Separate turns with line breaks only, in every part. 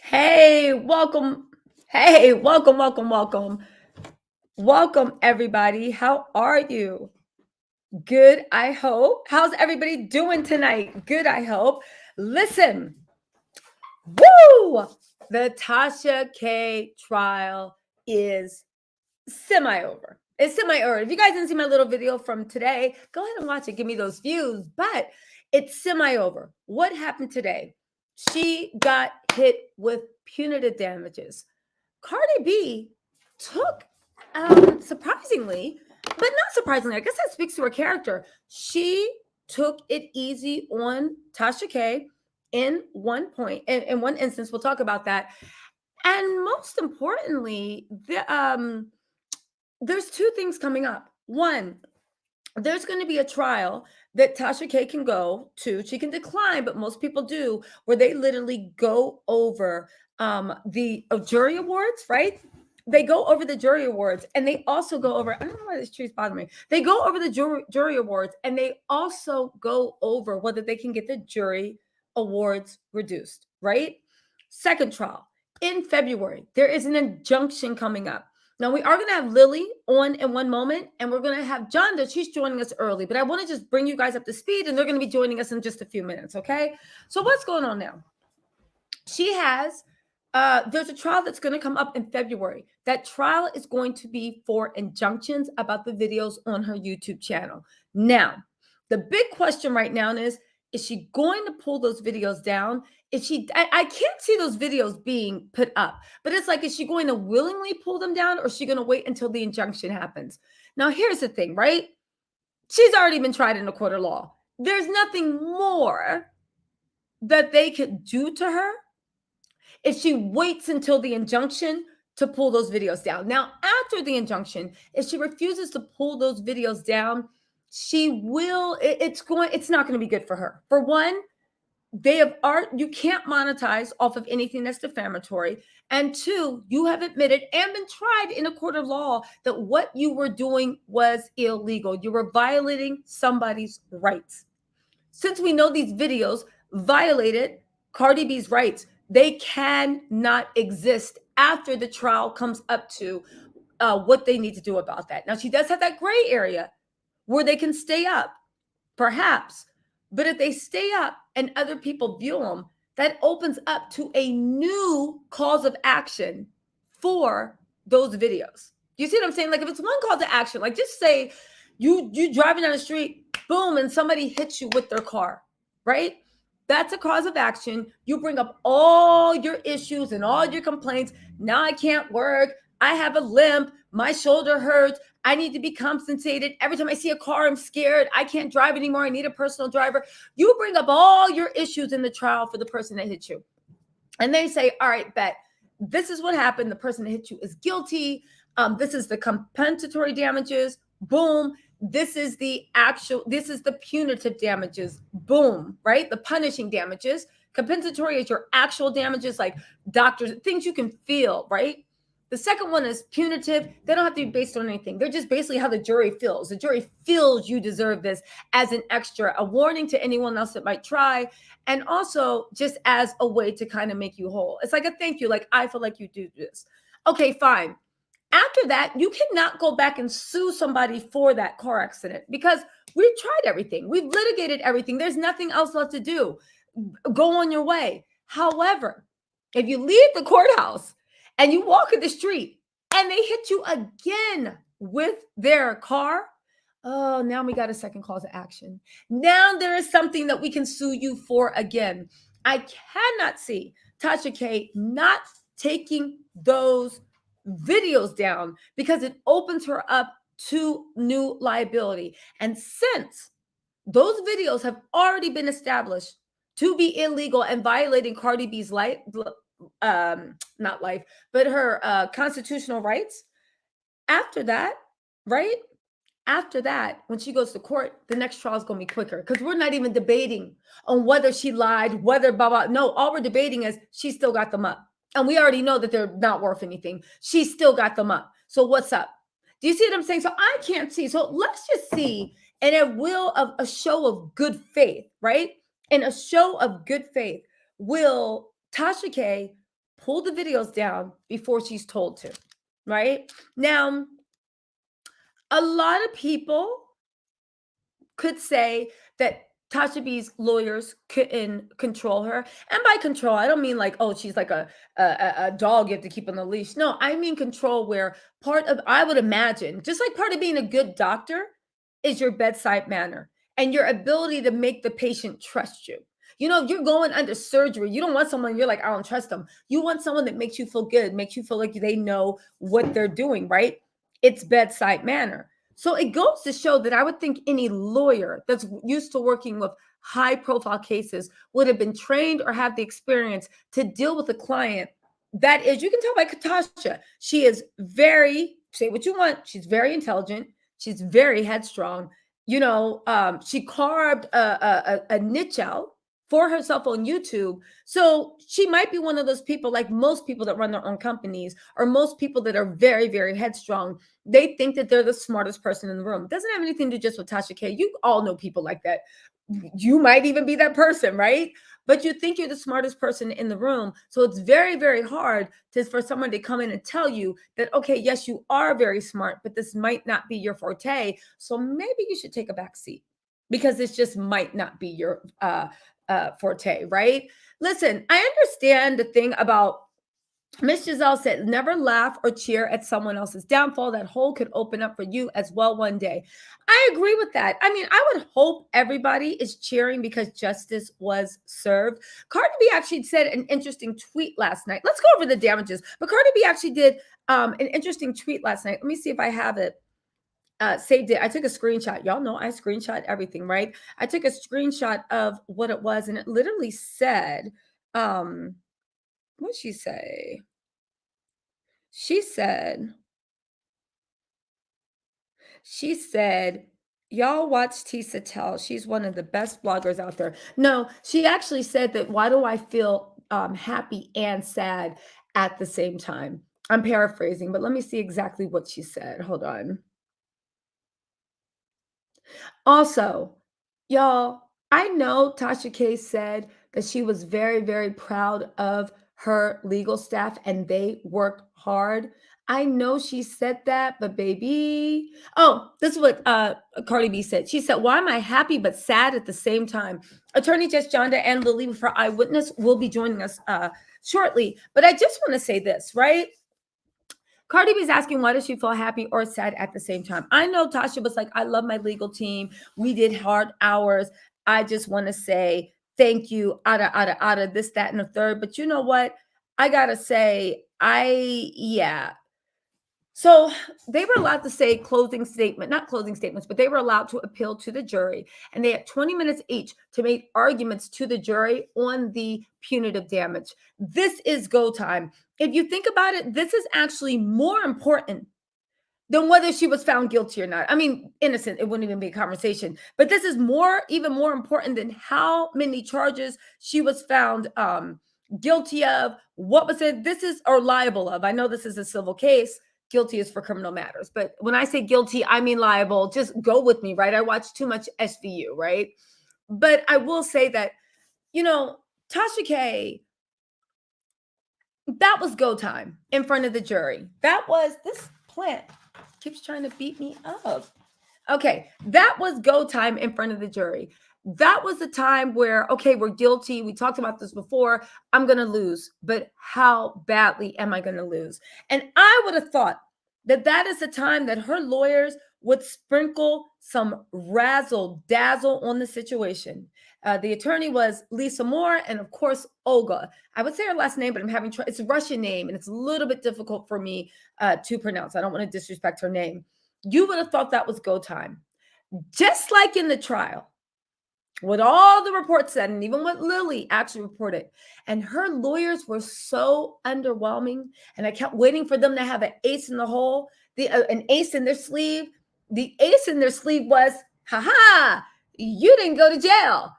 Hey, welcome. Hey, welcome, welcome, welcome. Welcome, everybody. How are you? Good, I hope. How's everybody doing tonight? Good, I hope. Listen, woo! The Tasha K trial is semi over. It's semi over. If you guys didn't see my little video from today, go ahead and watch it. Give me those views. But it's semi over. What happened today? She got hit with punitive damages. Cardi B took, surprisingly, but not surprisingly, I guess that speaks to her character. She took it easy on Tasha K in one point, in one instance. We'll talk about that. And most importantly, there's two things coming up. One, there's going to be a trial that Tasha K can go to. She can decline, but most people do, where they literally go over the jury awards, right? They go over the jury awards, and they also go over. I don't know why this tree's bothering me. They go over the jury awards, and they also go over whether they can get the jury awards reduced, right? Second trial in February. There is an injunction coming up. Now, we are going to have Lillie on in one moment, and we're going to have Johnda. She's joining us early, but I want to just bring you guys up to speed, and they're going to be joining us in just a few minutes, okay? So what's going on now? She has, there's a trial that's going to come up in February. That trial is going to be for injunctions about the videos on her YouTube channel. Now, the big question right now is she going to pull those videos down? I can't see those videos being put up, but it's like, is she going to willingly pull them down, or is she going to wait until the injunction happens? Now, here's the thing, right? She's already been tried in a court of law. There's nothing more that they could do to her if she waits until the injunction to pull those videos down. Now, after the injunction, if she refuses to pull those videos down, it's not going to be good for her. For one, they have art. You can't monetize off of anything that's defamatory. And two, you have admitted and been tried in a court of law that what you were doing was illegal. You were violating somebody's rights. Since we know these videos violated Cardi B's rights, they cannot exist after the trial comes up to what they need to do about that. Now, she does have that gray area where they can stay up, perhaps. But if they stay up and other people view them, that opens up to a new cause of action for those videos. You see what I'm saying? Like, if it's one call to action, like just say you driving down the street, boom, and somebody hits you with their car, right? That's a cause of action. You bring up all your issues and all your complaints. Now I can't work. I have a limp. My shoulder hurts. I need to be compensated. Every time I see a car, I'm scared. I can't drive anymore. I need a personal driver. You bring up all your issues in the trial for the person that hit you. And they say, all right, bet. This is what happened. The person that hit you is guilty. This is the compensatory damages. Boom. This is the punitive damages. Boom, right? The punishing damages. Compensatory is your actual damages, like doctors, things you can feel, right? The second one is punitive. They don't have to be based on anything. They're just basically how the jury feels. The jury feels you deserve this as an extra, a warning to anyone else that might try, and also just as a way to kind of make you whole. It's like a thank you, like, I feel like you do this. Okay, fine. After that, you cannot go back and sue somebody for that car accident because we've tried everything. We've litigated everything. There's nothing else left to do. Go on your way. However, if you leave the courthouse and you walk in the street and they hit you again with their car, oh, now we got a second cause of action. Now there is something that we can sue you for again. I cannot see Tasha K not taking those videos down because it opens her up to new liability. And since those videos have already been established to be illegal and violating Cardi B's life, not life, but her constitutional rights, after that, right? After that, when she goes to court, the next trial is going to be quicker because we're not even debating on whether she lied, whether blah, blah. No, all we're debating is she still got them up. And we already know that they're not worth anything. She still got them up. So what's up? Do you see what I'm saying? So I can't see. So let's just see, and it will of a show of good faith, right? In a show of good faith, will Tasha K pull the videos down before she's told to, right? Now, a lot of people could say that Tasha B's lawyers couldn't control her. And by control, I don't mean like, oh, she's like a dog you have to keep on the leash. No, I mean control where part of, I would imagine, just like part of being a good doctor is your bedside manner and your ability to make the patient trust you. You know, if you're going under surgery, you don't want someone you're like, I don't trust them. You want someone that makes you feel good, makes you feel like they know what they're doing, right? It's bedside manner. So it goes to show that I would think any lawyer that's used to working with high profile cases would have been trained or have the experience to deal with a client that is, you can tell by Tasha, she is very, say what you want, she's very intelligent, she's very headstrong. You know, she carved a niche out for herself on YouTube. So she might be one of those people, like most people that run their own companies, or most people that are very, very headstrong. They think that they're the smartest person in the room. It doesn't have anything to do just with Tasha K. You all know people like that. You might even be that person, right? But you think you're the smartest person in the room. So it's very, very hard for someone to come in and tell you that, okay, yes, you are very smart, but this might not be your forte. So maybe you should take a back seat because this just might not be your forte, right? Listen, I understand the thing about Miss Giselle said, never laugh or cheer at someone else's downfall. That hole could open up for you as well one day. I agree with that. I mean, I would hope everybody is cheering because justice was served. Cardi B actually said an interesting tweet last night. Let's go over the damages. But Cardi B actually did an interesting tweet last night. Let me see if I have it. Saved it. I took a screenshot. Y'all know I screenshot everything, right? I took a screenshot of what it was, and it literally said, what'd she say? She said, y'all watch TisaTellss. She's one of the best bloggers out there. No, she actually said that, why do I feel happy and sad at the same time? I'm paraphrasing, but let me see exactly what she said. Hold on. Also, y'all, I know Tasha K said that she was very, very proud of her legal staff and they worked hard. I know she said that, but baby, oh, this is what Cardi B said. She said, "Why am I happy but sad at the same time?" Attorney Judge Johnda and Lillie with her eyewitness will be joining us shortly. But I just want to say this, right? Cardi B is asking, why does she feel happy or sad at the same time? I know Tasha was like, I love my legal team. We did hard hours. I just want to say thank you, this, that, and the third. But you know what? I got to say, yeah. So they were allowed to say closing statement, not closing statements, but they were allowed to appeal to the jury. And they had 20 minutes each to make arguments to the jury on the punitive damage. This is go time. If you think about it, this is actually more important than whether she was found guilty or not. I mean, innocent, it wouldn't even be a conversation. But this is even more important than how many charges she was found guilty of. What was it? This is, or liable of. I know this is a civil case. Guilty is for criminal matters. But when I say guilty, I mean liable. Just go with me, right? I watch too much SVU, right? But I will say that, you know, Tasha K, that was go time in front of the jury. That was, this plant keeps trying to beat me up. Okay, that was go time in front of the jury. That was the time where, okay, we're guilty. We talked about this before. I'm going to lose, but how badly am I going to lose? And I would have thought that that is the time that her lawyers would sprinkle some razzle dazzle on the situation. The attorney was Lisa Moore, and of course, Olga. I would say her last name, but I'm having it's a Russian name, and it's a little bit difficult for me to pronounce. I don't want to disrespect her name. You would have thought that was go time. Just like in the trial, what all the reports said, and even what Lillie actually reported, and her lawyers were so underwhelming, and I kept waiting for them to have an ace in the hole, an ace in their sleeve. The ace in their sleeve was, haha, you didn't go to jail.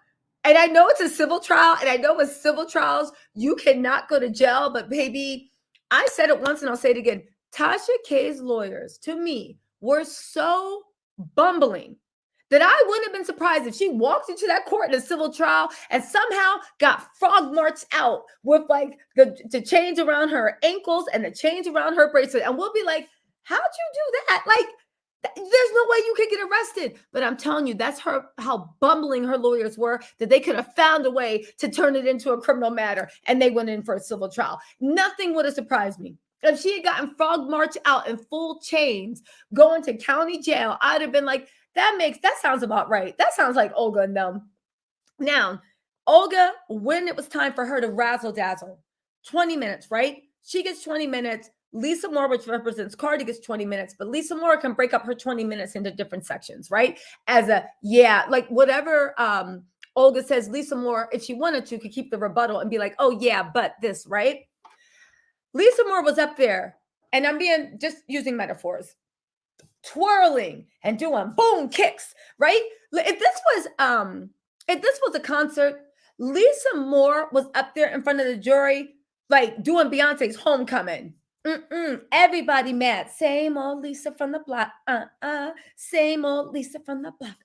And I know it's a civil trial, and I know with civil trials, you cannot go to jail, but baby, I said it once and I'll say it again. Tasha K's lawyers, to me, were so bumbling that I wouldn't have been surprised if she walked into that court in a civil trial and somehow got frog marched out with like the chains around her ankles and the chains around her bracelet. And we'll be like, how'd you do that? Like, there's no way you could get arrested. But I'm telling you, that's how bumbling her lawyers were, that they could have found a way to turn it into a criminal matter, and they went in for a civil trial. Nothing would have surprised me. If she had gotten frog marched out in full chains, going to county jail, I'd have been like, that sounds about right. That sounds like Olga and them. Now, Olga, when it was time for her to razzle dazzle, 20 minutes, right? She gets 20 minutes. Lisa Moore, which represents Cardi, gets 20 minutes, but Lisa Moore can break up her 20 minutes into different sections, right? As a, yeah, like whatever Olga says, Lisa Moore, if she wanted to, could keep the rebuttal and be like, oh yeah, but this, right? Lisa Moore was up there, and I'm just using metaphors, twirling and doing boom kicks, right? If this was a concert, Lisa Moore was up there in front of the jury, like doing Beyonce's Homecoming. Everybody mad. Same old Lisa from the block. Same old Lisa from the block.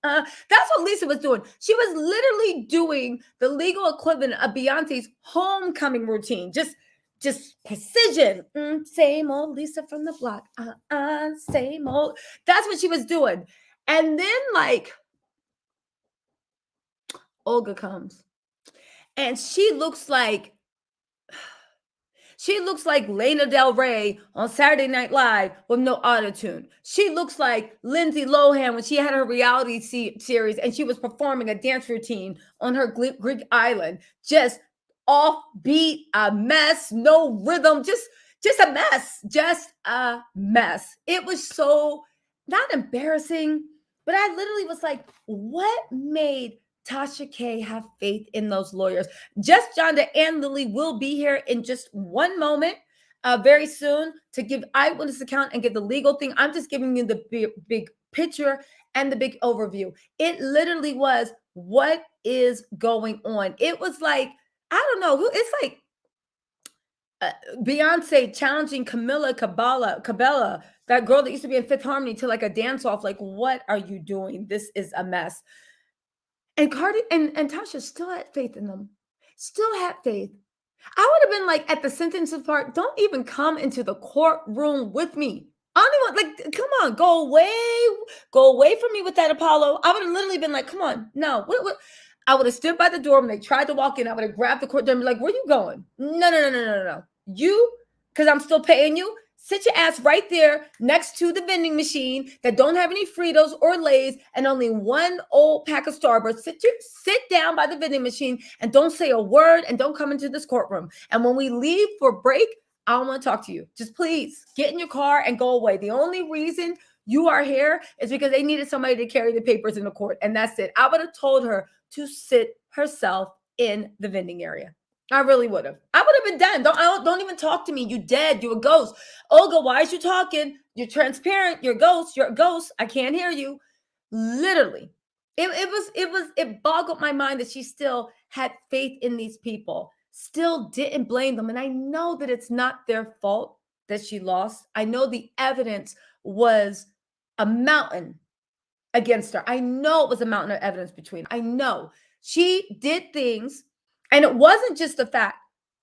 That's what Lisa was doing. She was literally doing the legal equivalent of Beyonce's Homecoming routine. Just precision. Same old Lisa from the block. Same old. That's what she was doing. And then like Olga comes, and she looks like Lana Del Rey on Saturday Night Live with no autotune. She looks like Lindsay Lohan when she had her reality series and she was performing a dance routine on her Greek island. Just offbeat, a mess, no rhythm, just a mess. It was so not embarrassing, but I literally was like, what made Tasha K have faith in those lawyers? Just Johnda and Lillie will be here in just one moment, very soon, to give eyewitness account and give the legal thing. I'm just giving you the big picture and the big overview. It literally was, what is going on? It was like, I don't know, it's like Beyonce challenging Camila Cabella, that girl that used to be in Fifth Harmony, to like a dance off. Like, what are you doing? This is a mess. And Cardi and Tasha still had faith in them. Still had faith. I would have been like, at the sentencing part, don't even come into the courtroom with me. I don't even like, come on, go away from me with that Apollo. I would have literally been like, come on, no. What? I would have stood by the door when they tried to walk in. I would have grabbed the court door and be like, where you going? No. You, because I'm still paying you, sit your ass right there next to the vending machine that don't have any Fritos or Lay's and only one old pack of Starburst. Sit down by the vending machine and don't say a word and don't come into this courtroom. And when we leave for break, I don't want to talk to you. Just please get in your car and go away. The only reason you are here is because they needed somebody to carry the papers in the court. And that's it. I would have told her to sit herself in the vending area. I really would have. I would have been done. Don't even talk to me. You dead. You a ghost. Olga, why is you talking? You're transparent. You're a ghost. You're a ghost. I can't hear you. Literally. It boggled my mind that she still had faith in these people, still didn't blame them. And I know that it's not their fault that she lost. I know the evidence was a mountain against her. I know it was a mountain of evidence between. I know she did things. And it wasn't just the fact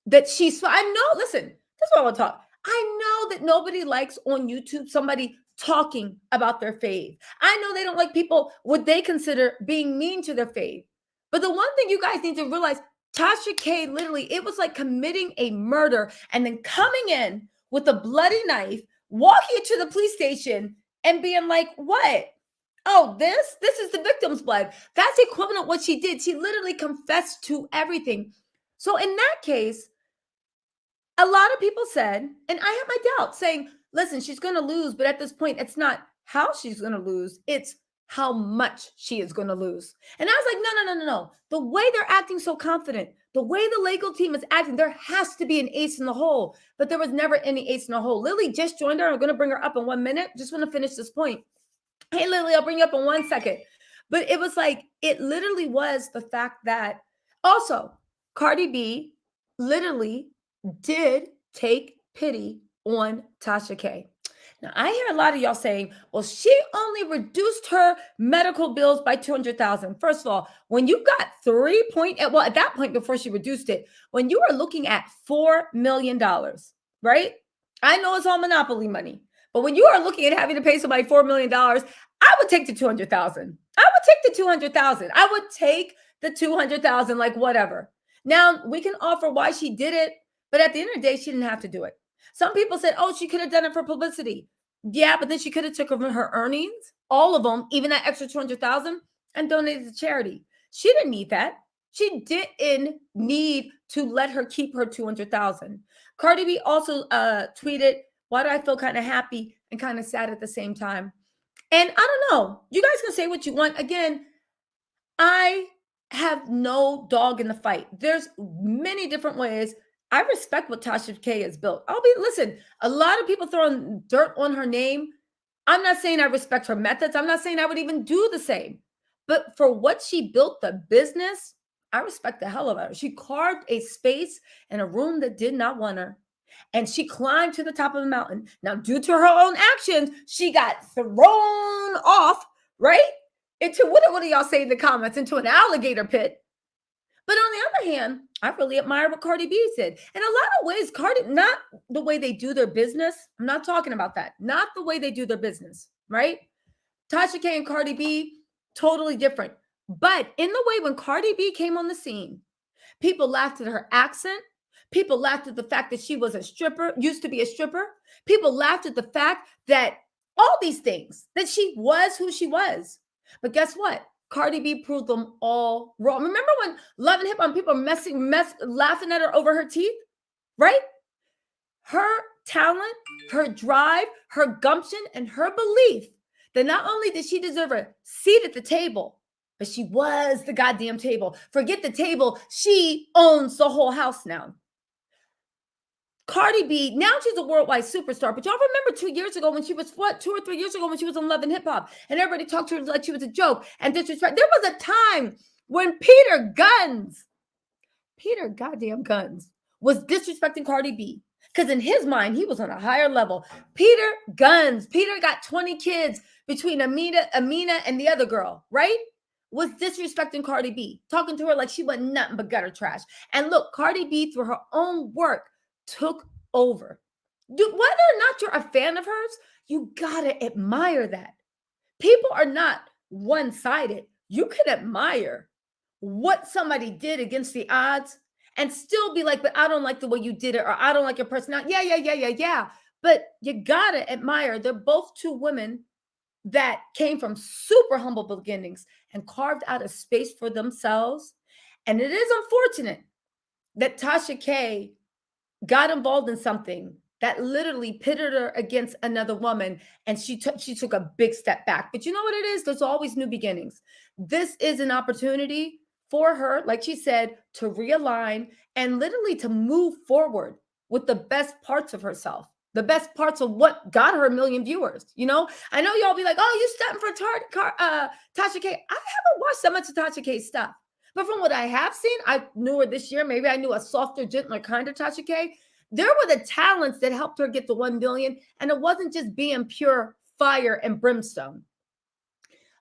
that I know, listen, that's what I want to talk. I know that nobody likes on YouTube somebody talking about their fave. I know they don't like people, what they consider being mean to their fave. But the one thing you guys need to realize, Tasha K, literally, it was like committing a murder and then coming in with a bloody knife, walking to the police station and being like, what? Oh, this is the victim's blood. That's equivalent what she did. She literally confessed to everything. So in that case, a lot of people said, and I have my doubts, saying, listen, she's going to lose. But at this point, it's not how she's going to lose. It's how much she is going to lose. And I was like, no. The way they're acting so confident, the way the legal team is acting, there has to be an ace in the hole. But there was never any ace in the hole. Lillie just joined her. I'm going to bring her up in 1 minute. Just want to finish this point. Hey, Lillie, I'll bring you up in 1 second. But it was like, it literally was the fact that also Cardi B literally did take pity on Tasha K. Now, I hear a lot of y'all saying, well, she only reduced her medical bills by 200,000. First of all, when you got well, at that point, before she reduced it, when you were looking at $4 million, right? I know it's all monopoly money, but when you are looking at having to pay somebody $4 million, I would take the 200,000. I would take the 200,000. I would take the 200,000, like whatever. Now, we can offer why she did it, but at the end of the day, she didn't have to do it. Some people said, oh, she could have done it for publicity. Yeah, but then she could have took her earnings, all of them, even that extra 200,000, and donated to charity. She didn't need that. She didn't need to let her keep her 200,000. Cardi B also tweeted, why do I feel kind of happy and kind of sad at the same time? And I don't know. You guys can say what you want. Again, I have no dog in the fight. There's many different ways. I respect what Tasha K has built. Listen, a lot of people throwing dirt on her name. I'm not saying I respect her methods. I'm not saying I would even do the same. But for what she built, the business, I respect the hell of her. She carved a space in a room that did not want her. And she climbed to the top of the mountain. Now, due to her own actions, she got thrown off, right? Into what do y'all say in the comments? Into an alligator pit. But on the other hand, I really admire what Cardi B said. In a lot of ways, not the way they do their business. I'm not talking about that. Not the way they do their business, right? Tasha K and Cardi B, totally different. But in the way when Cardi B came on the scene, people laughed at her accent. People laughed at the fact that she was a stripper, used to be a stripper. People laughed at the fact that all these things, that she was who she was. But guess what? Cardi B proved them all wrong. Remember when Love and Hip Hop people laughing at her over her teeth, right? Her talent, her drive, her gumption, and her belief that not only did she deserve a seat at the table, but she was the goddamn table. Forget the table. She owns the whole house now. Cardi B, now she's a worldwide superstar. But y'all remember 2 years ago when she was, 2 or 3 years ago when she was on Love and Hip Hop, and everybody talked to her like she was a joke and disrespect. There was a time when Peter goddamn Guns, was disrespecting Cardi B. Because in his mind, he was on a higher level. Peter got 20 kids between Amina and the other girl, right? Was disrespecting Cardi B, talking to her like she wasn't nothing but gutter trash. And look, Cardi B, through her own work, took over. Whether or not you're a fan of hers, you gotta admire that. People are not one-sided. You can admire what somebody did against the odds and still be like, but I don't like the way you did it, or I don't like your personality. Yeah. But you gotta admire. They're both two women that came from super humble beginnings and carved out a space for themselves. And it is unfortunate that Tasha K got involved in something that literally pitted her against another woman, and she took a big step back. But you know what it is? There's always new beginnings. This is an opportunity for her, like she said, to realign and literally to move forward with the best parts of herself, the best parts of what got her 1 million viewers. You know, I know y'all be like, oh, you stepping for Tasha K. I haven't watched that much of Tasha K stuff. But from what I have seen, I knew her this year. Maybe I knew a softer, gentler kind of Tasha K. There were the talents that helped her get the 1 billion. And it wasn't just being pure fire and brimstone.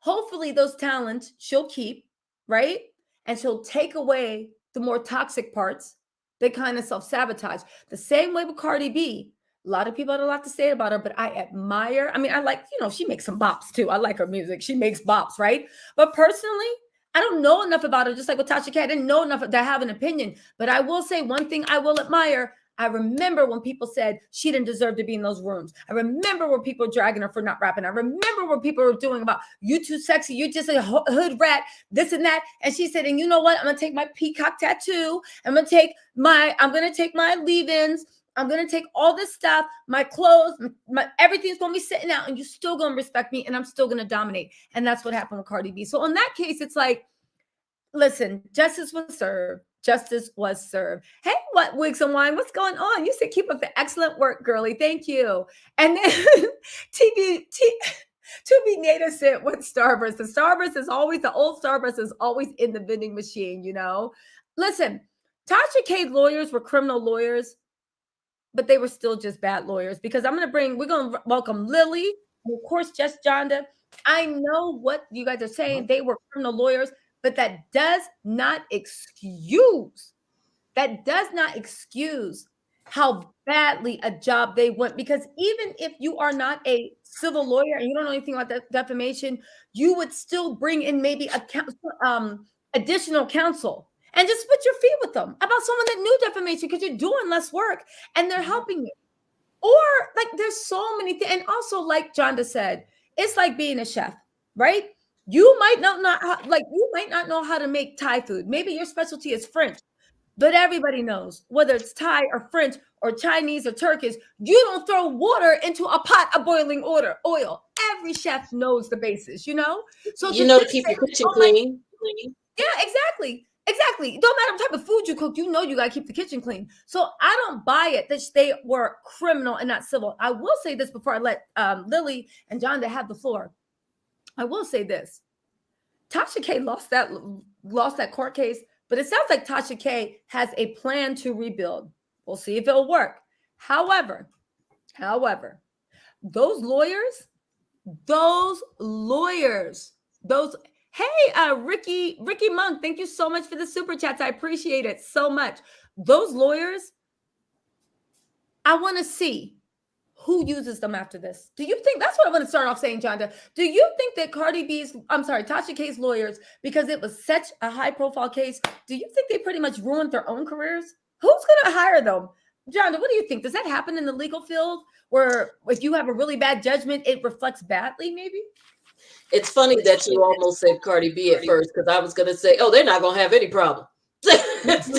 Hopefully those talents she'll keep, right? And she'll take away the more toxic parts that kind of self-sabotage. The same way with Cardi B. A lot of people had a lot to say about her, but I admire. I mean, I like, she makes some bops too. I like her music. She makes bops, right? But personally, I don't know enough about her, just like with Tasha K. I didn't know enough to have an opinion. But I will say one thing I will admire. I remember when people said she didn't deserve to be in those rooms. I remember when people were dragging her for not rapping. I remember what people were doing about, you too sexy, you just a hood rat, this and that. And she said, and you know what? I'm going to take my peacock tattoo. I'm going to take my leave-ins. I'm going to take all this stuff, my clothes, everything's going to be sitting out, and you're still going to respect me, and I'm still going to dominate. And that's what happened with Cardi B. So in that case, it's like, listen, justice was served. Justice was served. Hey, what wigs and wine? What's going on? You said keep up the excellent work, girly. Thank you. And then To be Nader said, what Starburst? The Starburst is always, the old Starburst is always in the vending machine, Listen, Tasha K's lawyers were criminal lawyers. but they were still just bad lawyers. Because we're going to welcome Lillie, and of course, just Johnda. I know what you guys are saying. They were criminal lawyers, but that does not excuse how badly a job they went. Because even if you are not a civil lawyer and you don't know anything about defamation, you would still bring in maybe additional counsel and just split your feet with them about someone that knew defamation, because you're doing less work and they're helping you. Or like there's so many things. And also, like Johnda said, it's like being a chef, right? You might not know how to make Thai food. Maybe your specialty is French. But everybody knows, whether it's Thai or French or Chinese or Turkish, you don't throw water into a pot of boiling oil. Every chef knows the basis, So
to keep your kitchen clean.
Yeah, exactly. Exactly. It don't matter what type of food you cook, you got to keep the kitchen clean. So I don't buy it that they were criminal and not civil. I will say this before I let Lillie and Johnda have the floor. I will say this. Tasha K lost that court case, but it sounds like Tasha K has a plan to rebuild. We'll see if it'll work. However, those lawyers, hey, Ricky Monk, thank you so much for the super chats. I appreciate it so much. Those lawyers, I want to see who uses them after this. Do you think, that's what I want to start off saying, Johnda? Do you think that Tasha K's lawyers, because it was such a high profile case, do you think they pretty much ruined their own careers? Who's going to hire them? Johnda, what do you think? Does that happen in the legal field, where if you have a really bad judgment, it reflects badly, maybe?
It's funny that you almost said Cardi B at first, because I was going to say, oh, they're not going to have any problem.
If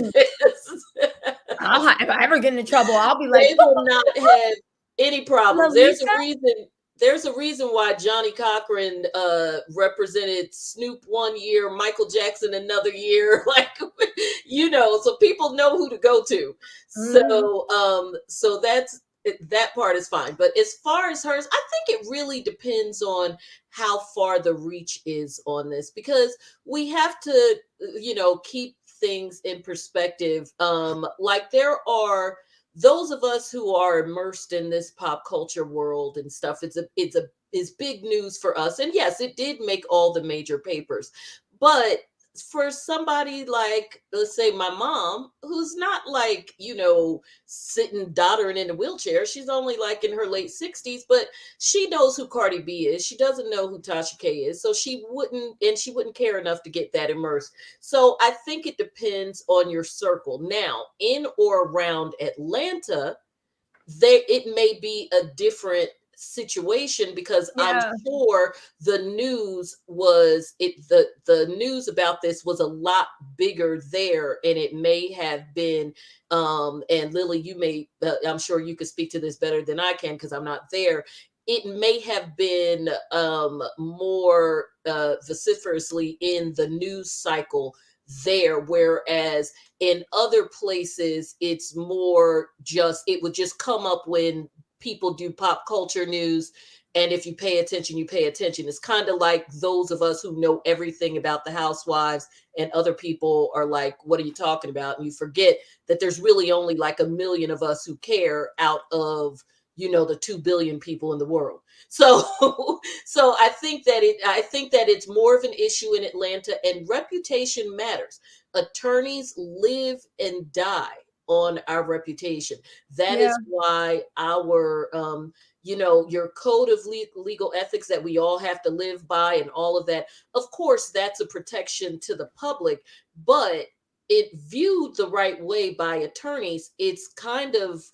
I ever get into trouble, I'll be like,
they will not have any problems. There's a reason why Johnny Cochran represented Snoop one year, Michael Jackson another year, so people know who to go to. So that part is fine. But as far as hers, I think it really depends on how far the reach is on this, because we have to, keep things in perspective. Like there are those of us who are immersed in this pop culture world and stuff. It's big news for us. And yes, it did make all the major papers, but for somebody like, let's say my mom, who's not sitting doddering in a wheelchair, she's only in her late 60s, but she knows who Cardi B is. She doesn't know who Tasha K is, so she wouldn't care enough to get that immersed. So I think it depends on your circle. Now, in or around Atlanta, it may be a different situation, because I'm sure the news about this was a lot bigger there, and it may have been and Lillie, you may I'm sure you could speak to this better than I can, because I'm not there. It may have been more vociferously in the news cycle there, whereas in other places it's more it would just come up when people do pop culture news, and if you pay attention, you pay attention. It's kind of like those of us who know everything about the housewives, and other people are like, what are you talking about? And you forget that there's really only a million of us who care out of the 2 billion people in the world. So I think that it's more of an issue in Atlanta, and reputation matters. Attorneys live and die on our reputation. That is why our your code of legal ethics that we all have to live by, and all of that, of course, that's a protection to the public, but it viewed the right way by attorneys, it's kind of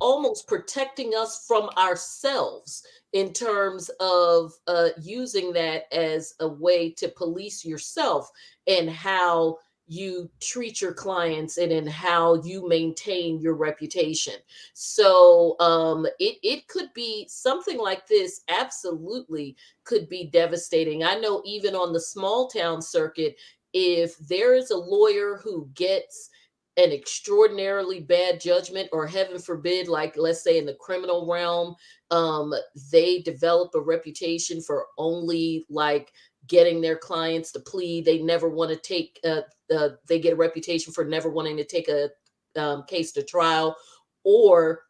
almost protecting us from ourselves, in terms of using that as a way to police yourself, and how you treat your clients, and in how you maintain your reputation. So it could be something like this. Absolutely could be devastating. I know even on the small town circuit, if there is a lawyer who gets an extraordinarily bad judgment, or heaven forbid, let's say in the criminal realm, they develop a reputation for only getting their clients to plead. They never want to take they get a reputation for never wanting to take a case to trial, or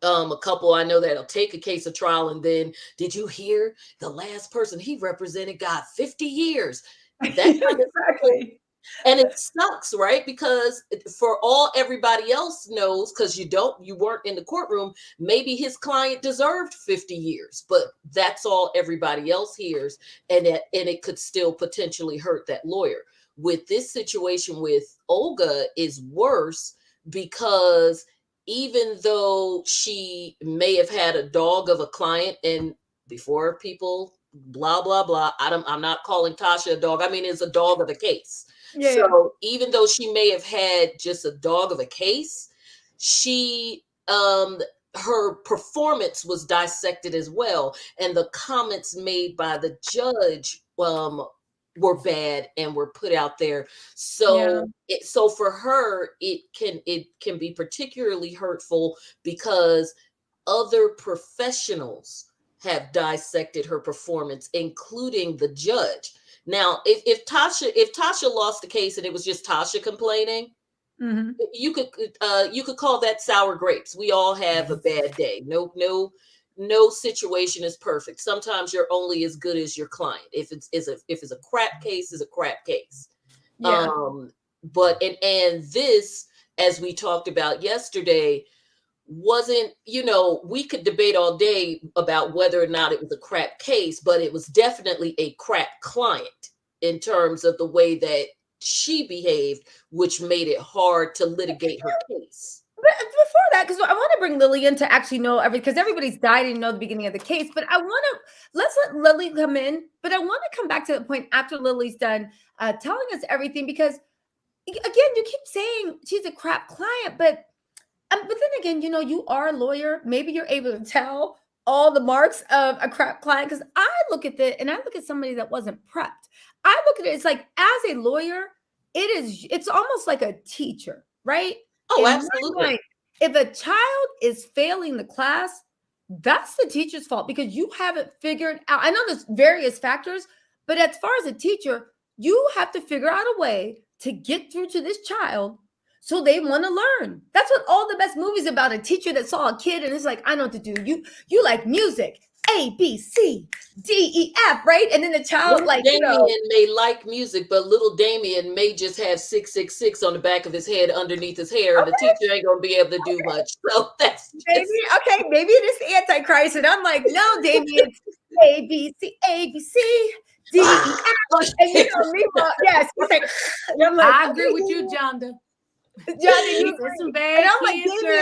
a couple I know that'll take a case of trial, and then, did you hear the last person he represented got 50 years? That kind of
Exactly.
and it sucks, right? Because for all everybody else knows, because you weren't in the courtroom, maybe his client deserved 50 years, but that's all everybody else hears, and it could still potentially hurt that lawyer. With this situation with Olga is worse, because even though she may have had a dog of a client, and before people blah blah blah, I'm not calling Tasha a dog. I mean, it's a dog of the case.
Yeah, yeah.
So even though she may have had just a dog of a case, she her performance was dissected as well, and the comments made by the judge were bad and were put out there. So so for her, it can be particularly hurtful because other professionals have dissected her performance, including the judge. Now, if Tasha lost the case and it was just Tasha complaining,
Mm-hmm.
you could call that sour grapes. We all have a bad day. No situation is perfect. Sometimes you're only as good as your client. If it's a crap case, is a crap case.
Yeah.
But this, as we talked about yesterday, wasn't, we could debate all day about whether or not it was a crap case, but it was definitely a crap client in terms of the way that she behaved, which made it hard to litigate her case.
But before that, because I want to bring Lillie in to actually know because everybody's dying to know the beginning of the case. But let's let Lillie come in. But I want to come back to the point after Lillie's done telling us everything, because again, you keep saying she's a crap client, but then again, you are a lawyer. Maybe you're able to tell all the marks of a crap client. Because I look at it and I look at somebody that wasn't prepped. I look at it, it's like, as a lawyer, it's almost like a teacher, right?
Oh,
In
absolutely.
my mind, if a child is failing the class, that's the teacher's fault, because you haven't figured out. I know there's various factors, but as far as a teacher, you have to figure out a way to get through to this child so they want to learn. That's what all the best movies about, a teacher that saw a kid and is like, I know what to do. You like music, A, B, C, D, E, F, right? And then the child,
Little Damien may like music, but little Damien may just have 666 on the back of his head underneath his hair, and the teacher ain't gonna be able to do much. So that's just...
maybe it is Antichrist. And I'm like, no, Damien, A, B, C, D, E, F. And meanwhile, yes, he's like, and I'm like,
I agree with you, Johnda.
Johnda, you agree?
Some bad
and I'm
kids,
like,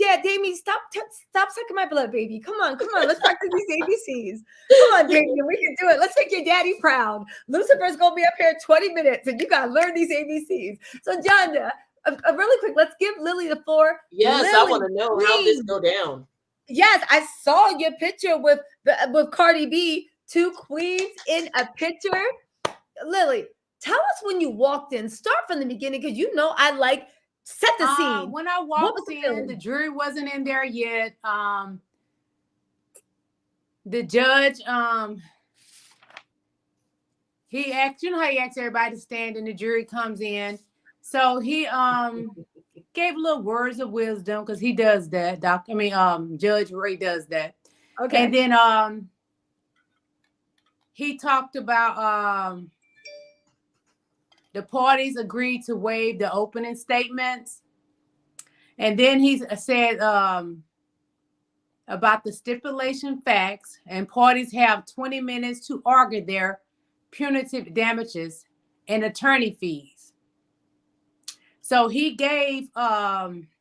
Damien, Damien, stop sucking my blood, baby. Come on. Let's practice these ABCs. Come on, Damien, we can do it. Let's make your daddy proud. Lucifer's gonna be up here in 20 minutes, and you gotta learn these ABCs. So, Johnda, really quick, let's give Lillie the floor.
Yes,
Lillie,
I want to know how this go down.
Yes, I saw your picture with Cardi B, 2 queens in a picture. Lillie, tell us when you walked in. Start from the beginning, because I like set the scene.
When I walked in, the jury wasn't in there yet. The judge, he asked, how he asked everybody to stand, and the jury comes in. So he gave little words of wisdom, because he does that. Judge Ray does that. Okay. And then he talked about the parties agreed to waive the opening statements. And then he said about the stipulation facts, and parties have 20 minutes to argue their punitive damages and attorney fees. So he gave,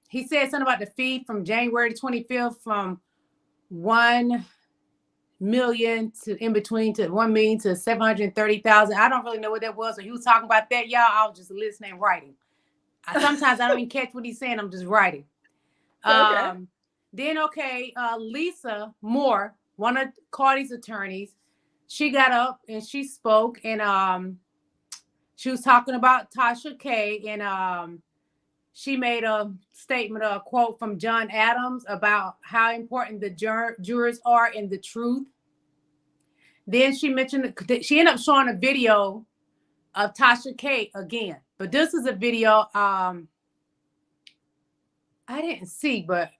he said something about the fee from January 25th from 1 million to in between to 1 million to 730,000. I don't really know what that was. So he was talking about that, y'all. I was just listening and writing. Sometimes I don't even catch what he's saying. I'm just writing. Then Lisa Moore, one of Cardi's attorneys, she got up and she spoke, and she was talking about Tasha K, and she made a statement, a quote from John Adams about how important the jurors are in the truth. Then she mentioned she ended up showing a video of Tasha K again, but this is a video I didn't see, but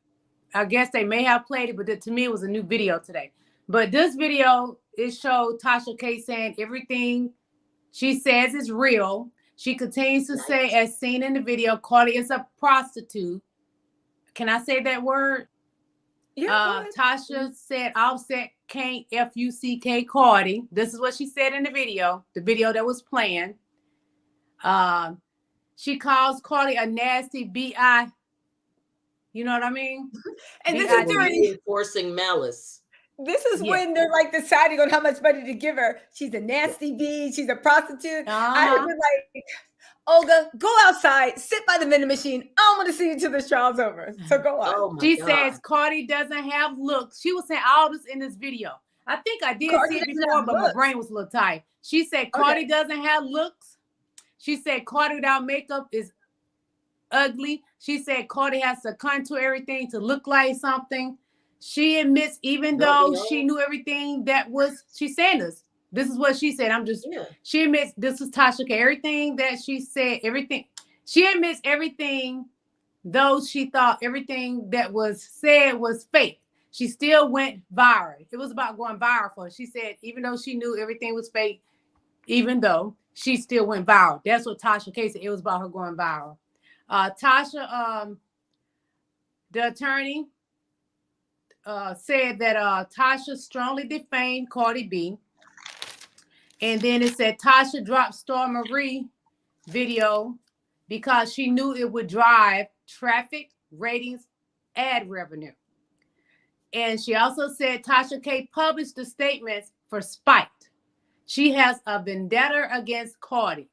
I guess they may have played it, but to me, it was a new video today. But this video, it showed Tasha K saying everything she says is real. She continues to say, as seen in the video, Cardi is a prostitute. Can I say that word?
Yeah.
Tasha said Offset can't F-U-C-K Cardi. This is what she said in the video that was playing. She calls Cardi a nasty B.I. You know what I mean?
And this is during
enforcing malice.
This is when they're like deciding on how much money to give her. She's a nasty bee. She's a prostitute. I was like, Olga, go outside, sit by the vending machine. I want to see you till this trial's over. So go on.
Oh
she says Cardi doesn't have looks. She was saying all this in this video. I think I did see it before, but my brain was a little tight. She said Cardi doesn't have looks. She said Cardi without makeup is ugly. She said Cardi has to contour everything to look like something. She admits, even though she knew everything that was, she's saying this. This is what she said. She admits, this is Tasha K. Everything that she said, everything. She admits everything, though she thought everything that was said was fake. She still went viral. It was about going viral for her. She said, even though she knew everything was fake, even though she still went viral. That's what Tasha K said. It was about her going viral. Tasha, the attorney, said that Tasha strongly defamed Cardi B. And then it said Tasha dropped Star Marie video because she knew it would drive traffic, ratings, ad revenue. And she also said Tasha K published the statements for spite. She has a vendetta against Cardi.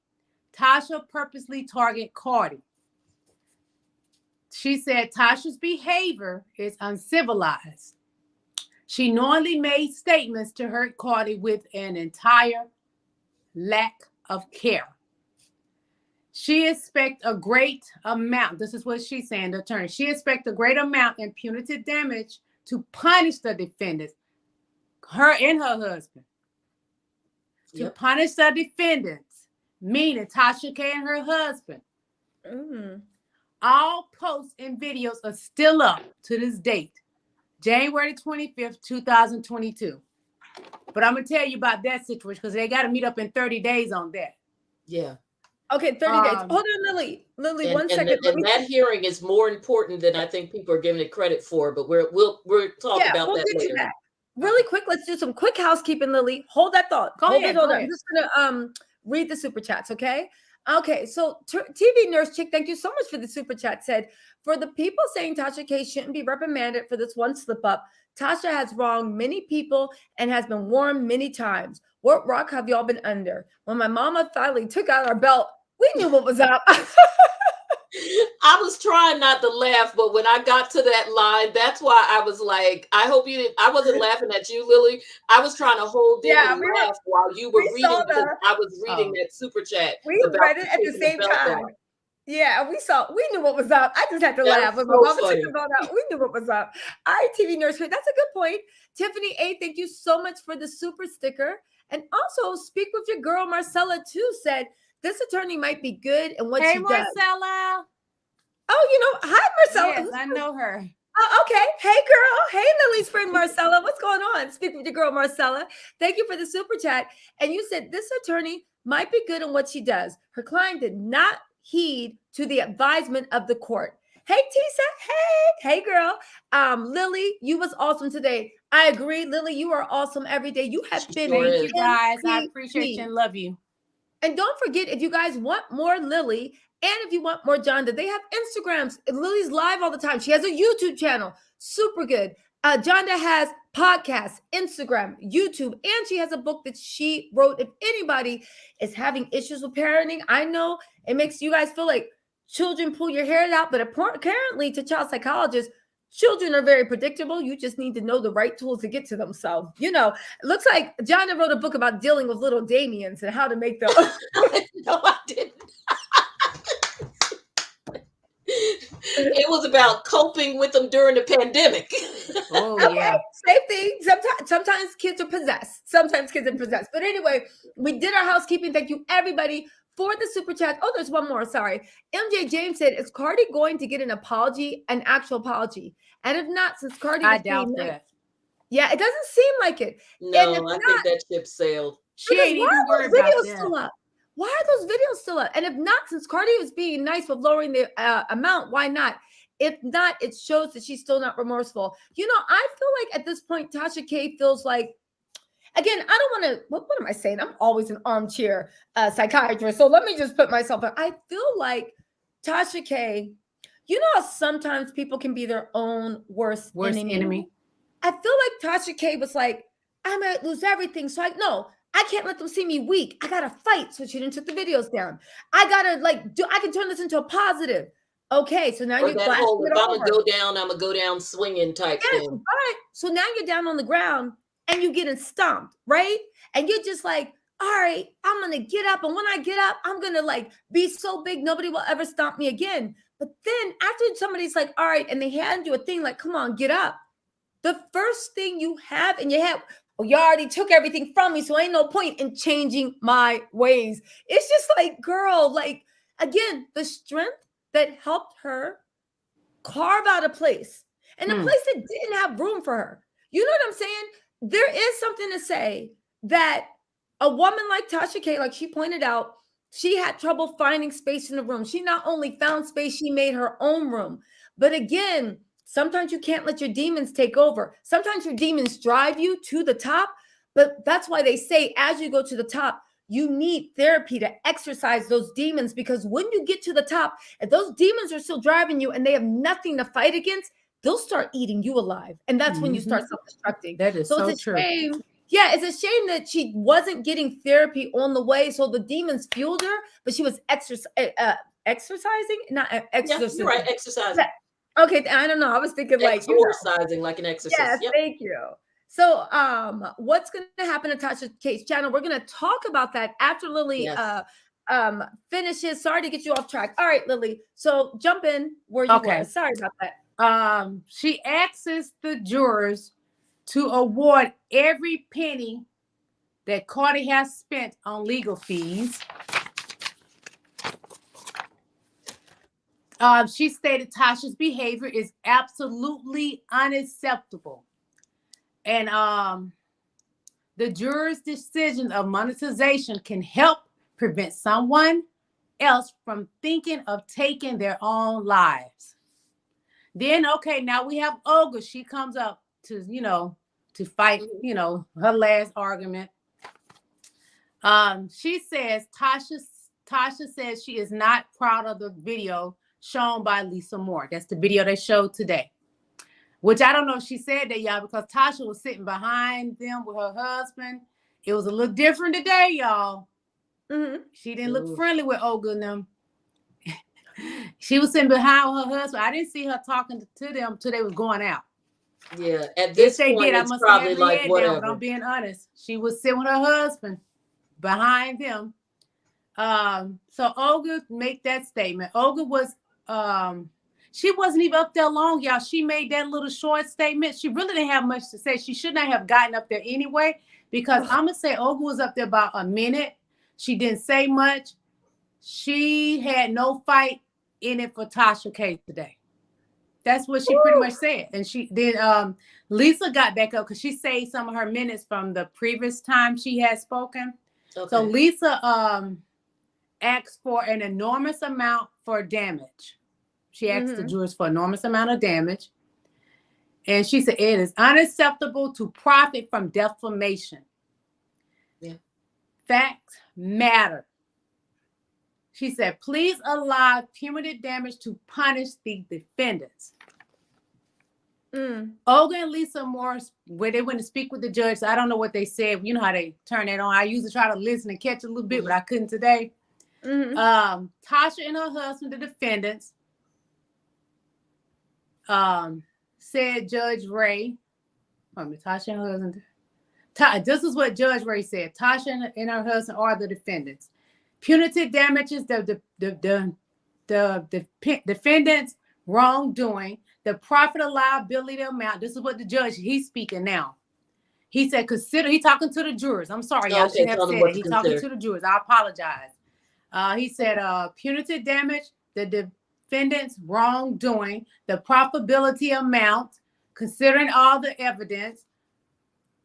Tasha purposely targeted Cardi. She said Tasha's behavior is uncivilized. She knowingly made statements to hurt Cardi with an entire lack of care. She expects a great amount. This is what she's saying, the attorney. She expects a great amount in punitive damage to punish the defendants, her and her husband. To punish the defendants, meaning Tasha K and her husband. All posts and videos are still up to this date, January 25th, 2022. But I'm going to tell you about that situation because they got to meet up in 30 days on that.
Yeah.
Okay, 30 days. Hold on, Lillie. Lillie, 1 second.
And that hearing is more important than I think people are giving it credit for, but we'll talk about that later.
Really quick, let's do some quick housekeeping, Lillie. Hold that thought. Hold it. I'm just going to read the super chats, okay? Okay, so TV Nurse Chick, thank you so much for the super chat. Said, for the people saying Tasha K shouldn't be reprimanded for this one slip up, Tasha has wronged many people and has been warned many times. What rock have y'all been under? When my mama finally took out our belt, we knew what was up.
I was trying not to laugh, but when I got to that line, that's why I was like, I hope you didn't. I wasn't laughing at you, Lillie. I was trying to hold in and laugh while you were reading because I was reading that super chat.
We read it at the same time. Yeah, we knew what was up. I just had to laugh. When my mama took the belt out, we knew what was up. All right, TV Nurse, that's a good point. Tiffany A, thank you so much for the super sticker. And also, speak with your girl, Marcella, too, said, this attorney might be good in what she does. Hey,
Marcella.
Oh, hi, Marcella.
Yes, I know her.
Oh, okay. Hey, girl. Hey, Lillie's friend, Marcella. What's going on? Speak with your girl, Marcella. Thank you for the super chat. And you said this attorney might be good in what she does. Her client did not heed to the advisement of the court. Hey, Tisa. Hey, girl. Lillie, you was awesome today. I agree. Lillie, you are awesome every day. You have been.
Thank you, guys. I appreciate you and love you.
And don't forget, if you guys want more Lillie and if you want more Johnda, they have Instagrams. Lillie's live all the time. She has a YouTube channel. Super good. Johnda has podcasts, Instagram, YouTube, and she has a book that she wrote. If anybody is having issues with parenting, I know it makes you guys feel like children pull your hair out, but apparently to child psychologists, children are very predictable. You just need to know the right tools to get to them. So, it looks like Johnda wrote a book about dealing with little Damians and how to make them.
No, I didn't. It was about coping with them during the pandemic.
Oh, yeah.
Same thing. Sometimes kids are possessed. But anyway, we did our housekeeping. Thank you, everybody, for the super chat. Oh, there's one more. Sorry. MJ James said, is Cardi going to get an apology, an actual apology? And if not, since Cardi
I
was
doubt
being
that.
nice, yeah, it doesn't seem like it.
No,
if
I
not,
think that ship sailed.
She
because
ain't
why
even
are
worried
those
about
videos
that.
still up? Why are those videos still up? And if not, since Cardi was being nice with lowering the amount, why not? If not, it shows that she's still not remorseful. You know, I feel like at this point, Tasha K feels like, again, I don't want to, what am I saying? I'm always an armchair psychiatrist. So let me just put myself in. I feel like Tasha K, you know how sometimes people can be their own worst enemy? I feel like Tasha K was like, I might lose everything. So I can't let them see me weak. I got to fight. So she didn't took the videos down. I got to I can turn this into a positive. Okay, so now
Or
you're
that
flashing
whole,
it
if I'm
over.
gonna go down, I'm gonna go down swinging type
Yes,
thing.
all right. So now you're down on the ground and you're getting stomped, right? And you're just like, all right, I'm gonna get up. And when I get up, I'm gonna be so big, nobody will ever stomp me again. But then after somebody's like, all right, and they hand you a thing like, come on, get up. The first thing you have in your head, well, you already took everything from me, so ain't no point in changing my ways. It's just like, girl, again, the strength that helped her carve out a place, and a place that didn't have room for her. You know what I'm saying? There is something to say that a woman like Tasha K, like she pointed out, she had trouble finding space in the room. She not only found space, she made her own room. But again, sometimes you can't let your demons take over. Sometimes your demons drive you to the top, but that's why they say as you go to the top, you need therapy to exercise those demons, because when you get to the top, if those demons are still driving you and they have nothing to fight against, they'll start eating you alive. And that's when you start self-destructing.
That is so
it's a
true.
shame. Yeah, it's a shame that she wasn't getting therapy on the way. So the demons fueled her, but she was exercising, not exercising.
Yeah, you're right, exercising.
Okay, I don't know. I was thinking
exorcising, like an exorcist.
Yes,
yep.
Thank you. So, what's going to happen to Tasha K's channel? We're going to talk about that after Lillie finishes. Sorry to get you off track. All right, Lillie. So jump in where you were. Sorry about that.
She asks the jurors to award every penny that Cardi has spent on legal fees. She stated Tasha's behavior is absolutely unacceptable. And the jurors' decision of monetization can help prevent someone else from thinking of taking their own lives. Then, now we have Olga. She comes up to, to fight, her last argument. She says, Tasha says she is not proud of the video shown by Lisa Moore. That's the video they showed today. Which I don't know if she said that, y'all, because Tasha was sitting behind them with her husband. It was a little different today, y'all. She didn't look friendly with Olga and them. She was sitting behind her husband. I didn't see her talking to them until they was going out.
Yeah, at this point, it's probably like whatever.
But I'm being honest. She was sitting with her husband behind them. So Olga make that statement. Olga was she wasn't even up there long, y'all. She made that little short statement. She really didn't have much to say. She should not have gotten up there anyway, because I'm gonna say Olga was up there about a minute. She didn't say much. She had no fight in it for Tasha K today. That's what she pretty much said. And she then Lisa got back up because she saved some of her minutes from the previous time she had spoken. So Lisa asked for an enormous amount for damage. She asked the jurors for an enormous amount of damage. And she said, it is unacceptable to profit from defamation.
Yeah.
Facts matter. She said, please allow punitive damage to punish the defendants. Olga and Lisa Morris, where they went to speak with the judge, I don't know what they said. You know how they turn that on. I usually try to listen and catch a little bit, but I couldn't today. Tasha and her husband, the defendants, said Judge Ray, Tasha and her husband, this is what Judge Ray said. Tasha and her husband are the defendants. Punitive damages, the defendants' wrongdoing, the profit or liability amount. This is what the judge, he's speaking now. He said, he's talking to the jurors. I'm sorry, y'all shouldn't have said it. He's talking to the jurors. I apologize. He said punitive damage, the defendant's wrongdoing, the probability amount, considering all the evidence,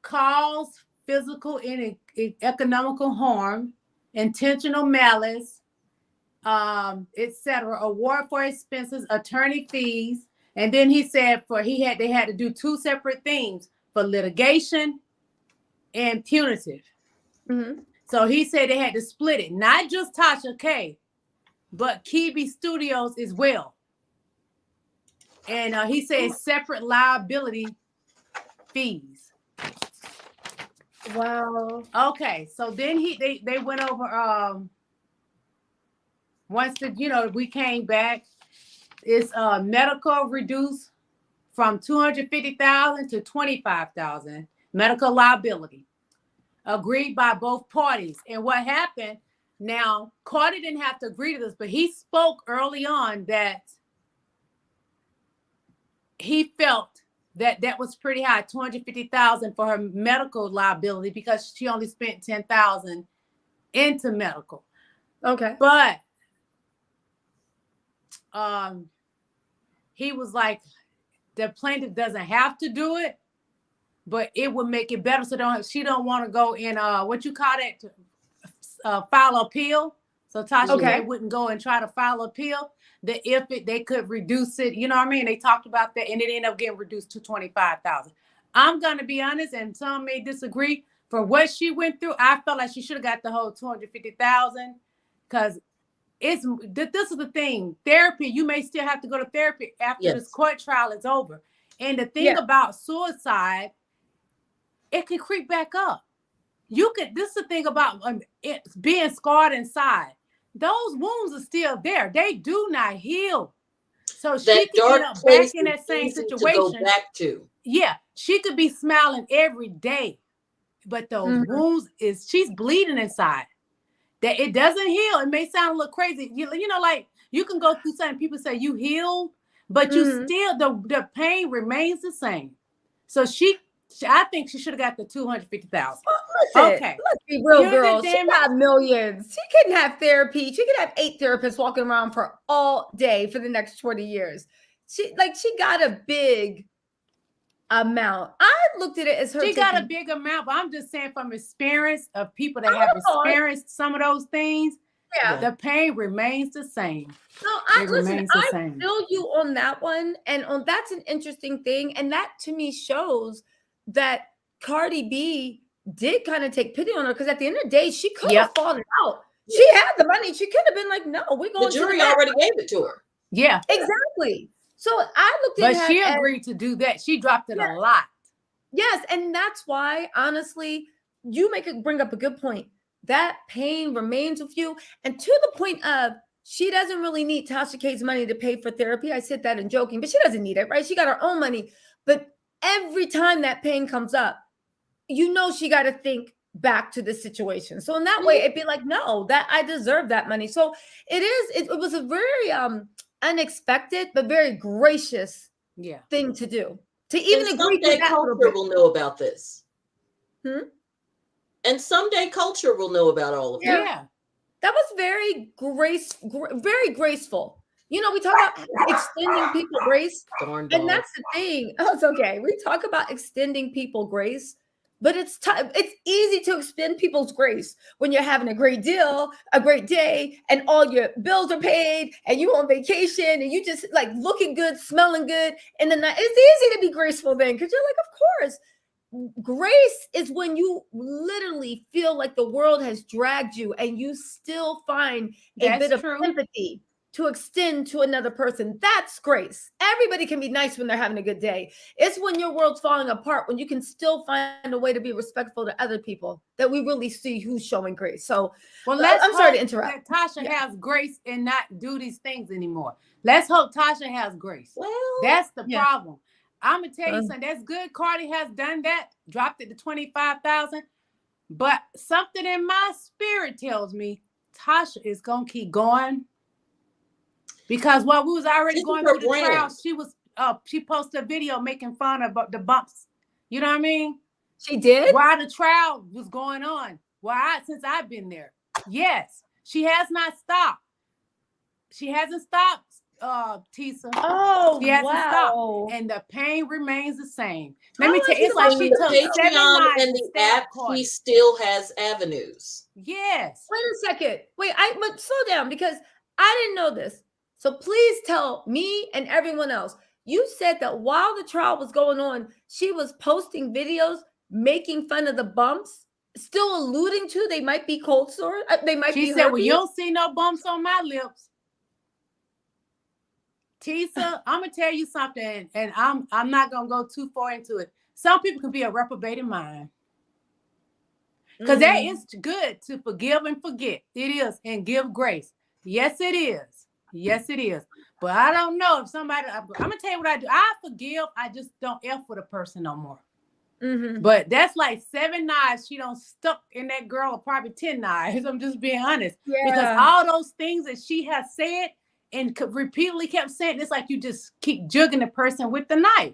cause physical and economical harm, intentional malice, etc. Award for expenses, attorney fees, and then he said they had to do two separate things for litigation and punitive.
Mm-hmm.
So he said they had to split it, not just Tasha K, but Kibi Studios as well. And he said separate liability fees.
Wow.
Okay, so then they went over once we came back, it's medical reduced from $250,000 to $25,000 medical liability, agreed by both parties. And what happened? Now, Cardi didn't have to agree to this, but he spoke early on that he felt that was pretty high, $250,000 for her medical liability because she only spent $10,000 into medical.
Okay.
But he was like, the plaintiff doesn't have to do it, but it would make it better. So she don't want to go in what you call it, file appeal. So Tasha wouldn't go and try to file appeal. That if they could reduce it, you know what I mean? They talked about that, and it ended up getting reduced to $25,000. I'm gonna be honest, and some may disagree. For what she went through, I felt like she should have got the whole $250,000 because this is the thing. Therapy, you may still have to go to therapy after this court trial is over. And the thing about suicide, it can creep back up. This is the thing about it being scarred inside. Those wounds are still there. They do not heal. So she could end up back in that same situation.
To go back to.
Yeah, she could be smiling every day, but those wounds she's bleeding inside. That it doesn't heal. It may sound a little crazy. You know, like you can go through something. People say you healed, but you still the pain remains the same. So I think she should have got the $250,000.
Okay, let's be real, girl. She got millions. She can have therapy. She could have 8 therapists walking around for all day for the next 20 years. She got a big amount. I looked at it as her.
She got a big amount, but I'm just saying from experience of people that have experienced some of those things. Yeah, the pain remains the same.
No, I feel you on that one, and that's an interesting thing, and that to me shows that Cardi B did kind of take pity on her because at the end of the day, she could have fallen out. She had the money. She could have been like, "No, we're going."
The jury already gave it to her.
Yeah,
exactly. So I looked at,
but she agreed to do that. She dropped it a lot.
Yes, and that's why, honestly, you bring up a good point. That pain remains with you, and to the point of she doesn't really need Tasha K's money to pay for therapy. I said that in joking, but she doesn't need it, right? She got her own money, but every time that pain comes up, she got to think back to the situation. So in that way, it'd be like, no, that I deserve that money. So it was a very unexpected but very gracious thing to do. To even agree to that.
Culture will know about this. And someday culture will know about all of it.
Yeah.
That was very graceful. We talk about extending people grace. And that's the thing. Oh, it's okay. We talk about extending people grace, but it's easy to extend people's grace when you're having a great deal, a great day, and all your bills are paid, and you on vacation, and you just like looking good, smelling good. And then it's easy to be graceful then because you're like, of course. Grace is when you literally feel like the world has dragged you and you still find a bit of sympathy to extend to another person. That's grace. Everybody can be nice when they're having a good day. It's when your world's falling apart, when you can still find a way to be respectful to other people, that we really see who's showing grace. So, I'm sorry to interrupt.
Tasha has grace and not do these things anymore. Let's hope Tasha has grace. Well, that's the problem. I'm gonna tell you something. That's good. Cardi has done that, dropped it to $25,000. But something in my spirit tells me Tasha is gonna keep going. Because while we was already going through the trial, she posted a video making fun of the bumps. You know what I mean?
She did?
While the trial was going on. Since I've been there. Yes. She has not stopped. She hasn't stopped, Tisa.
Oh,
She hasn't stopped.
wow.
And the pain remains the same.
How
Let me
much
tell you,
is
it's like
the
she
The
took 7
Patreon
knives
and
and
the
stabbed
app,
Cardi.
she still has avenues.
Yes.
Wait a second. Wait, but slow down because I didn't know this. So please tell me and everyone else. You said that while the trial was going on, she was posting videos making fun of the bumps, still alluding to they might be cold sores, they might
She
be
said,
herpes.
well, you don't see no bumps on my lips. Tisa, I'm gonna tell you something, and I'm not gonna go too far into it. Some people can be a reprobated mind. Because that is good to forgive and forget. It is, and give grace. Yes, it is. Yes, it is. But I don't know if somebody, I'm gonna tell you what I do. I forgive, I just don't F with a person no more. But that's like 7 knives she don't stuck in that girl, or probably 10 knives. I'm just being honest.
Yeah.
Because all those things that she has said and repeatedly kept saying, it's like you just keep jugging the person with the knife.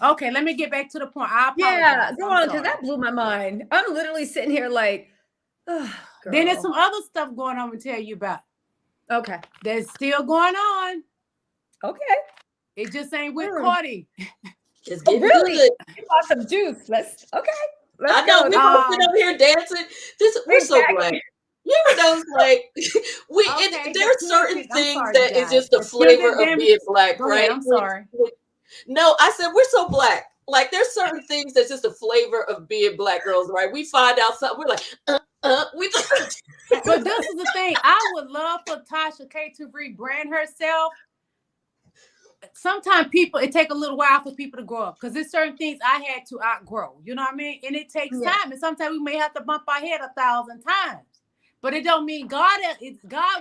Okay, let me get back to the point. I apologize.
Yeah, go on, because that blew my mind. I'm literally sitting here like, oh,
then there's some other stuff going on to tell you about.
Okay.
That's still going on.
Okay.
It just ain't with Cardi.
It's getting
really?
good.
You want some juice? Let's
I know
go.
we're sitting up here dancing. We're so black. You ever know, like there are certain things that is just the flavor of being black,
Go
right?
ahead, I'm sorry.
No, I said we're so black. Like there's certain things that's just the flavor of being black girls, right? We find out something, we're like, we.
But this is the thing. I would love for Tasha K to rebrand herself. Sometimes it take a little while for people to grow up because there's certain things I had to outgrow. You know what I mean? And it takes time. And sometimes we may have to bump our head 1,000 times. But it don't mean God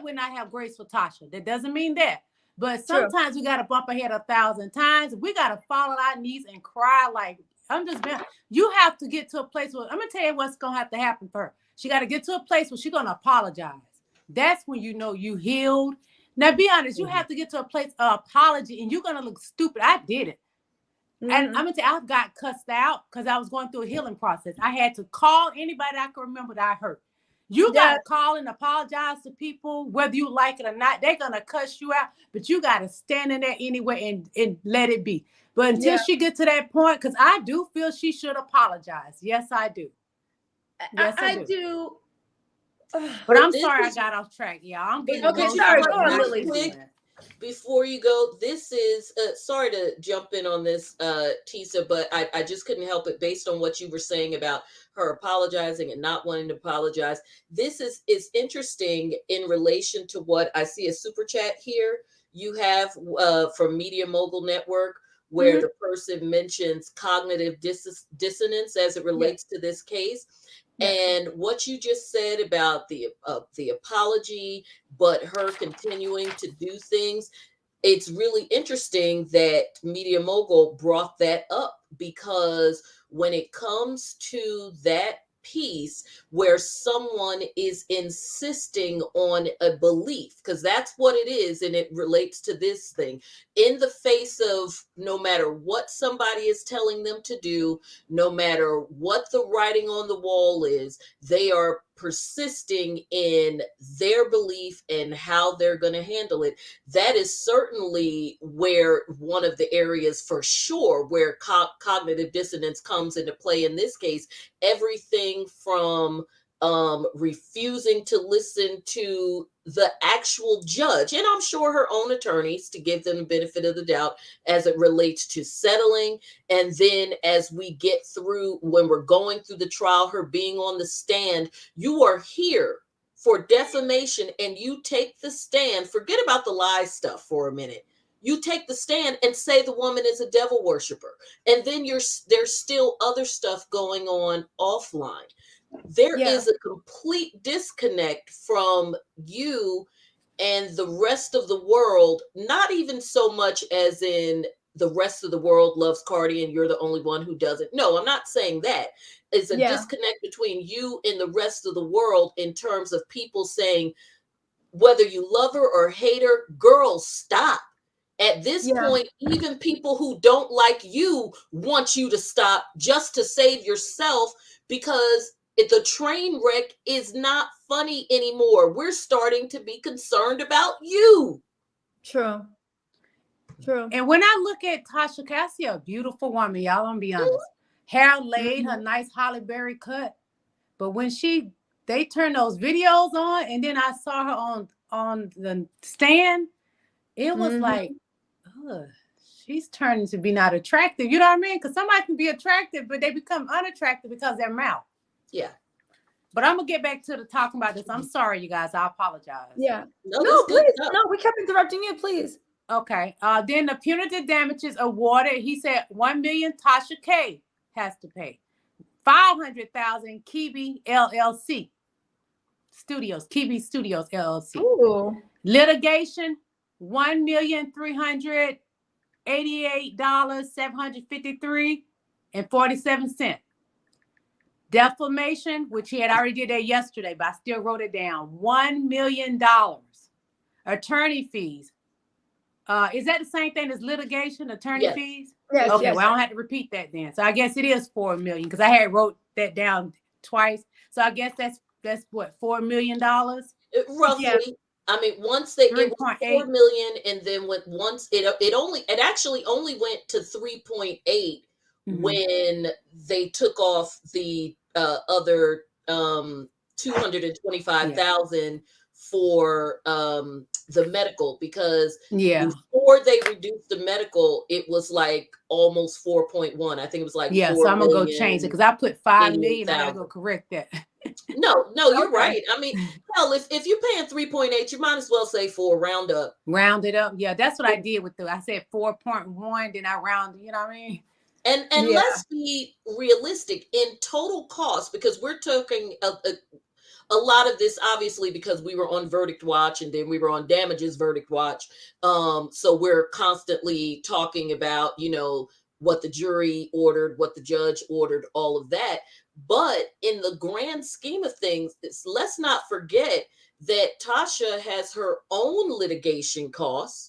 will not have grace for Tasha. That doesn't mean that. But sometimes we got to bump our head 1,000 times. We got to fall on our knees and cry like, you have to get to a place where, I'm going to tell you what's going to have to happen for her. She got to get to a place where she's going to apologize. That's when you know you healed. Now, be honest, you have to get to a place of apology and you're going to look stupid. I did it. And I'm going to tell you, I got cussed out because I was going through a healing process. I had to call anybody I could remember that I hurt. You got to call and apologize to people, whether you like it or not. They're going to cuss you out, but you got to stand in there anyway and let it be. But until she get to that point, because I do feel she should apologize. Yes, I do.
Yes, I do.
But I'm sorry I got off track, y'all. I'm getting
sorry. Go on, Lillie.
Before you go, this is sorry to jump in on this, Tisa, but I just couldn't help it based on what you were saying about her apologizing and not wanting to apologize. This is interesting in relation to what I see a super chat here. You have from Media Mogul Network, where the person mentions cognitive dissonance as it relates to this case. And what you just said about the apology, but her continuing to do things, it's really interesting that Media Mogul brought that up, because when it comes to that piece where someone is insisting on a belief, because that's what it is, and it relates to this thing, in the face of no matter what somebody is telling them to do, no matter what the writing on the wall is, they are persisting in their belief and how they're going to handle it. That is certainly where one of the areas for sure where cognitive dissonance comes into play in this case. Everything from refusing to listen to the actual judge, and I'm sure her own attorneys, to give them the benefit of the doubt as it relates to settling. And then as we get through, when we're going through the trial, her being on the stand, you are here for defamation and you take the stand. Forget about the lie stuff for a minute. You take the stand and say the woman is a devil worshiper. And then there's still other stuff going on offline. There is a complete disconnect from you and the rest of the world, not even so much as in the rest of the world loves Cardi and you're the only one who doesn't. No, I'm not saying that. It's a disconnect between you and the rest of the world in terms of people saying, whether you love her or hate her, girl, stop. At this point, even people who don't like you want you to stop just to save yourself, because The train wreck is not funny anymore. We're starting to be concerned about you.
True. True.
And when I look at Tasha K, I see a beautiful woman, y'all. I'm gonna be honest. Hair laid, her nice Holly Berry cut. But when they turned those videos on, and then I saw her on the stand, it was like, ugh, she's turning to be not attractive. You know what I mean? Because somebody can be attractive, but they become unattractive because of their mouth.
Yeah.
But I'm gonna get back to the talking about this. I'm sorry, you guys. I apologize.
Yeah.
No,
please. No, we kept interrupting you, please.
Okay. Then the punitive damages awarded. He said 1 million Tasha K has to pay. 500,000 Kibi LLC Studios. Kibi Studios LLC.
Ooh.
Litigation $1,388,753.47. Defamation, which he had already did that yesterday, but I still wrote it down. $1 million. Attorney fees. Is that the same thing as litigation? Attorney fees?
Yes.
Okay,
yes,
well, I don't have to repeat that then. So I guess it is 4 million because I had wrote that down twice. So I guess that's what, $4 million?
Roughly.
Yeah.
I mean, once it was 4 million, and then it actually only went to 3.8 when they took off the other 225,000 for the medical, because before they reduced the medical, it was like almost 4.1. I think it was like
so I'm gonna go change it because I put 5 million. I gotta go correct that.
No, you're right. I mean, hell, if you're paying 3.8, you might as well say 4, round up.
Round it up. Yeah, that's what I did with I said 4.1, then I rounded, you know what I mean?
And let's be realistic in total cost, because we're talking a lot of this, obviously, because we were on verdict watch and then we were on damages verdict watch. So we're constantly talking about, what the jury ordered, what the judge ordered, all of that. But in the grand scheme of things, let's not forget that Tasha has her own litigation costs.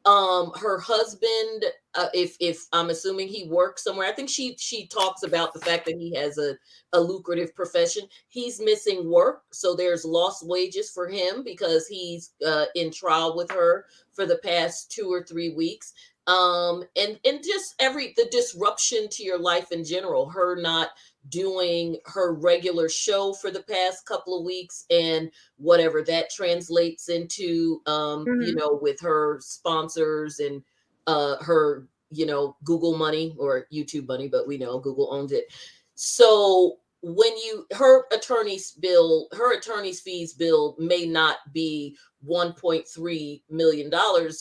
Her husband, if I'm assuming he works somewhere, I think she talks about the fact that he has a lucrative profession. He's missing work, so there's lost wages for him because he's in trial with her for the past 2 or 3 weeks. And just the disruption to your life in general, her not doing her regular show for the past couple of weeks, and whatever that translates into, with her sponsors and her, Google money or YouTube money, but we know Google owns it. So when her attorney's fees bill may not be $1.3 million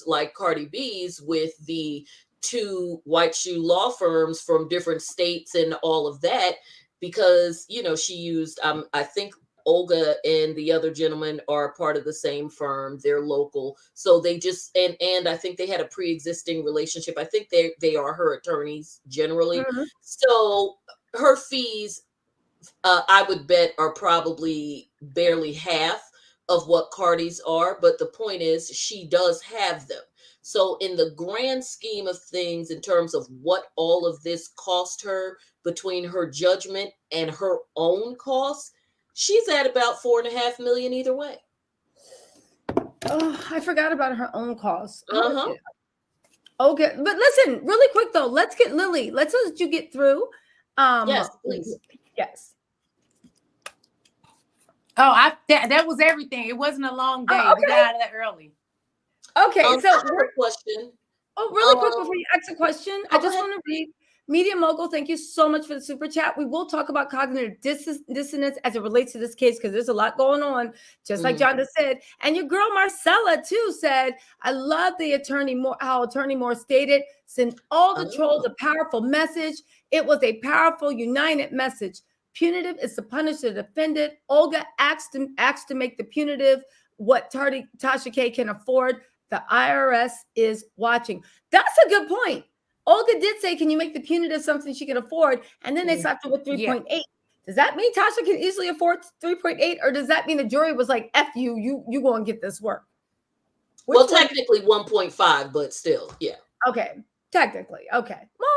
like Cardi B's with the 2 white shoe law firms from different states and all of that, because she used I think Olga and the other gentleman are part of the same firm. They're local, so they just and I think they had a pre-existing relationship. I think they are her attorneys generally. So her fees, I would bet, are probably barely half of what Cardi's are, but the point is she does have them. So in the grand scheme of things, in terms of what all of this cost her between her judgment and her own costs, she's at about 4.5 million either way.
Oh, I forgot about her own costs. Okay, but listen, really quick though, let's get Lillie. Let's let you get through.
Yes, please.
Yes.
Oh, that was everything. It wasn't a long day. We got out of that early.
Okay, so
I have a question.
Oh, really quick before you ask a question, I just want to read Media Mogul. Thank you so much for the super chat. We will talk about cognitive dissonance as it relates to this case, because there's a lot going on, just like Johnda said. And your girl Marcella too said, "I love the how Attorney Moore stated, send all the trolls a powerful message. It was a powerful, united message. Punitive is to punish the defendant. Olga asked to make the punitive what Tasha K can afford. The IRS is watching." That's a good point. Olga did say, "Can you make the punitive something she can afford?" And then they slapped her with 3.8. Does that mean Tasha can easily afford 3.8, or does that mean the jury was like, "F you go and get this work"?
Technically 1.5, but still, yeah.
Okay, technically, okay. Well,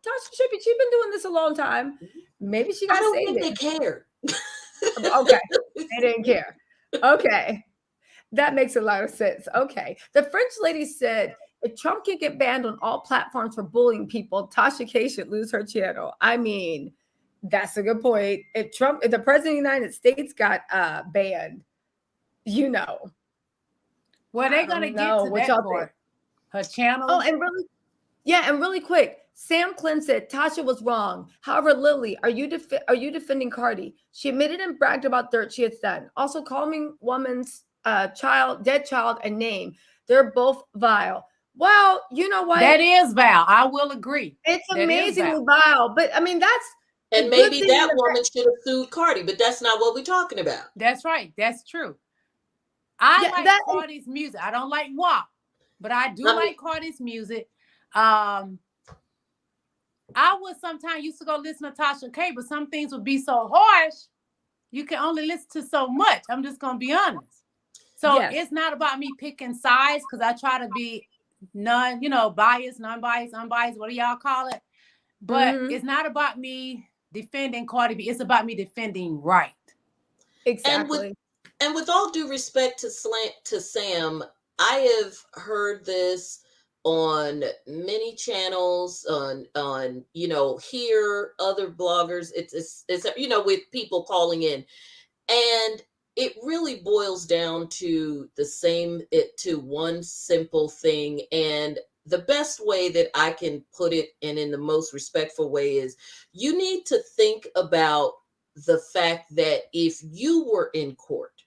Tasha she's been doing this a long time. Maybe she got.
I don't think they cared.
Okay, they didn't care. Okay, that makes a lot of sense. Okay, the French lady said, if Trump can get banned on all platforms for bullying people, Tasha K should lose her channel. I mean, that's a good point. If the president of the United States got banned, you know,
Well, they're gonna get to
what
that
y'all
part.
think.
Her channel.
Oh, and really quick, Sam Clem said Tasha was wrong. However, Lillie, are you defending Cardi? She admitted and bragged about dirt she has done. Also, calling woman's dead child, a name. They're both vile. Well, you know what?
That is vile. I will agree.
It's
That is
amazingly vile. But I mean, that's
And
the
maybe
good thing
that woman should have sued Cardi, but that's not what we're talking about.
That's right. That's true. I
Yeah,
like Cardi's music. I don't like WAP, but I do like Cardi's music. I would sometimes used to go listen to Tasha K, but some things would be so harsh, you can only listen to so much. I'm just gonna be honest. So it's not about me picking sides, because I try to be biased, non-biased, unbiased, what do y'all call it? But it's not about me defending Cardi B. It's about me defending right.
Exactly.
And with all due respect to Sam, I have heard this on many channels, on here, other bloggers. It's with people calling in, and it really boils down to one simple thing. And the best way that I can put it, and in the most respectful way, is you need to think about the fact that if you were in court,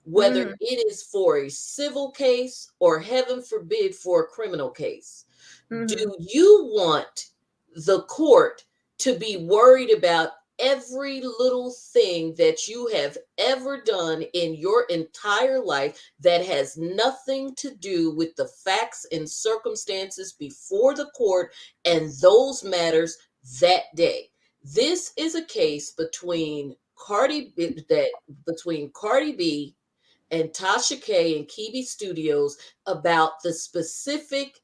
whether it is for a civil case or, heaven forbid, for a criminal case, do you want the court to be worried about every little thing that you have ever done in your entire life that has nothing to do with the facts and circumstances before the court and those matters that day? This is a case between Cardi B and Tasha K and Kibi Studios about the specific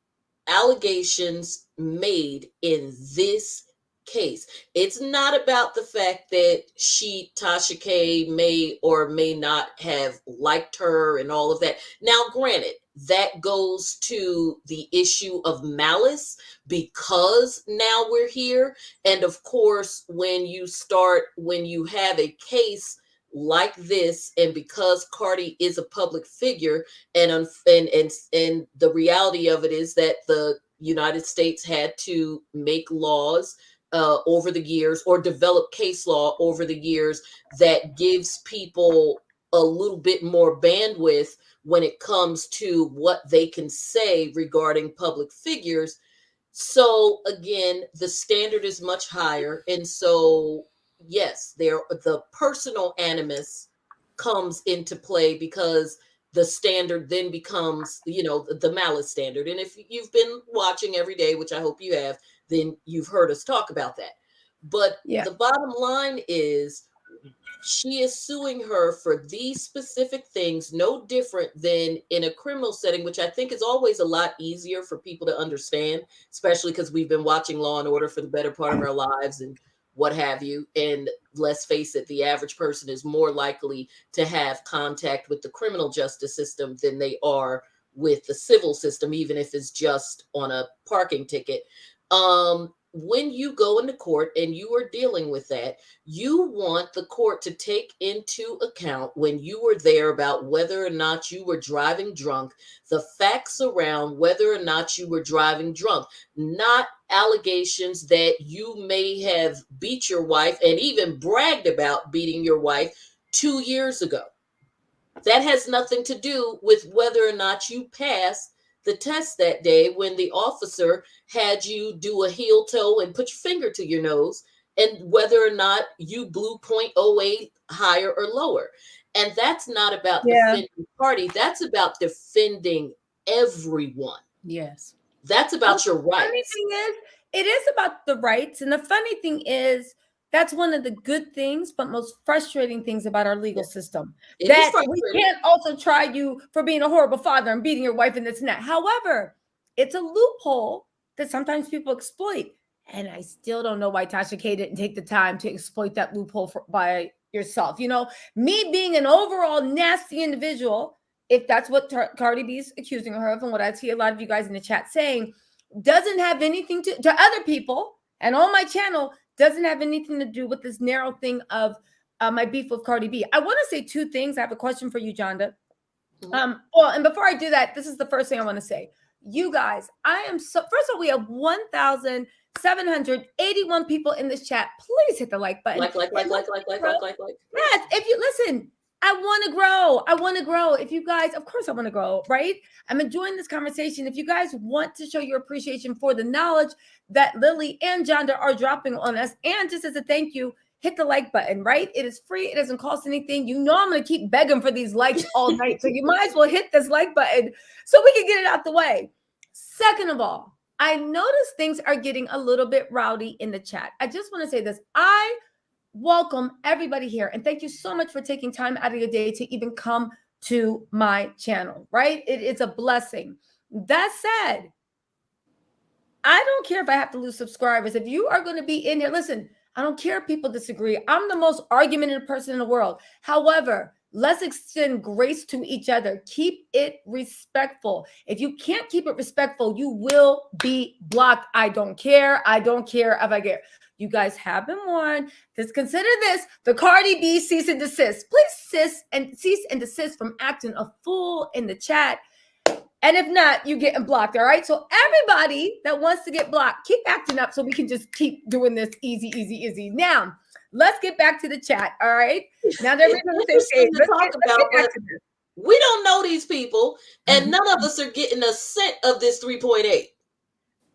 allegations made in this case. It's not about the fact that Tasha K, may or may not have liked her and all of that. Now, granted, that goes to the issue of malice, because now we're here. And of course, when you have a case like this, and because Cardi is a public figure, and the reality of it is that the United States had to make laws over the years, or develop case law over the years, that gives people a little bit more bandwidth when it comes to what they can say regarding public figures. So again, the standard is much higher, and so yes, the personal animus comes into play, because the standard then becomes, the malice standard. And if you've been watching every day, which I hope you have, then you've heard us talk about that. But the bottom line is, she is suing her for these specific things, no different than in a criminal setting, which I think is always a lot easier for people to understand, especially because we've been watching Law and Order for the better part of our lives and what have you. And let's face it, the average person is more likely to have contact with the criminal justice system than they are with the civil system, even if it's just on a parking ticket. When you go into court and you are dealing with that, you want the court to take into account, when you were there, about whether or not you were driving drunk, the facts around whether or not you were driving drunk, not allegations that you may have beat your wife and even bragged about beating your wife 2 years ago. That has nothing to do with whether or not you passed the test that day, when the officer had you do a heel toe and put your finger to your nose, and whether or not you blew 0.08 higher or lower. And that's not about defending Cardi. That's about defending everyone.
Yes.
That's about your rights.
The funny thing is, it is about the rights. And the funny thing is, that's one of the good things, but most frustrating things about our legal system. That we can't also try you for being a horrible father and beating your wife and this and that. However, it's a loophole that sometimes people exploit. And I still don't know why Tasha K didn't take the time to exploit that loophole by yourself. You know, me being an overall nasty individual, if that's what Cardi B is accusing her of, and what I see a lot of you guys in the chat saying, doesn't have anything to other people and on my channel, doesn't have anything to do with this narrow thing of my beef with Cardi B. I want to say two things. I have a question for you, Johnda. Well, and before I do that, this is the first thing I want to say. You guys, I am so, first of all, we have 1,781 people in this chat. Please hit the like button.
Like.
Yes, if you listen, I want to grow. I want to grow. If you guys, of course I want to grow, right? I'm enjoying this conversation. If you guys want to show your appreciation for the knowledge that Lillie and Johnda are dropping on us, and just as a thank you, hit the like button, right? It is free. It doesn't cost anything. You know I'm going to keep begging for these likes all night. So you might as well hit this like button so we can get it out the way. Second of all, I notice things are getting a little bit rowdy in the chat. I just want to say this. I welcome everybody here. And thank you so much for taking time out of your day to even come to my channel, right? It is a blessing. That said, I don't care if I have to lose subscribers. If you are going to be in here, listen, I don't care if people disagree. I'm the most argumentative person in the world. However, let's extend grace to each other. Keep it respectful. If you can't keep it respectful, you will be blocked. I don't care. I don't care if I get. You guys have been warned. Just consider this the Cardi B cease and desist. Please cease and desist from acting a fool in the chat. And if not, you're getting blocked, all right? So everybody that wants to get blocked, keep acting up so we can just keep doing this easy. Now, let's get back to the chat, all right? Now that we're going to say,
we don't know these people, and none of us are getting a cent of this 3.8.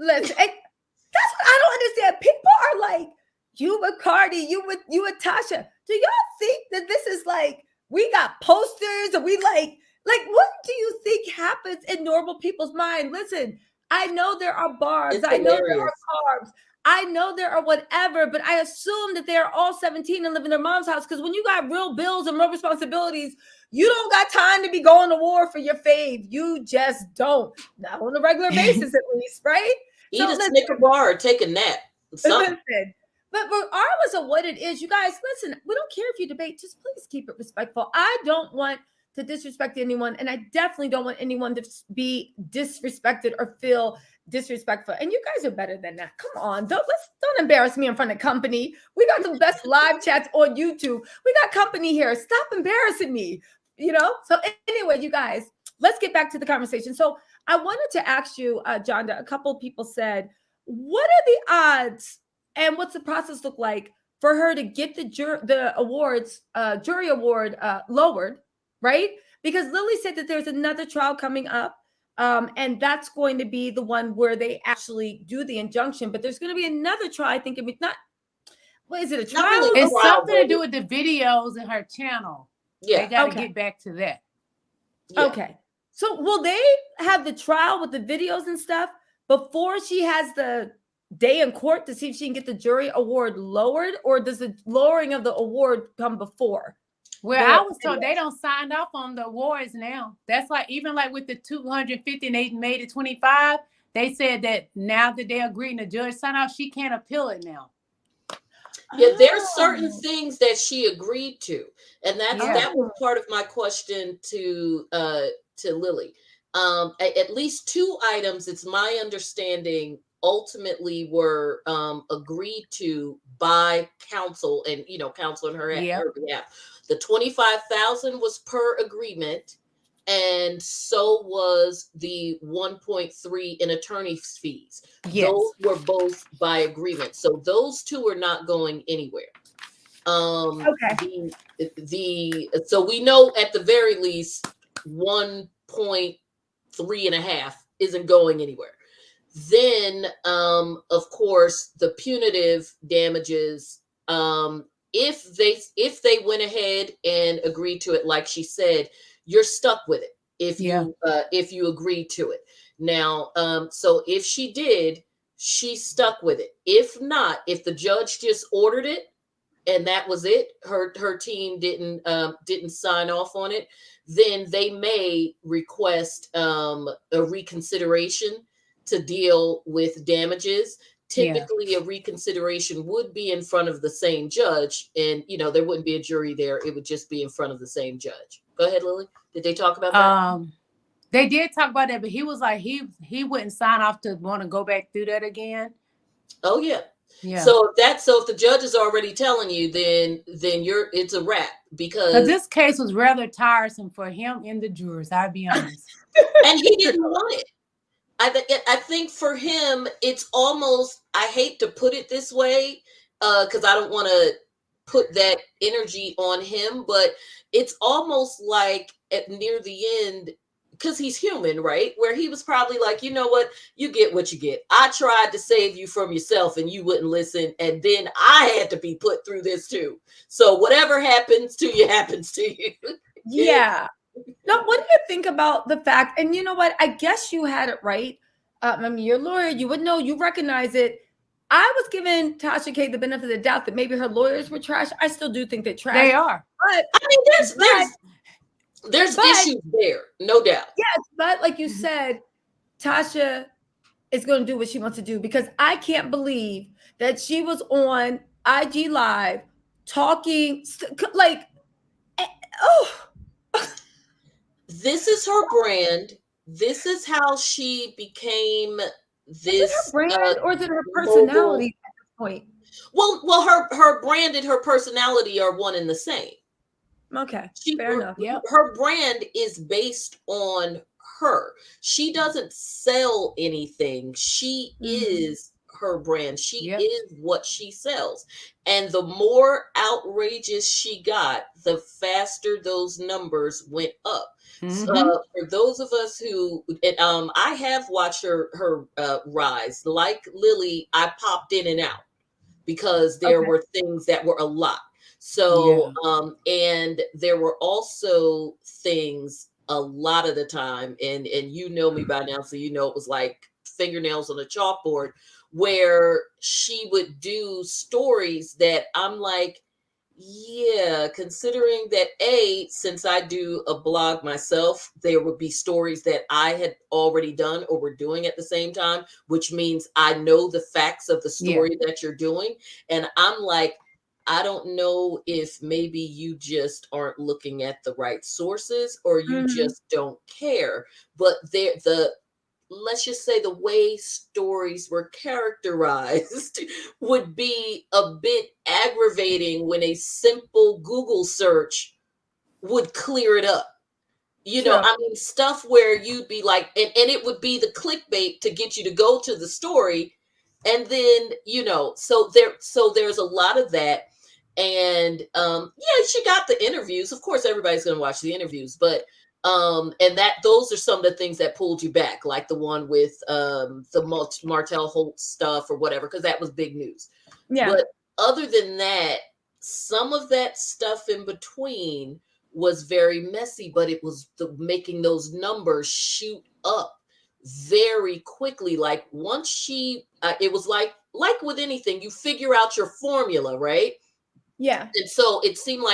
Listen, that's what I don't understand. People are like, you with Cardi, you with Tasha. Do y'all think that this is like, we got posters and we like, what do you think happens in normal people's mind? Listen, I know there are bars. I know there are carbs. I know there are whatever, but I assume that they're all 17 and live in their mom's house because when you got real bills and real responsibilities, you don't got time to be going to war for your fave. You just don't. Not on a regular basis, at least, right?
Eat a Snicker bar or take a nap.
Listen, but regardless of what it is, you guys, listen, we don't care if you debate. Just please keep it respectful. I don't want to disrespect anyone, and I definitely don't want anyone to be disrespected or feel disrespectful. And you guys are better than that. Come on, don't embarrass me in front of company. We got the best live chats on YouTube. We got company here. Stop embarrassing me. You know. So anyway, you guys, let's get back to the conversation. So I wanted to ask you, Johnda. A couple of people said, "What are the odds, and what's the process look like for her to get the jury award lowered?" Right? Because Lillie said that there's another trial coming up, and that's going to be the one where they actually do the injunction. But there's going to be another trial. I think it was not. What is it? A trial?
Really it's something to do with the videos in her channel.
Yeah,
they got to get back to that.
Yeah. Okay. So will they have the trial with the videos and stuff before she has the day in court to see if she can get the jury award lowered, or does the lowering of the award come before?
Well, I was told they don't sign off on the awards now. That's like, even like with the 250 and they made it 25, they said that now that they agreed and the judge signed off, she can't appeal it now.
Yeah, there's certain things that she agreed to. And that was part of my question to Lillie. At least two items, it's my understanding, ultimately were agreed to by counsel and, counsel on her behalf. The $25,000 was per agreement, and so was the 1.3 in attorney's fees. Yes. Those were both by agreement, so those two are not going anywhere. Okay. So we know at the very least 1.3.5 isn't going anywhere. Then, of course, the punitive damages. If they went ahead and agreed to it, like she said, you're stuck with it. If you agreed to it. Now, so if she did, she's stuck with it. If not, if the judge just ordered it and that was it, her team didn't sign off on it, then they may request a reconsideration to deal with damages. typically a reconsideration would be in front of the same judge, and there wouldn't be a jury there. It would just be in front of the same judge. Go ahead, Lillie. Did they talk about that?
They did talk about that, but he was like he wouldn't sign off to want to go back through that again.
Oh yeah.
Yeah.
So if the judge is already telling you, then it's a wrap, because
this case was rather tiresome for him and the jurors, I'll be honest.
And he didn't want it. I think for him, it's almost, I hate to put it this way, because I don't want to put that energy on him, but it's almost like at near the end, because he's human, right? Where he was probably like, you know what? You get what you get. I tried to save you from yourself and you wouldn't listen. And then I had to be put through this too. So whatever happens to you, happens to you.
Yeah. Now, what do you think about the fact, and you know what? I guess you had it right. I mean, you're a lawyer. You would know. You recognize it. I was giving Tasha K the benefit of the doubt that maybe her lawyers were trash. I still do think they're trash.
They are.
But I mean, there's issues there, no doubt.
Yes, but like you said, Tasha is going to do what she wants to do, because I can't believe that she was on IG Live talking like, oh.
This is her brand. This is how she became this.
Is it her brand or is it her personality at this point?
Well, her brand and her personality are one and the same.
Okay, fair enough.
Yep.
Her brand is based on her. She doesn't sell anything. She is her brand. She is what she sells. And the more outrageous she got, the faster those numbers went up. So, for those of us who, I have watched her rise. Like Lillie, I popped in and out because there were things that were a lot. So, and there were also things a lot of the time, and you know me by now, so you know it was like fingernails on a chalkboard, where she would do stories that I'm like, yeah, considering that since I do a blog myself, there would be stories that I had already done or were doing at the same time, which means I know the facts of the story that you're doing. And I'm like, I don't know if maybe you just aren't looking at the right sources, or you just don't care. But let's just say the way stories were characterized would be a bit aggravating when a simple Google search would clear it up. I mean, stuff where you'd be like, and it would be the clickbait to get you to go to the story. And then, so there's a lot of that. And she got the interviews. Of course, everybody's going to watch the interviews, but and those are some of the things that pulled you back, like the one with the Martell Holt stuff or whatever, because that was big news. Yeah. But other than that, some of that stuff in between was very messy, but it was making those numbers shoot up very quickly. Like once it was like with anything, you figure out your formula, right? Yeah. And so it seemed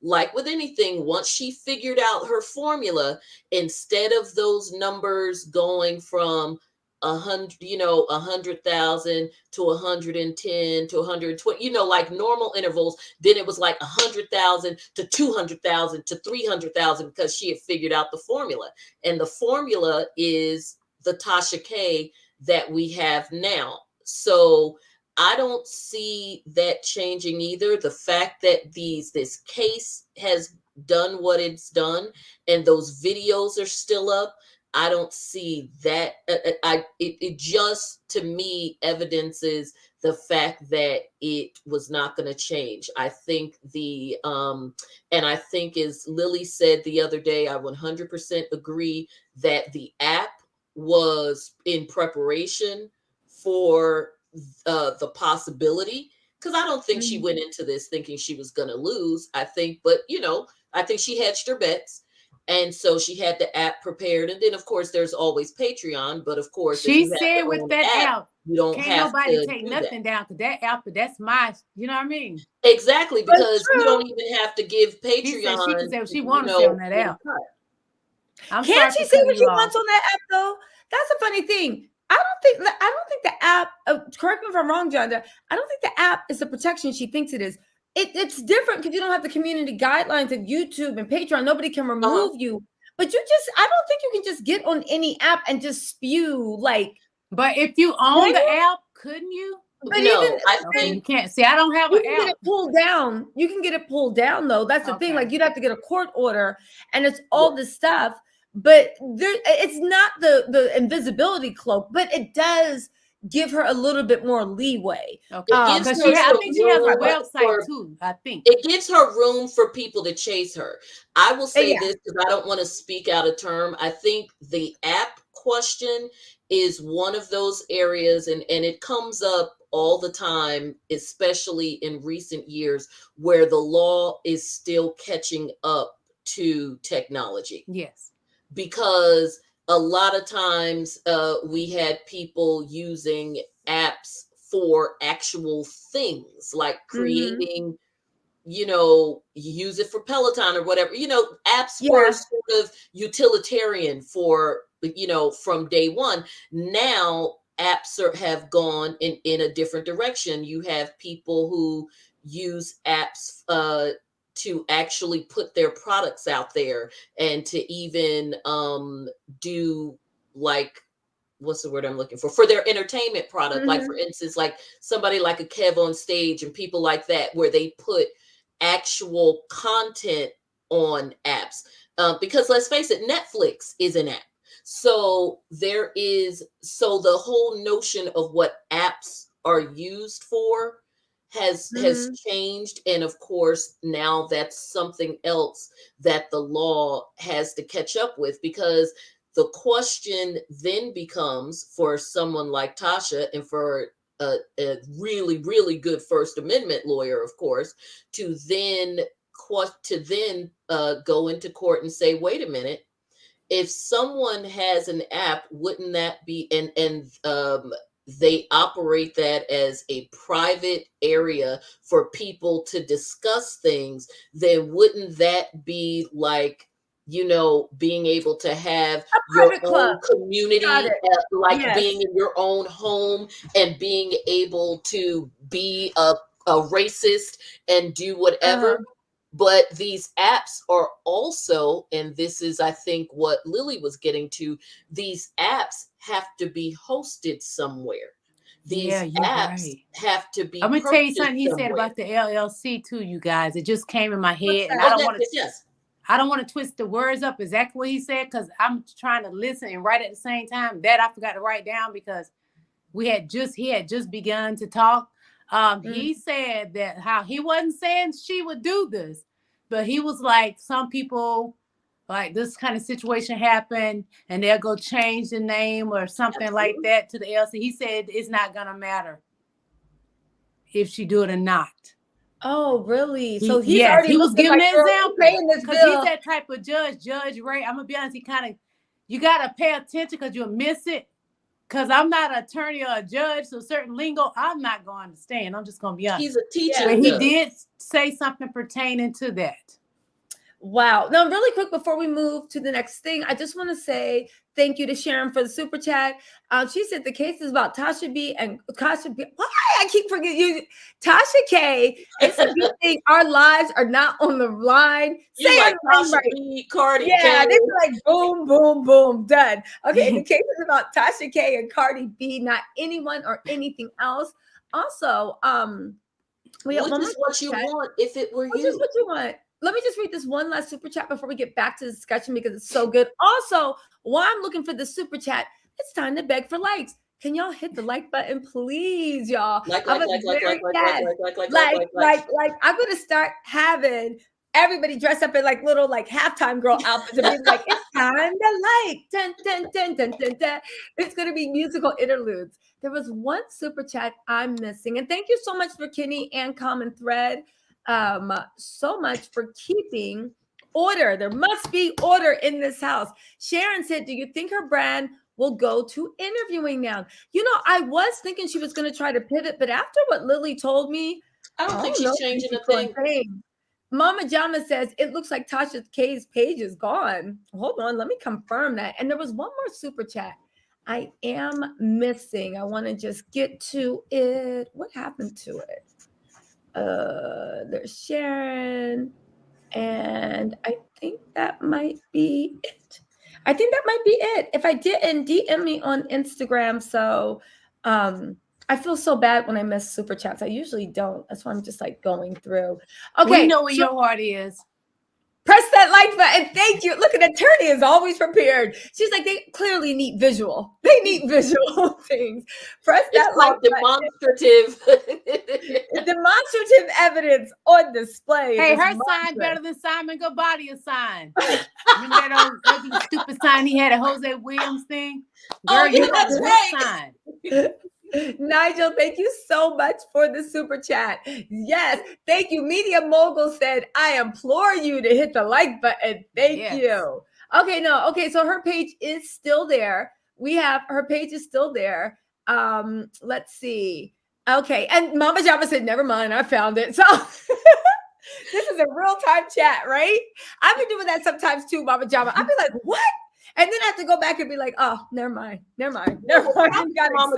like with anything, once she figured out her formula, instead of those numbers going from 100,000 to 110 to 120, like normal intervals, then it was like 100,000 to 200,000 to 300,000, because she had figured out the formula. And the formula is the Tasha K that we have now. So I don't see that changing either. The fact that this case has done what it's done and those videos are still up, I don't see that. It just, to me, evidences the fact that it was not going to change. I think and I think, as Lillie said the other day, I 100% agree that the app was in preparation for the possibility, because I don't think she went into this thinking she was going to lose. I think she hedged her bets, and so she had the app prepared. And then, of course, there's always Patreon. But of course,
she said with that app,
you don't
can't
have
nobody
to
take
do
nothing down, because that app, that's my, you know what I mean?
Exactly, because you don't even have to give Patreon.
She said she can say what she wants to say on that app.
Can't she say what she wants on that app though? That's a funny thing. I don't think the app. Correct me if I'm wrong, Johnda. I don't think the app is the protection she thinks it is. It's different because you don't have the community guidelines of YouTube and Patreon. Nobody can remove you. But I don't think you can just get on any app and just spew like.
But if you own the app, couldn't you?
But
no,
even
I think
you can't. See, I don't have
you
an
can
app.
get it pulled down. You can get it pulled down though. That's the thing. Like you'd have to get a court order, and it's all this stuff. But it's not the invisibility cloak, but it does give her a little bit more leeway.
Okay, I think she has a website too. I think
it gives her room for people to chase her. I will say this because I don't want to speak out of term. I think the app question is one of those areas, and it comes up all the time, especially in recent years, where the law is still catching up to technology.
Yes.
Because a lot of times we had people using apps for actual things like creating, use it for Peloton or whatever, apps were sort of utilitarian for, from day one. Now apps have gone in a different direction. You have people who use apps to actually put their products out there and to even do like, what's the word I'm looking for their entertainment product. Like for instance, like somebody like a Kev on Stage and people like that, where they put actual content on apps. Because let's face it, Netflix is an app. So the whole notion of what apps are used for has changed. And of course, now that's something else that the law has to catch up with, because the question then becomes for someone like Tasha and for a really, really good First Amendment lawyer, of course, to then go into court and say, wait a minute, if someone has an app, wouldn't that be, and they operate that as a private area for people to discuss things, then wouldn't that be like, being able to have your own community, being in your own home and being able to be a racist and do whatever. But these apps are also, and this is, I think, what Lillie was getting to, these apps have to be hosted somewhere. These apps have to be.
I'm going to tell you something he said about the LLC too, you guys. It just came in my head. And I don't want to twist the words up exactly what he said, because I'm trying to listen and write at the same time. That I forgot to write down because he had just begun to talk. He said that how he wasn't saying she would do this, but he was like, some people, like this kind of situation happened and they'll go change the name or something like that to the LLC. He said it's not going to matter if she do it or not.
Oh, really? So he's already
he was giving an example
because
he's that type of Judge Ray. I'm gonna be honest. You gotta pay attention because you'll miss it. Because I'm not an attorney or a judge, so certain lingo I'm not going to understand. I'm just gonna be honest.
He's a teacher,
but he did say something pertaining to that.
Wow. Now, really quick before we move to the next thing, I just want to say thank you to Sharon for the super chat. She said the case is about Tasha B and Cashapp. Why I keep forgetting you, Tasha K. It's a good thing our lives are not on the line.
Say like Tasha B, Cardi.
Yeah, they be like boom, boom, boom, done. Okay, the case is about Tasha K and Cardi B, not anyone or anything else. Also,
which is what you want if it were you.
Which is what you want. Let me just read this one last super chat before we get back to the discussion because it's so good. Also, while I'm looking for the super chat, it's time to beg for likes. Can y'all hit the like button, please, y'all?
Like.
I'm gonna start having everybody dress up in like little like halftime girl outfits and be like, it's time to like. Dun, dun, dun, dun, dun, dun. It's gonna be musical interludes. There was one super chat I'm missing, and thank you so much for Kenny and Common Thread. So much for keeping order. There must be order in this house. Sharon said, do you think her brand will go to interviewing now? I was thinking she was going to try to pivot, but after what Lillie told me,
I don't think she's changing a thing.
Mama Jama says, it looks like Tasha K's page is gone. Hold on, let me confirm that. And there was one more super chat. I am missing. I want to just get to it. What happened to it? There's Sharon, and I think that might be it. I think that might be it. If I didn't, DM me on Instagram. So I feel so bad when I miss super chats. I usually don't. That's why I'm just like going through. Okay.
We know where your heart is.
Press that like button. Thank you. Look, an attorney is always prepared. She's like, they clearly need visual. They need visual things. Press that like button. Demonstrative evidence on display.
Hey, her sign better than Simon Gabadia's sign. Remember that old ugly stupid sign he had at Jose Williams thing? Girl, you got a good sign.
Nigel, thank you so much for the super chat. Yes, thank you. Media Mogul said, I implore you to hit the like button. Thank you. Okay, so her page is still there. Her page is still there. Let's see. Okay, and Mama Jama said, never mind, I found it. So this is a real-time chat, right? I've been doing that sometimes too, Mama Jama. I'd be like, what? And then I have to go back and be like, oh, never mind. Mama
Jama,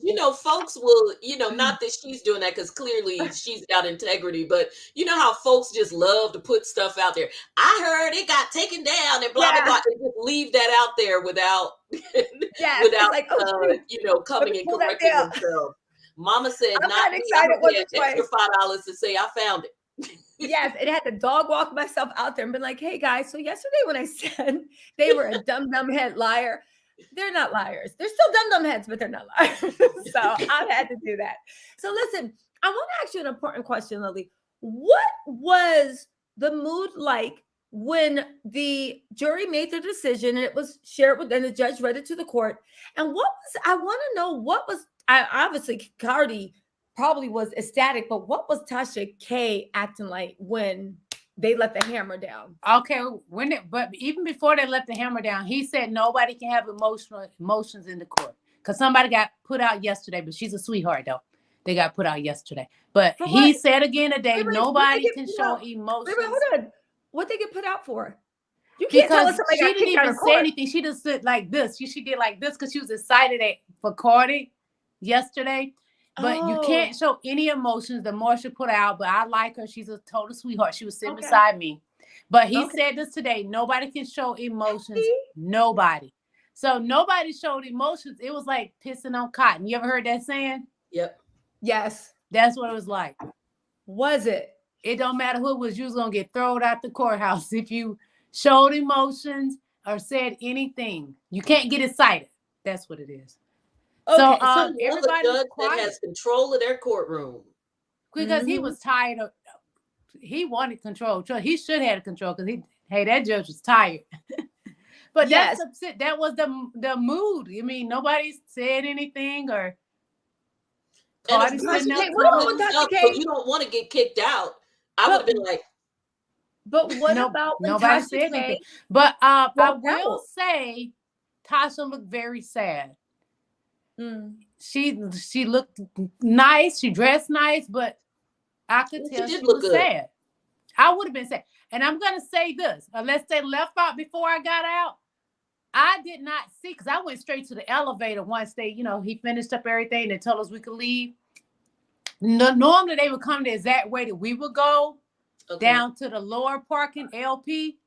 because folks will, not that she's doing that because clearly she's got integrity, but you know how folks just love to put stuff out there. I heard it got taken down and blah blah blah, and just leave that out there without
like,
coming and correcting themselves. Mama said,
I'm
not
excited.
Extra $5 to say I found it.
Yes, it had to dog walk myself out there and been like, hey guys, so yesterday when I said they were a dumb head liar, they're not liars. They're still dumb heads, but they're not liars. So I had to do that. So listen, I want to ask you an important question, Lillie. What was the mood like when the jury made their decision and it was shared with, and the judge read it to the court? And I want to know obviously Cardi probably was ecstatic, but what was Tasha K acting like when they let the hammer down?
Okay, but even before they let the hammer down, he said nobody can have emotions in the court because somebody got put out yesterday, but she's a sweetheart though. They got put out yesterday, but he said again today, nobody can show emotions.
Hold on, what they get put out for? You can't tell us somebody
she didn't even say anything. She just said like this. She did like this because she was excited for Cardi yesterday. But you can't show any emotions. The Marshall put out, but I like her. She's a total sweetheart. She was sitting beside me. But he said this today. Nobody can show emotions. Nobody. So nobody showed emotions. It was like pissing on cotton. You ever heard that saying?
Yep.
Yes.
That's what it was like.
Was it?
It don't matter who it was. You was going to get thrown out the courthouse if you showed emotions or said anything. You can't get excited. That's what it is.
Okay,
so everybody that has control of their courtroom
because he was tired of. He wanted control. He should have had control because that judge was tired. But that's upset. That was the mood. I mean, nobody said anything or.
And so you don't want to get kicked out. I would have been like.
But what about
nobody said anything? But I will say, Tasha looked very sad. She looked nice. She dressed nice, but I could tell she was sad. I would have been sad. And I'm going to say this, unless they left out before I got out, I did not see, because I went straight to the elevator once he finished up everything and told us we could leave. Normally they would come the exact way that we would go down to the lower parking LP.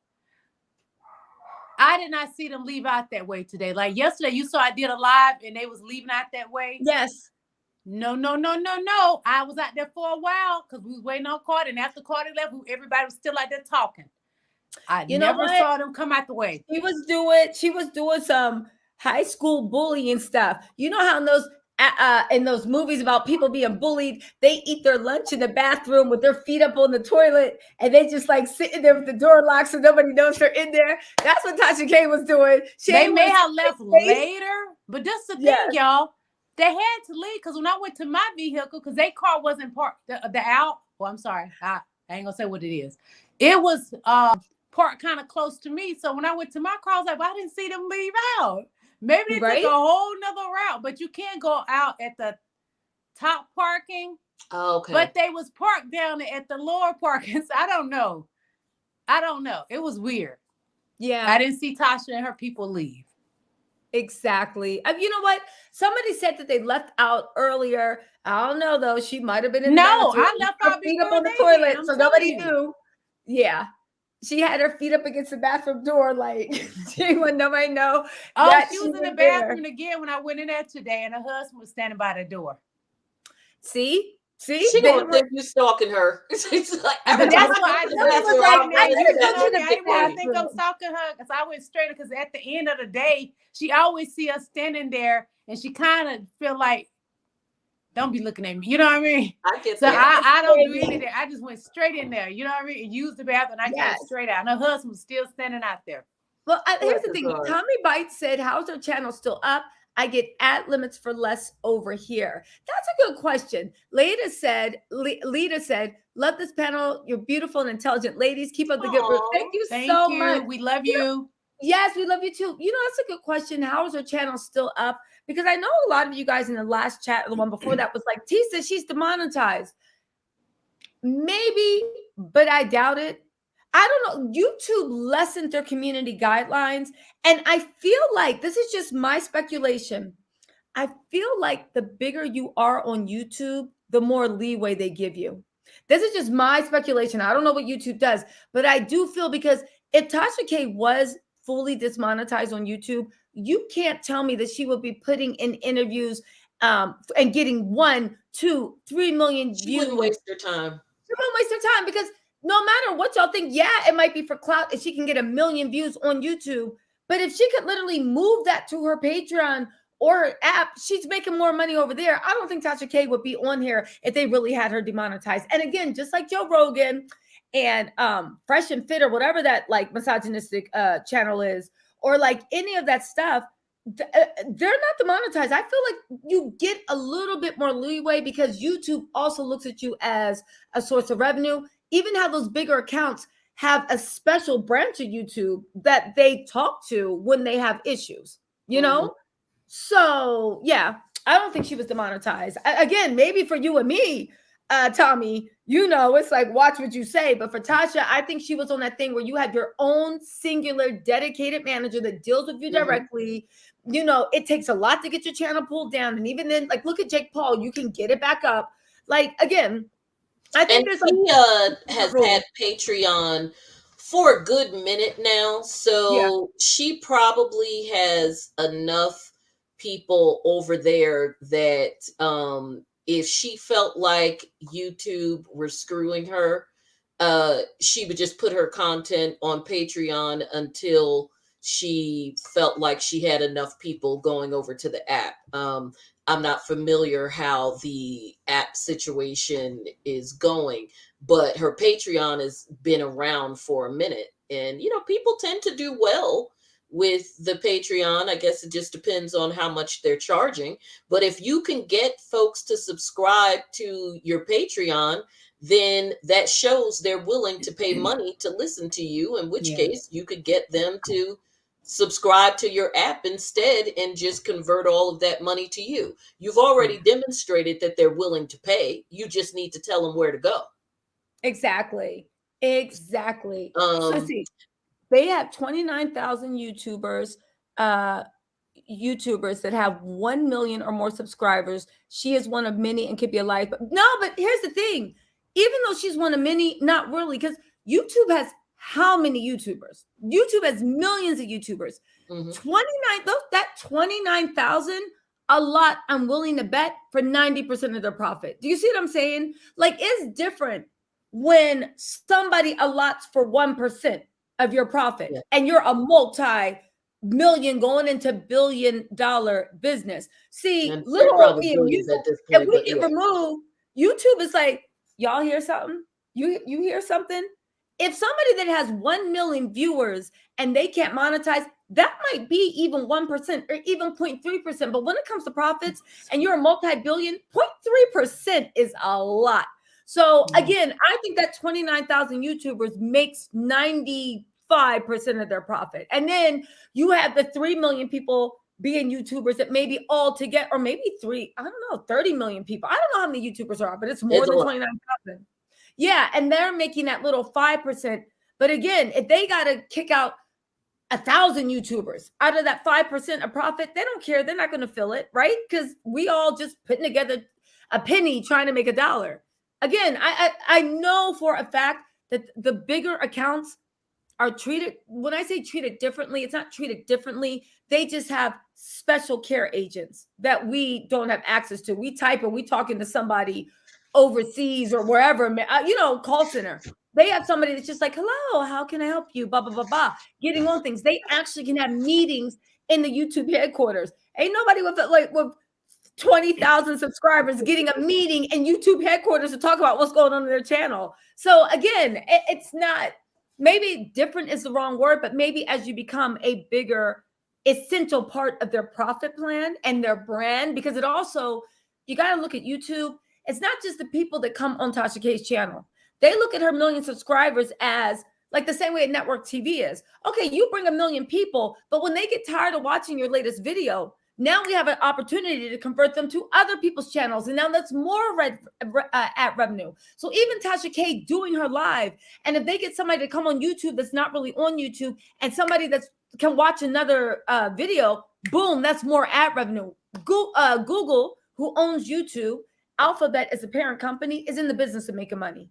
I did not see them leave out that way today. Like yesterday, you saw I did a live and they was leaving out that way.
Yes.
No. I was out there for a while because we was waiting on Cardi. And after Cardi left, everybody was still out there talking. I never saw them come out the way.
She was doing some high school bullying stuff. You know how in those movies about people being bullied, they eat their lunch in the bathroom with their feet up on the toilet and they just like sitting there with the door locked so nobody knows they're in there. That's what Tasha K was doing.
They may have left later, but that's the thing, y'all. They had to leave because when I went to my vehicle, because their car wasn't parked I'm sorry. I ain't gonna say what it is. It was parked kind of close to me. So when I went to my car, I was like, well, I didn't see them leave out. Maybe they took a whole nother route, but you can't go out at the top parking.
Oh, okay.
But they was parked down at the lower parking. So I don't know. It was weird.
Yeah.
I didn't see Tasha and her people leave.
Exactly. You know what? Somebody said that they left out earlier. I don't know though. She might have been in the
No,
bathroom.
I left
Her
out
feet up
before
on the
they did.
toilet,
I'm
so
telling
nobody
you.
knew. Yeah, she had her feet up against the bathroom door, like she didn't want nobody know
Oh,
that
she
she
was in the
was there.
bathroom again when I went in there today, and her husband was standing by the door.
See,
She
they
gonna
were.
think you stalking her. It's like every
But
time
that's
I
why
go
I
to the
just went
Someone was
bathroom,
like,
straight
I'm
in
"I
there.
running
You,
to
gotta
you
go
that
know
to
me.
the
I didn't want her to think I'm
bathroom."
stalking her because I went straight because at the end of the day, she always see us standing there and she kind of feel like, don't be looking at me. You know what I mean?
I get
So
that.
I don't do anything. I just went straight in there. You know what I mean? And used the bathroom and I came
Yes.
straight out. And her husband was still standing out there.
Well, here's
Bless
the
his
thing.
heart.
Tommy Bites said, "How's her channel still up? I get ad limits for less over here." That's a good question. Lita said, "Love this panel. You're beautiful and intelligent ladies. Keep up the good work."
Aw.
Thank you
Thank
so
you.
much.
We love
You know,
you.
yes, we love you too. You know, that's a good question. How is her channel still up? Because I know a lot of you guys in the last chat, or the one before that, was like, "Tisa, she's demonetized." Maybe, but I doubt it. I don't know. YouTube lessened their community guidelines. And I feel like this is just my speculation. I feel like the bigger you are on YouTube, the more leeway they give you. This is just my speculation. I don't know what YouTube does, but I do feel, because if Tasha K was fully dismonetized on YouTube, you can't tell me that she would be putting in interviews and getting 1, 2, 3 million
She wouldn't
views.
waste her time.
She won't waste her time, because no matter what y'all think, yeah, it might be for clout if she can get 1 million views on YouTube. But if she could literally move that to her Patreon or her app, she's making more money over there. I don't think Tasha K would be on here if they really had her demonetized. And again, just like Joe Rogan and Fresh and Fit, or whatever that like misogynistic channel is, or like any of that stuff, they're not demonetized. I feel like you get a little bit more leeway because YouTube also looks at you as a source of revenue. Even how those bigger accounts have a special branch of YouTube that they talk to when they have issues, you know? So yeah, I don't think she was demonetized. Again, maybe for you and me, Tommy, you know, it's like, watch what you say. But for Tasha, I think she was on that thing where you have your own singular dedicated manager that deals with you directly. You know, it takes a lot to get your channel pulled down. And even then, like, look at Jake Paul, you can get it back up. Like, again, I think
And
there's
he
like
has
rules.
had Patreon for a good minute now.
Yeah.
So she probably has enough people over there that if she felt like YouTube were screwing her, she would just put her content on Patreon until she felt like she had enough people going over to the app. I'm not familiar how the app situation is going, but her Patreon has been around for a minute. And, you know, people tend to do well with the Patreon. I guess it just depends on how much they're charging. But if you can get folks to subscribe to your Patreon, then that shows they're willing to pay money to listen to you, in which case you could get them to subscribe to your app instead and just convert all of that money to you. You've already demonstrated that they're willing to pay. You just need to tell them where to go.
Exactly. Exactly. So
Um,
see, they have 29,000 YouTubers that have 1 million or more subscribers. She is one of many and could be alive. But no, but here's the thing. Even though she's one of many, not really, because YouTube has how many YouTubers? YouTube has millions of YouTubers. 29, that 29,000, a lot, I'm willing to bet, for 90% of their profit. Do you see what I'm saying? Like, it's different when somebody allots for 1% of your profit and you're a multi-million going into billion-dollar business. See,
and they're
little old
probably
me and you,
billions at this
if
point,
we
but
get
yeah.
removed, YouTube is like, y'all hear something? You hear something? If somebody that has 1 million viewers and they can't monetize, that might be even 1% or even 0.3%. But when it comes to profits and you're a multi-billion, 0.3% is a lot. So again, I think that 29,000 YouTubers makes 95% of their profit. And then you have the 3 million people being YouTubers that maybe all together, or maybe 30 million people. I don't know how many YouTubers are, but it's more than 29,000. Yeah, and they're making that little 5%. But again, if they got to kick out 1,000 YouTubers. Out of that 5% of profit, they don't care. They're not going to feel it, right? Because we all just putting together a penny trying to make $1. Again, I know for a fact that the bigger accounts are treated, when I say treated differently, it's not treated differently. They just have special care agents that we don't have access to. We type and we talking to somebody overseas or wherever, call center. They have somebody that's just like, hello, how can I help you? Blah, blah, blah, blah. Getting on things. They actually can have meetings in the YouTube headquarters. Ain't nobody with 20,000 subscribers getting a meeting in YouTube headquarters to talk about what's going on in their channel. So again, it's not, maybe different is the wrong word, but maybe as you become a bigger essential part of their profit plan and their brand, because it also, you got to look at YouTube. It's not just the people that come on Tasha K's channel. They look at her million subscribers as like the same way network TV is. Okay, you bring 1 million people, but when they get tired of watching your latest video, now we have an opportunity to convert them to other people's channels. And now that's more ad revenue. So even Tasha K doing her live, and if they get somebody to come on YouTube that's not really on YouTube, and somebody that can watch another video, boom, that's more ad revenue. Google, who owns YouTube, Alphabet as a parent company, is in the business of making money.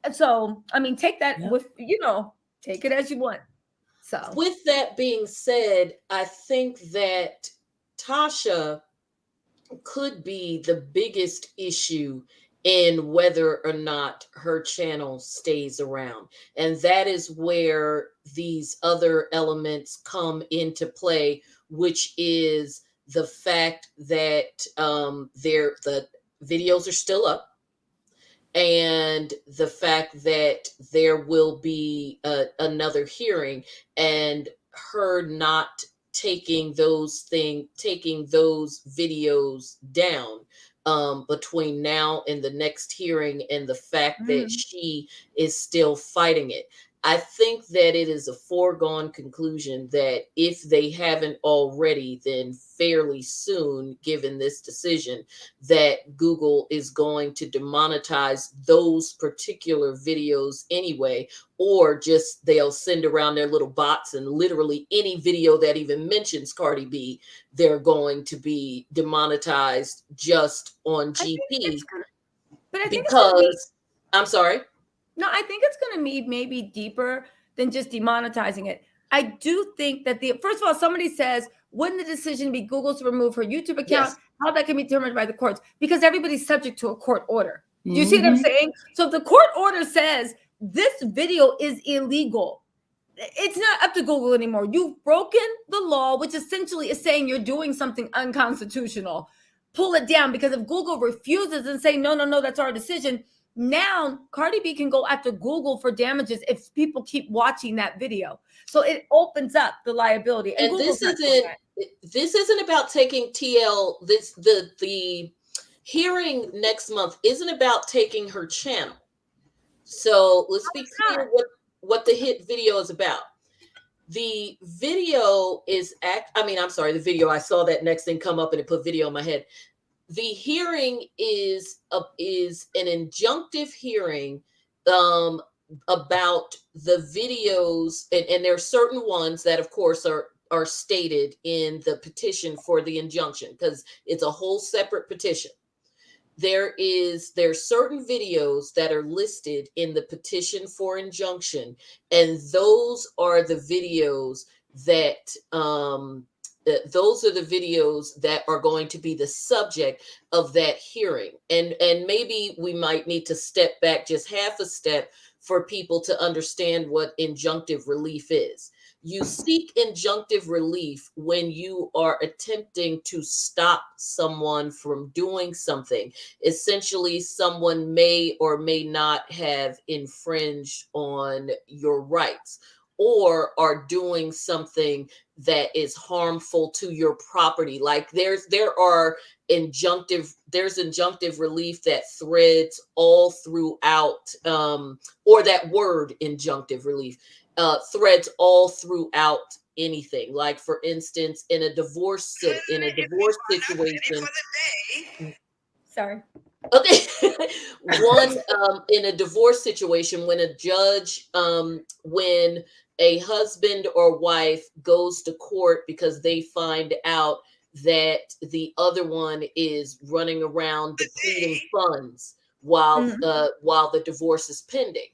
And so, I mean, take that with, take it as you want. So
with that being said, I think that Tasha could be the biggest issue in whether or not her channel stays around. And that is where these other elements come into play, which is the fact that the videos are still up, and the fact that there will be another hearing, and her not taking those videos down between now and the next hearing, and the fact that she is still fighting it. I think that it is a foregone conclusion that if they haven't already, then fairly soon, given this decision, that Google is going to demonetize those particular videos anyway, or just they'll send around their little bots, and literally any video that even mentions Cardi B, they're going to be demonetized just on GP. I'm sorry.
No, I think it's going to be maybe deeper than just demonetizing it. I do think that first of all, somebody says, wouldn't the decision be Google's to remove her YouTube account? Yes. How that can be determined by the courts? Because everybody's subject to a court order. Do you see what I'm saying? So if the court order says this video is illegal, it's not up to Google anymore. You've broken the law, which essentially is saying you're doing something unconstitutional. Pull it down, because if Google refuses and say, no, that's our decision, now Cardi B can go after Google for damages if people keep watching that video. So it opens up the liability.
And this isn't about taking the hearing next month isn't about taking her channel. So let's be clear what the hit video is about. The video is the video, I saw that next thing come up and it put video in my head. The hearing is an injunctive hearing about the videos, and there are certain ones that, of course, are stated in the petition for the injunction, because it's a whole separate petition. There's certain videos that are listed in the petition for injunction, and those are the videos that are going to be the subject of that hearing. And maybe we might need to step back just half a step for people to understand what injunctive relief is. You seek injunctive relief when you are attempting to stop someone from doing something. Essentially, someone may or may not have infringed on your rights, or are doing something that is harmful to your property. Like there's injunctive relief that threads all throughout, or that word injunctive relief threads all throughout anything. Like, for instance, in a divorce situation.
Sorry.
Okay. One, in a divorce situation, when a judge, when a husband or wife goes to court because they find out that the other one is running around depleting funds while the divorce is pending,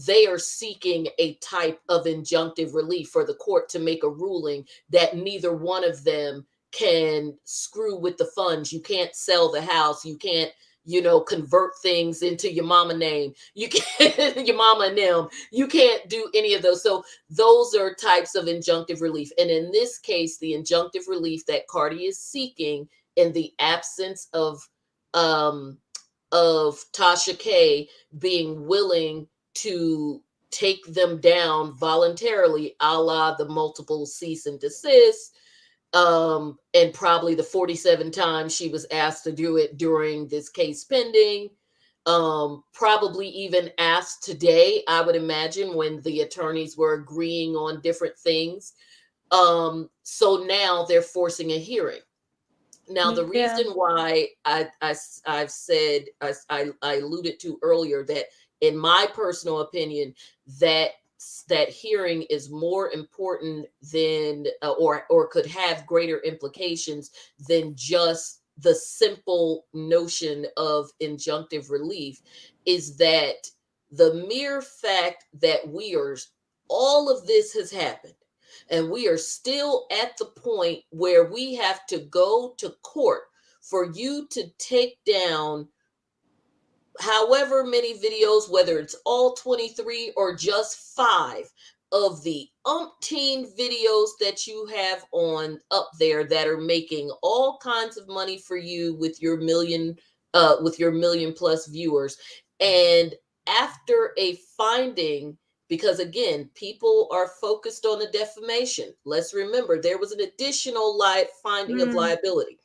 they are seeking a type of injunctive relief for the court to make a ruling that neither one of them can screw with the funds. You can't sell the house. You can't, convert things into your mama name. You can't, your mama and them. You can't do any of those. So those are types of injunctive relief. And in this case, the injunctive relief that Cardi is seeking in the absence um, of Tasha K being willing to take them down voluntarily, a la the multiple cease and desist, and probably the 47 times she was asked to do it during this case pending, probably even asked today, I would imagine, when the attorneys were agreeing on different things. So now they're forcing a hearing. Now, the reason why I've said, I alluded to earlier, that in my personal opinion, that hearing is more important than, or could have greater implications than just the simple notion of injunctive relief, is that the mere fact that all of this has happened, and we are still at the point where we have to go to court for you to take down however many videos, whether it's all 23 or just 5 of the umpteen videos that you have on up there that are making all kinds of money for you with your million plus viewers. And after a finding, because again, people are focused on the defamation. Let's remember, there was an additional finding of liability.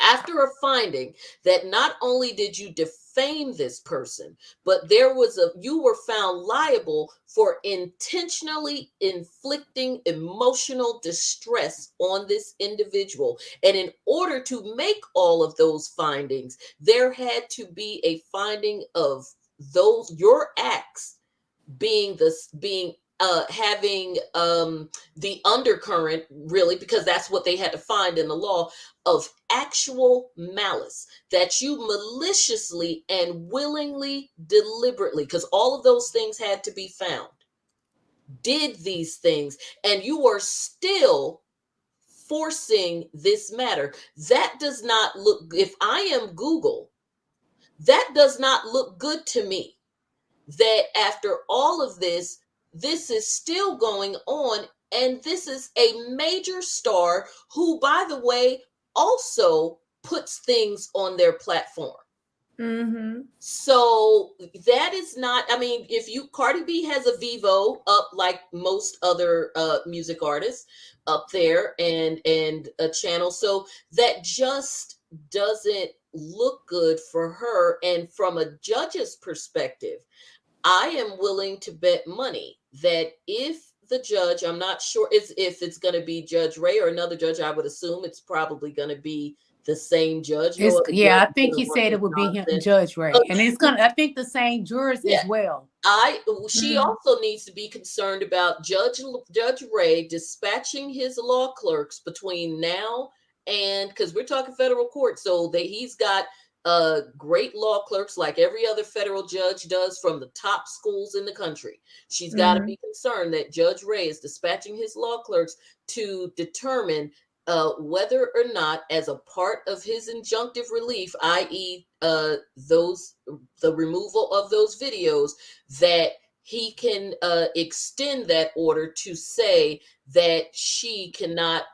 After a finding that not only did you defame this person, but you were found liable for intentionally inflicting emotional distress on this individual. And in order to make all of those findings, there had to be a finding of your acts being having the undercurrent, really, because that's what they had to find in the law, of actual malice, that you maliciously and willingly, deliberately, because all of those things had to be found, did these things, and you are still forcing this matter. That does not look, if I am Google, that does not look good to me, that after all of this is still going on. And this is a major star who, by the way, also puts things on their platform. So that is not, I mean, Cardi B has a Vivo up like most other music artists up there, and a channel. So that just doesn't look good for her. And from a judge's perspective, I am willing to bet money that if the judge, I'm not sure if it's going to be Judge Ray or another judge, I would assume it's probably going to be the same judge.
I think he said it would be him, Judge Ray. And it's going to, I think, the same jurors as well.
She also needs to be concerned about Judge Ray dispatching his law clerks between now and, because we're talking federal court, so that he's got great law clerks like every other federal judge does from the top schools in the country. She's got to be concerned that Judge Ray is dispatching his law clerks to determine whether or not, as a part of his injunctive relief, i.e. the removal of those videos, that he can extend that order to say that she cannot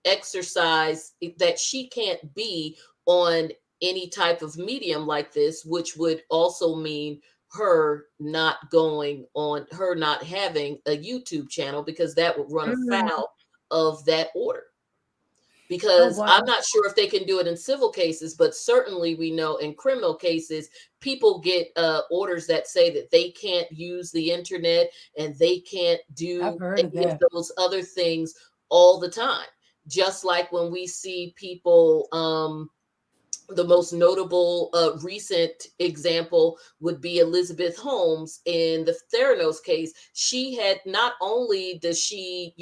exercise, that she can't be on any type of medium like this, which would also mean her not having a YouTube channel, because that would run afoul of that order. Because I'm not sure if they can do it in civil cases, but certainly we know in criminal cases, people get orders that say that they can't use the internet and they can't do any of those other things all the time. Just like when we see people the most notable recent example would be Elizabeth Holmes in the Theranos case. She had, not only does she,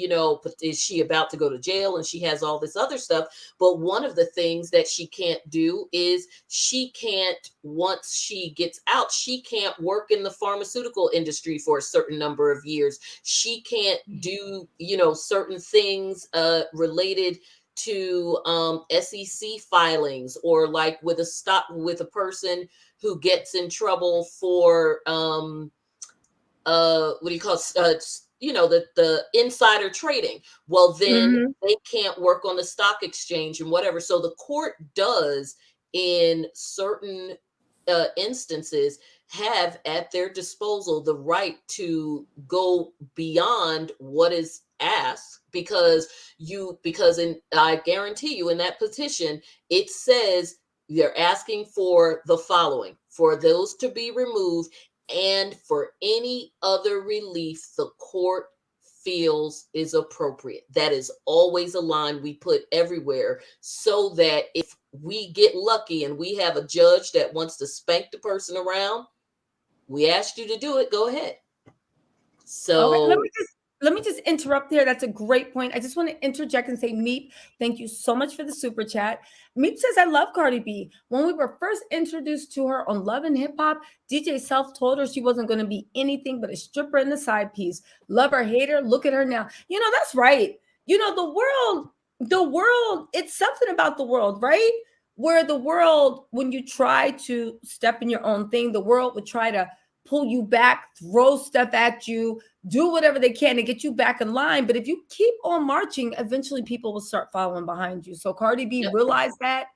is she about to go to jail and she has all this other stuff, but one of the things that she can't do is she can't, once she gets out, she can't work in the pharmaceutical industry for a certain number of years. She can't do, certain things related to SEC filings, or like with a person who gets in trouble for what do you call the insider trading. Well, then they can't work on the stock exchange and whatever. So the court does, in certain instances, have at their disposal the right to go beyond what is asked, because I guarantee you, in that petition, it says they're asking for the following: for those to be removed, and for any other relief the court feels is appropriate. That is always a line we put everywhere, so that if we get lucky and we have a judge that wants to spank the person around, we asked you to do it, go ahead. So
okay, let me just interrupt there. That's a great point. I just want to interject and say, Meep, thank you so much for the super chat. Meep says, I love Cardi B. When we were first introduced to her on Love and Hip Hop, DJ Self told her she wasn't going to be anything but a stripper in the side piece. Love her, hate her, look at her now. That's right. The world, it's something about the world, right? Where the world, when you try to step in your own thing, the world would try to pull you back, throw stuff at you, do whatever they can to get you back in line. But if you keep on marching, eventually people will start following behind you. So Cardi B realized that.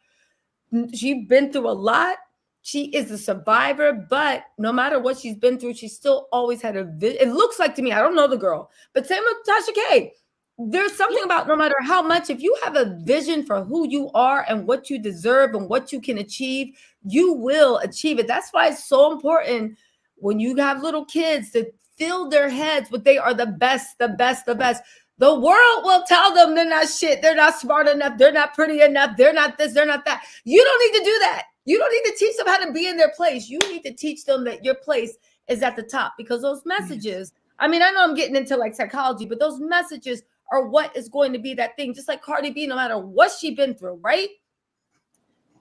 She's been through a lot. She is a survivor, but no matter what she's been through, she still always had a vision. It looks like to me, I don't know the girl, but same with Tasha K. There's something about, no matter how much, if you have a vision for who you are and what you deserve and what you can achieve, you will achieve it. That's why it's so important when you have little kids to fill their heads with they are the best, the best, the best. The world will tell them they're not shit, they're not smart enough, they're not pretty enough, they're not this, they're not that. You don't need to do that. You don't need to teach them how to be in their place. You need to teach them that your place is at the top, because those messages, I mean, I know I'm getting into like psychology, but those messages are what is going to be that thing. Just like Cardi B, no matter what she's been through, right?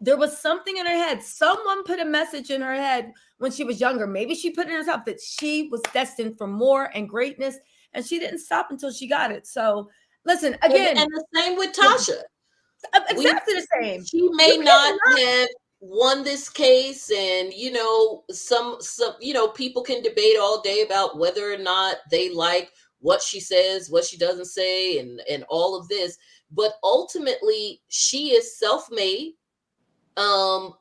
There was something in her head. Someone put a message in her head when she was younger. Maybe she put it in herself that she was destined for more and greatness, and she didn't stop until she got it. So listen, again.
And the same with Tasha.
Exactly the same.
She may not have won this case, and some people can debate all day about whether or not they like what she says, what she doesn't say, and all of this. But ultimately, she is self-made. And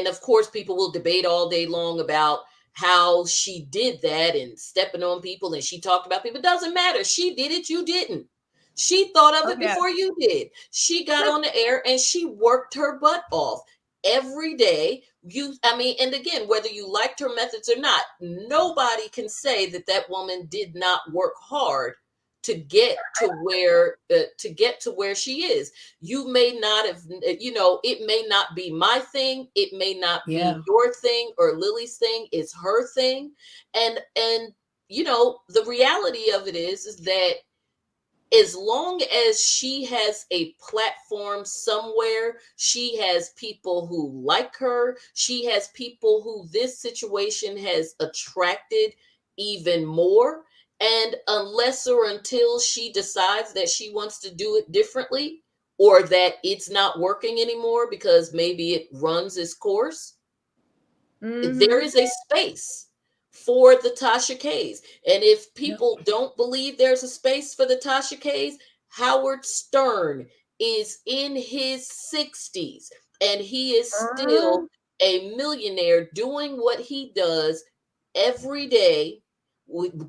of course, people will debate all day long about how she did that and stepping on people, and she talked about people. It doesn't matter. She did it. You didn't. She thought of it before you did. She got on the air and she worked her butt off every day. And again, whether you liked her methods or not, nobody can say that woman did not work hard to get to where she is. You may not have, it may not be my thing. It may not be your thing or Lily's thing. It's her thing. And the reality of it is that as long as she has a platform somewhere, she has people who like her. She has people who this situation has attracted even more. And unless or until she decides that she wants to do it differently, or that it's not working anymore because maybe it runs its course, there is a space for the Tasha K's. And if people don't believe there's a space for the Tasha K's, Howard Stern is in his 60s and he is still a millionaire doing what he does every day,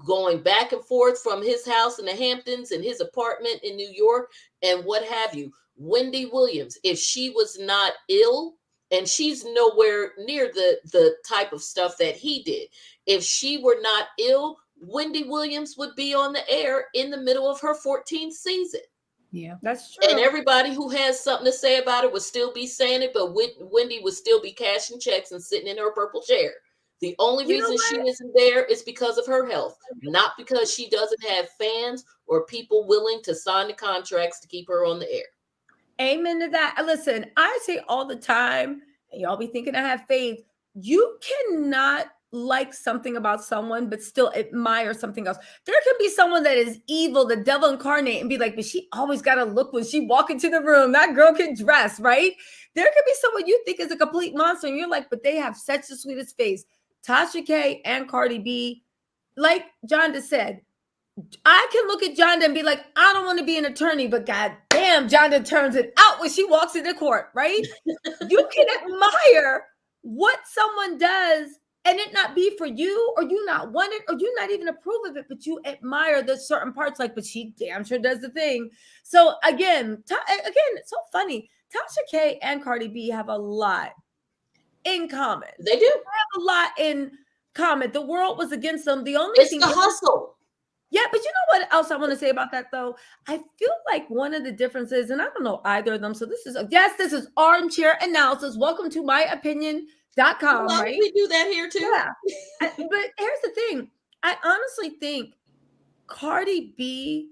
going back and forth from his house in the Hamptons and his apartment in New York and what have you. Wendy Williams, if she was not ill, and she's nowhere near the type of stuff that he did. If she were not ill, Wendy Williams would be on the air in the middle of her 14th season.
Yeah.
That's true.
And everybody who has something to say about it would still be saying it, but Wendy would still be cashing checks and sitting in her purple chair. The only
You know
reason she
what?
isn't there is because of her health, not because she doesn't have fans or people willing to sign the contracts to keep her on the air.
Amen to that. Listen, I say all the time, and y'all be thinking I have faith. You cannot like something about someone, but still admire something else. There can be someone that is evil, the devil incarnate, and be like, but she always got to look when she walk into the room. That girl can dress, right? There could be someone you think is a complete monster, and you're like, but they have such the sweetest face. Tasha K and Cardi B, like Johnda said, I can look at Johnda and be like, I don't want to be an attorney, but god damn, Johnda turns it out when she walks into court, right? You can admire what someone does and it not be for you, or you not want it, or you not even approve of it, but you admire the certain parts, like, but she damn sure does the thing. So again, it's so funny. Tasha K and Cardi B have a lot in common.
They do.
They have a lot in common. The world was against them. The only
It's
thing
the hustle.
yeah, but you know what else I want to say about that though? I feel like one of the differences, and I don't know either of them. So this is armchair analysis. Welcome to myopinion.com,
Well,
right?
we do that here too.
Yeah. But here's the thing. I honestly think Cardi B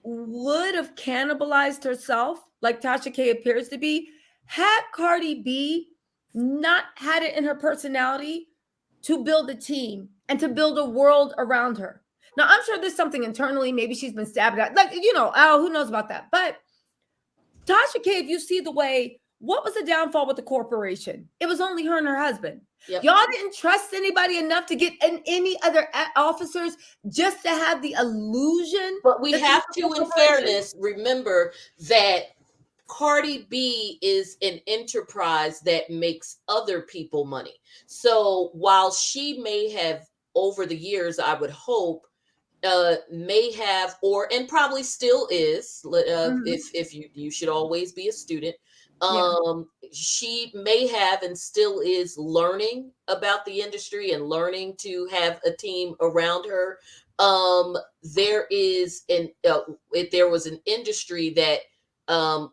would have cannibalized herself, like Tasha K appears to be, had Cardi B not had it in her personality to build a team and to build a world around her. Now, I'm sure there's something internally. Maybe she's been stabbed at, like, who knows about that? But Tasha K, if you see the way, what was the downfall with the corporation? It was only her and her husband.
Yep.
Y'all didn't trust anybody enough to get in any other officers just to have the illusion.
But we have to, in fairness, remember that Cardi B is an enterprise that makes other people money. So while she may have, over the years, I would hope, may have, and probably still is, if you should always be a student. She may have and still is learning about the industry and learning to have a team around her. There was an industry that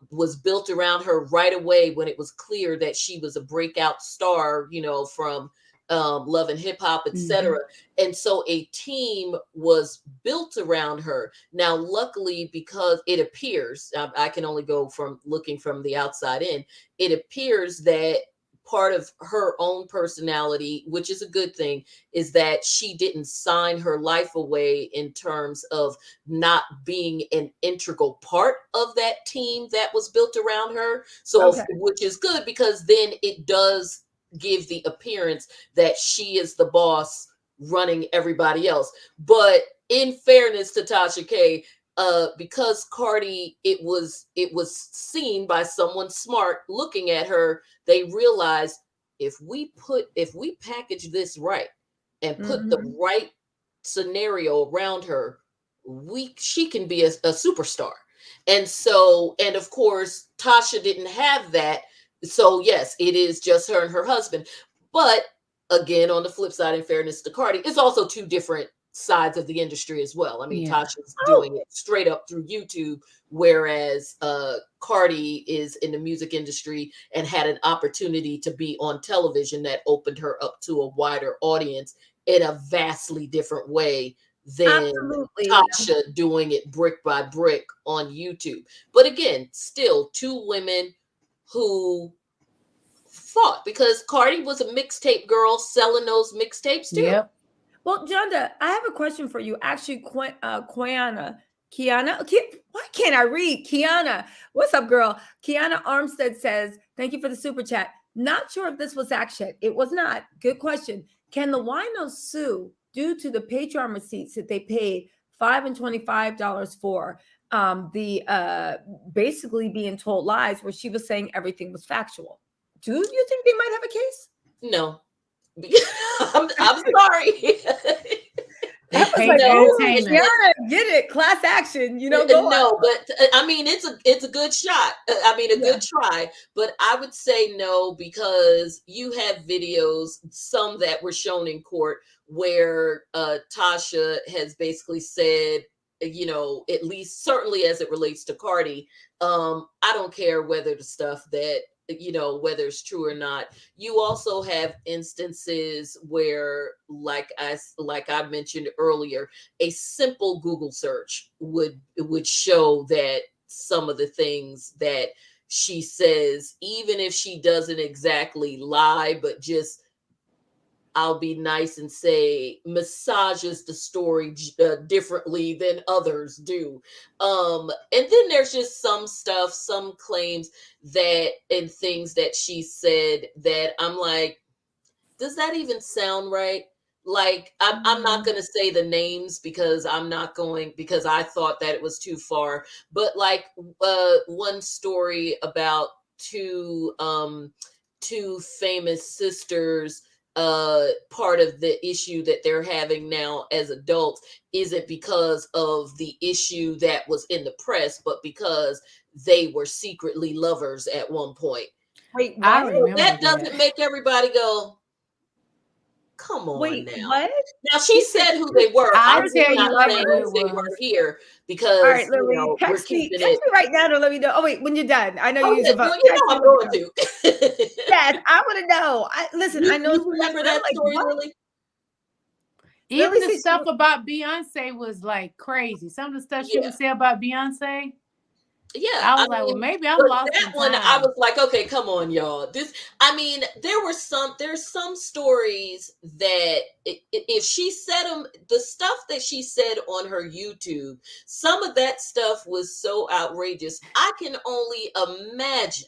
was built around her right away when it was clear that she was a breakout star, from Love and Hip Hop, etc. And so a team was built around her. Now, luckily, because it appears, I can only go from looking from the outside in, it appears that part of her own personality, which is a good thing, is that she didn't sign her life away in terms of not being an integral part of that team that was built around her. So, which is good, because then it does give the appearance that she is the boss running everybody else. But in fairness to Tasha K, because Cardi, it was seen by someone smart looking at her, they realized if we package this right and put the right scenario around her, she can be a superstar. And so, and of course, Tasha didn't have that. So yes, it is just her and her husband. But again, on the flip side, in fairness to Cardi, it's also two different sides of the industry as well. I mean, Tasha's doing it straight up through YouTube, whereas Cardi is in the music industry and had an opportunity to be on television that opened her up to a wider audience in a vastly different way than Tasha doing it brick by brick on YouTube. But again, still two women who fought, because Cardi was a mixtape girl selling those mixtapes too.
Yep.
Well, Johnda, I have a question for you. Actually, Kiana, why can't I read? Kiana, what's up, girl? Kiana Armstead says, thank you for the super chat. Not sure if this was action. It was not. Good question. Can the winos sue due to the Patreon receipts that they paid $5 and $25 for? The basically being told lies, where she was saying everything was factual. Do you think they might have a case?
No. I'm sorry.
That was like, get it, class action, go
no, but I mean, it's a good shot. I mean, a good try, but I would say no, because you have videos, some that were shown in court, where Tasha has basically said you know, at least certainly as it relates to Cardi, I don't care whether the stuff that, you know, whether it's true or not. You also have instances where, like I mentioned earlier, a simple Google search would show that some of the things that she says, even if she doesn't exactly lie, but just, I'll be nice and say, massages the story differently than others do. And then there's just some stuff, some claims that, and things that she said that I'm like, does that even sound right? Like, I'm not going to say the names because because I thought that it was too far. But like, one story about two famous sisters, part of the issue that they're having now as adults isn't because of the issue that was in the press, but because they were secretly lovers at one point.
Wait,
I
what?
remember
That
that.
doesn't make everybody go, come on
Wait,
now.
what?
Now she said who they were.
I'll
I'm
tell
just
you
not
what
saying
it
who they were
was.
here
All
because,
right,
you
Lily,
know, we're
text me
keeping it.
right now to let me know. Oh wait, when you're done, I know
Oh,
you're
yeah,
using phone.
well, you
Text
know
me
I'm
when
going
you're done.
to.
Yes, I want to know. Listen, I know it's
You remember
I'm
that
like,
story,
what?
Lily?
Even
Lily
the
said
stuff about Beyonce was like crazy. Some of the stuff she
Yeah.
would say about Beyonce,
Yeah,
I
I
was like, well,
mean,
maybe I'm
but
lost
that
in
one, I
time.
was like, okay, come on, y'all. I mean, there's some stories that if she said them, the stuff that she said on her YouTube, some of that stuff was so outrageous. I can only imagine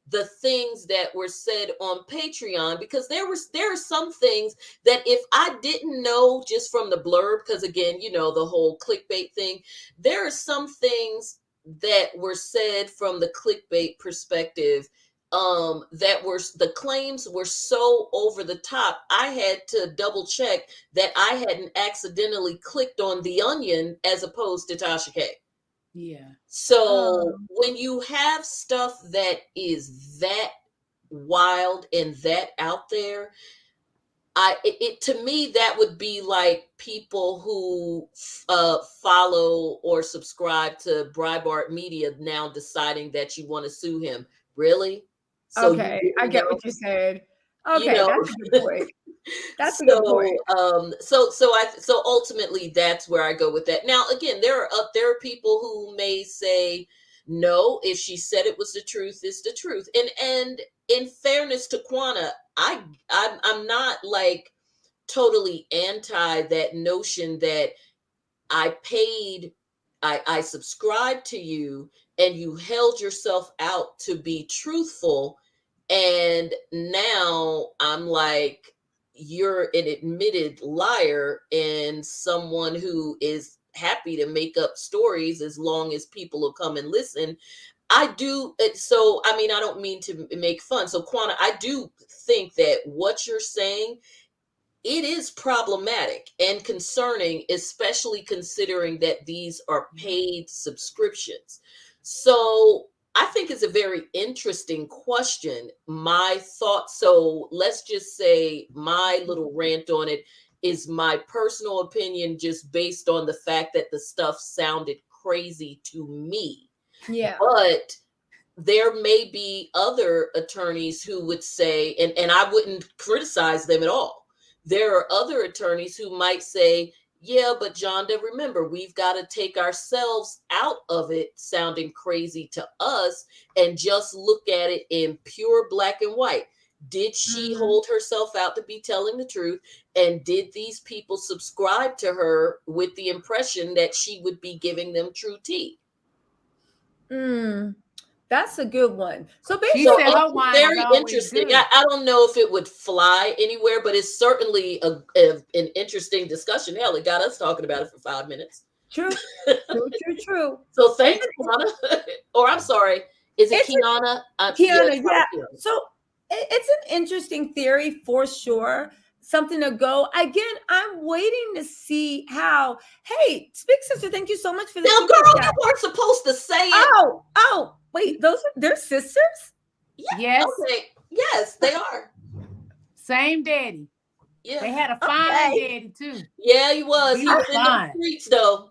the things that were said on Patreon, because there are some things that if I didn't know just from the blurb, because again, you know, the whole clickbait thing, there are some things that were said from the clickbait perspective, that were, the claims were so over the top, I had to double check that I hadn't accidentally clicked on the onion as opposed to Tasha K.
Yeah.
So when you have stuff that is that wild and that out there, to me that would be like people who follow or subscribe to Breitbart Media now deciding that you want to sue him. Really? So
Okay, I get what you said.
you
Okay,
know.
that's a good point. That's a good point.
So ultimately that's where I go with that. Now again, there are people who may say, no, if she said it was the truth, it's the truth. And in fairness to Quana, I'm not like totally anti that notion that I subscribed to you and you held yourself out to be truthful, and now I'm like, you're an admitted liar and someone who is happy to make up stories as long as people will come and listen. I do it. So, I mean, I don't mean to make fun. So, Quana, I do think that what you're saying, it is problematic and concerning, especially considering that these are paid subscriptions. So I think it's a very interesting question. My thoughts, so let's just say my little rant on it is my personal opinion, just based on the fact that the stuff sounded crazy to me.
Yeah.
But there may be other attorneys who would say, and I wouldn't criticize them at all. There are other attorneys who might say, yeah, but Johnda, remember, we've got to take ourselves out of it sounding crazy to us and just look at it in pure black and white. Did she hold herself out to be telling the truth? And did these people subscribe to her with the impression that she would be giving them true tea?
That's a good one. So
She
basically,
said her wine is
Very
always
interesting.
good.
I don't know if it would fly anywhere, but it's certainly an interesting discussion. Hell, it got us talking about it for 5 minutes.
true.
So thanks, Kiana. Or I'm sorry, is it
It's
Kiana?
Kiana, yeah.
Kiana.
So it's an interesting theory for sure. Something to go. Again, I'm waiting to see how. Hey, Speak Sister, thank you so much for the
Now,
super
girl,
chat.
you weren't supposed to say it.
Oh, wait, they're sisters?
Yeah.
Yes.
Okay. Yes, they are.
Same daddy.
Yeah.
They had a fine daddy too.
Yeah, he was.
He
He
was
was in the
fine.
streets though.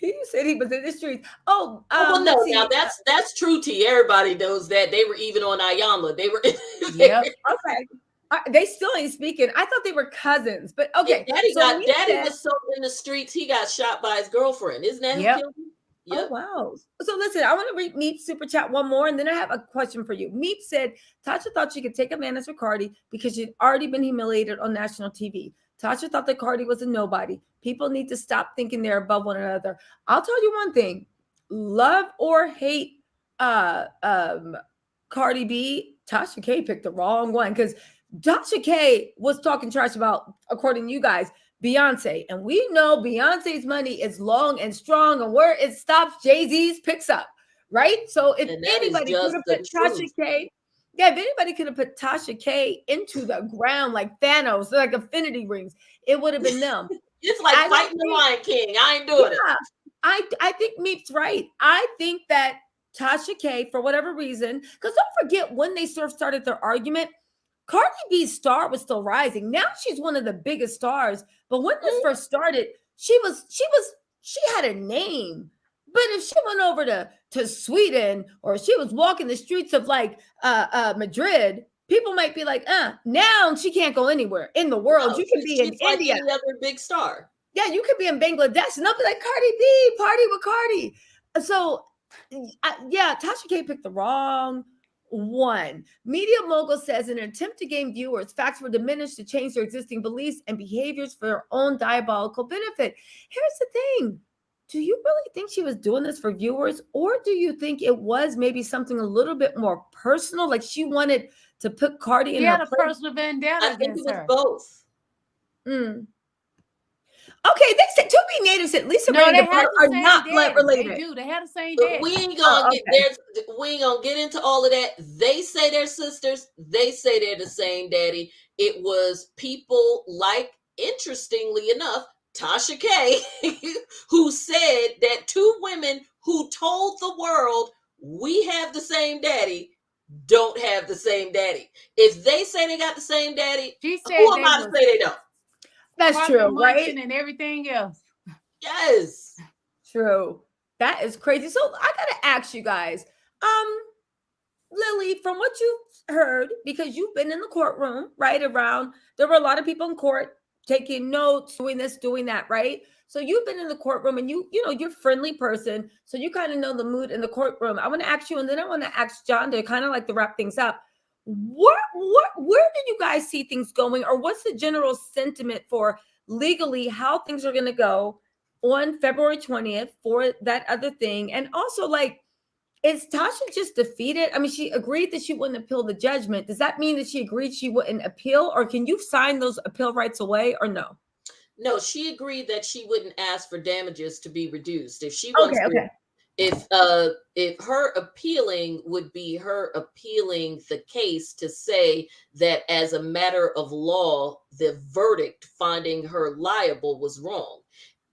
You said he was in the streets. Oh,
well, no,
let's
now
see.
that's true. T. Everybody knows that they were even on Ayala. They were.
Yep.
Okay. They still ain't speaking. I thought they were cousins, but okay. So Meep
Daddy
said,
was sold in the streets. He got shot by his girlfriend. Isn't that who
Yep.
killed him?
oh
Yep.
wow. So listen, I want to read Meep super chat one more, and then I have a question for you. Meep said Tasha thought she could take advantage of Cardi because she'd already been humiliated on national TV. Tasha thought that Cardi was a nobody. People need to stop thinking they're above one another. I'll tell you one thing: love or hate, Cardi B, Tasha K picked the wrong one because Tasha K was talking trash about, according to you guys, Beyonce. And we know Beyonce's money is long and strong, and where it stops, Jay-Z's picks up, right? So if
And that is
anybody could
just
have
the
put Tasha
truth.
K, yeah, if anybody could have put Tasha K into the ground like Thanos, like Infinity Rings, it would have been them.
It's like
I don't
fighting the
think-
Lion King. I ain't doing it.
yeah, I think Meep's right. I think that Tasha K, for whatever reason, because don't forget when they sort of started their argument, Cardi B's star was still rising. Now she's one of the biggest stars. But when this first started, she had a name. But if she went over to Sweden, or she was walking the streets of like Madrid, people might be like, now she can't go anywhere in the world.
No,
You can be in
she's like
India.
any other big star.
Yeah, you could be in Bangladesh, and they'll be like, Cardi B, party with Cardi. So, yeah, Tasha K picked the wrong one. Media Mogul says, in an attempt to gain viewers, facts were diminished to change their existing beliefs and behaviors for their own diabolical benefit. Here's the thing. Do you really think she was doing this for viewers, or do you think it was maybe something a little bit more personal, like she wanted to put Cardi in
He
her
had a
place?
personal vendetta
I think it
against
was
her.
both.
Okay, they said to be native said Lisa
No,
Ray
they
and
had
Bert
the
are
same
not blood
daddy.
related.
They do. They had the same
But
daddy.
we ain't gonna
okay.
we ain't gonna get into all of that. They say they're sisters. They say they're the same daddy. It was people like, interestingly enough, Tasha K, who said that two women who told the world we have the same daddy don't have the same daddy. If they say they got the same daddy,
She said
who am
they
I to
was
say they don't?
That's
Parker
true, right?
munching and everything else.
Yes.
True. That is crazy. So I gotta ask you guys, Lillie, from what you've heard, because you've been in the courtroom, right? There were a lot of people in court taking notes, doing this, doing that, right? So you've been in the courtroom, and you know, you're a friendly person, so you kind of know the mood in the courtroom. I want to ask you, and then I want to ask Johnda, kind of like to wrap things up. Where did you guys see things going, or what's the general sentiment for legally how things are going to go on February 20th for that other thing? And also, like, is Tasha just defeated? I mean, she agreed that she wouldn't appeal the judgment. Does that mean that she agreed she wouldn't appeal, or can you sign those appeal rights away, or no?
No, she agreed that she wouldn't ask for damages to be reduced. If she
Okay,
wants to,
okay.
if her appealing would be her appealing the case to say that as a matter of law, the verdict finding her liable was wrong.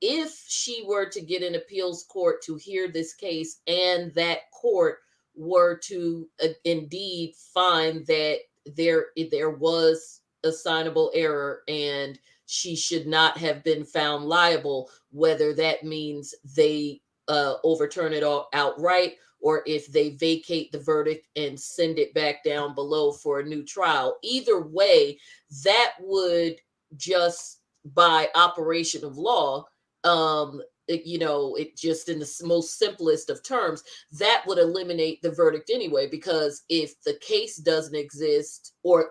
If she were to get an appeals court to hear this case, and that court were to indeed find that there was assignable error and she should not have been found liable, whether that means they overturn it all outright, or if they vacate the verdict and send it back down below for a new trial. Either way, that would just, by operation of law, it just, in the most simplest of terms, that would eliminate the verdict anyway, because if the case doesn't exist, or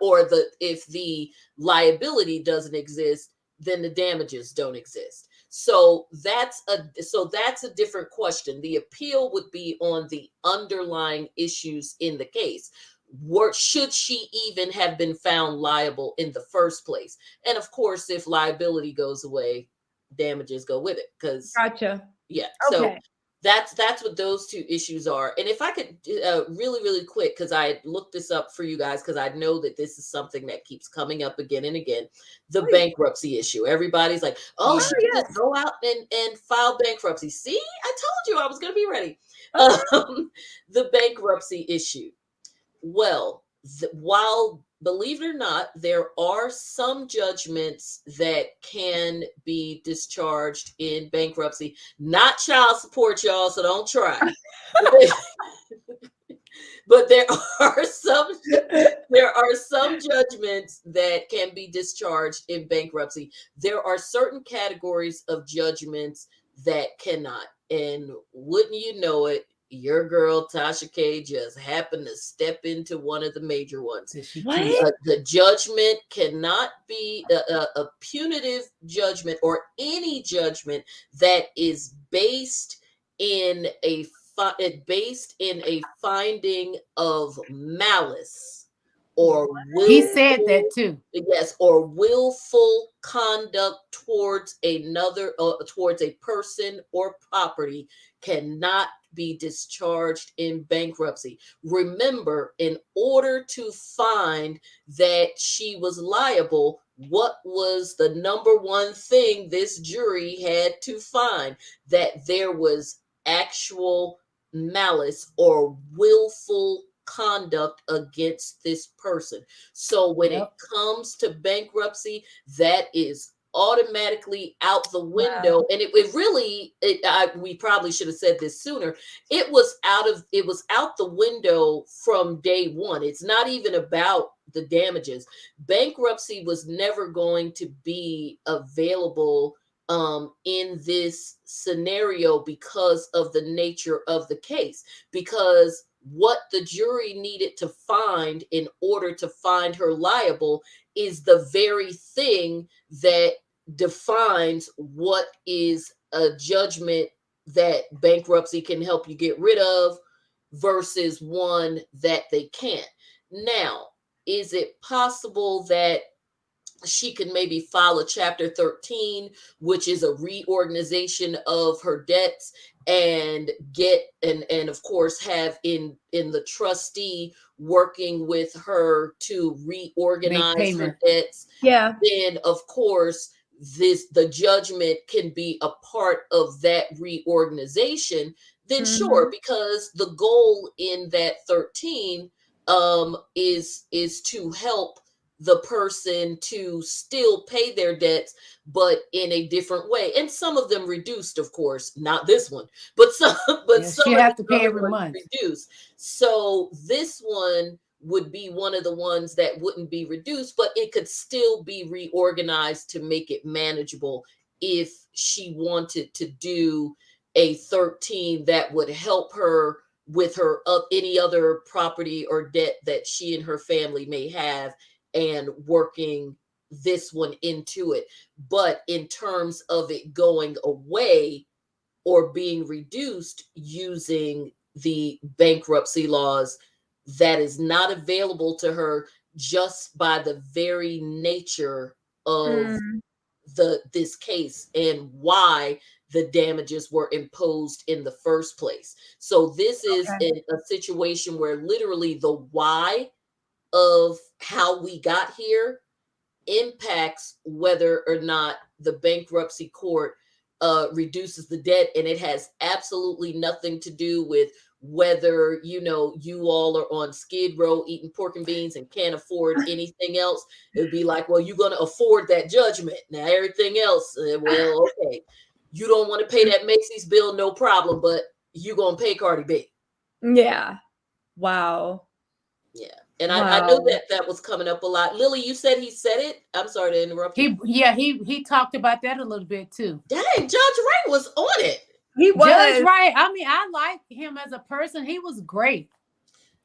if the liability doesn't exist, then the damages don't exist. So that's a different question. The appeal would be on the underlying issues in the case. Should she even have been found liable in the first place? And of course, if liability goes away, damages go with it. Because
Gotcha.
yeah,
Okay.
so that's what those two issues are. And if I could really quick, because I looked this up for you guys, because I know that this is something that keeps coming up again and again, the bankruptcy issue. Everybody's like, oh, she can just go out and file bankruptcy. See, I told you I was going to be ready. The bankruptcy issue. Well, while believe it or not, there are some judgments that can be discharged in bankruptcy. Not child support, y'all, so don't try. But there are some judgments that can be discharged in bankruptcy. There are certain categories of judgments that cannot. And wouldn't you know it, your girl Tasha K just happened to step into one of the major ones.
What?
The judgment cannot be a punitive judgment or any judgment that is based in a finding of malice or
He said that too.
Yes, or willful conduct towards towards a person or property cannot be discharged in bankruptcy. Remember, in order to find that she was liable, what was the number one thing this jury had to find? That there was actual malice or willful conduct against this person. So when it comes to bankruptcy, that is automatically out the window.
Wow.
And we probably should have said this sooner. It was out the window from day one. It's not even about the damages. Bankruptcy was never going to be available in this scenario because of the nature of the case, because what the jury needed to find in order to find her liable is the very thing that defines what is a judgment that bankruptcy can help you get rid of versus one that they can't. Now, is it possible that she can maybe file a Chapter 13, which is a reorganization of her debts, and of course have in the trustee working with her to reorganize her debts?
Yeah.
Then of course the judgment can be a part of that reorganization. Then sure, because the goal in that 13 is to help the person to still pay their debts, but in a different way. And some of them reduced, of course, not this one, but some
you have to pay every month
reduced. So this one would be one of the ones that wouldn't be reduced, but it could still be reorganized to make it manageable if she wanted to do a 13 that would help her with her any other property or debt that she and her family may have, and working this one into it. But in terms of it going away or being reduced using the bankruptcy laws, that is not available to her just by the very nature of this case and why the damages were imposed in the first place. So this is a situation where literally the why of how we got here impacts whether or not the bankruptcy court reduces the debt, and it has absolutely nothing to do with whether you all are on Skid Row eating pork and beans and can't afford anything else. It'd be like, well, you're going to afford that judgment. Now everything else, well, okay, you don't want to pay that Macy's bill, no problem, but you're going to pay Cardi B.
Yeah. Wow.
Yeah. And I know that was coming up a lot. Lillie, you said he said it. I'm sorry to interrupt you.
He talked about that a little bit too.
Dang, Judge Wright was on it.
He was.
Judge Wright. I mean, I like him as a person. He was great.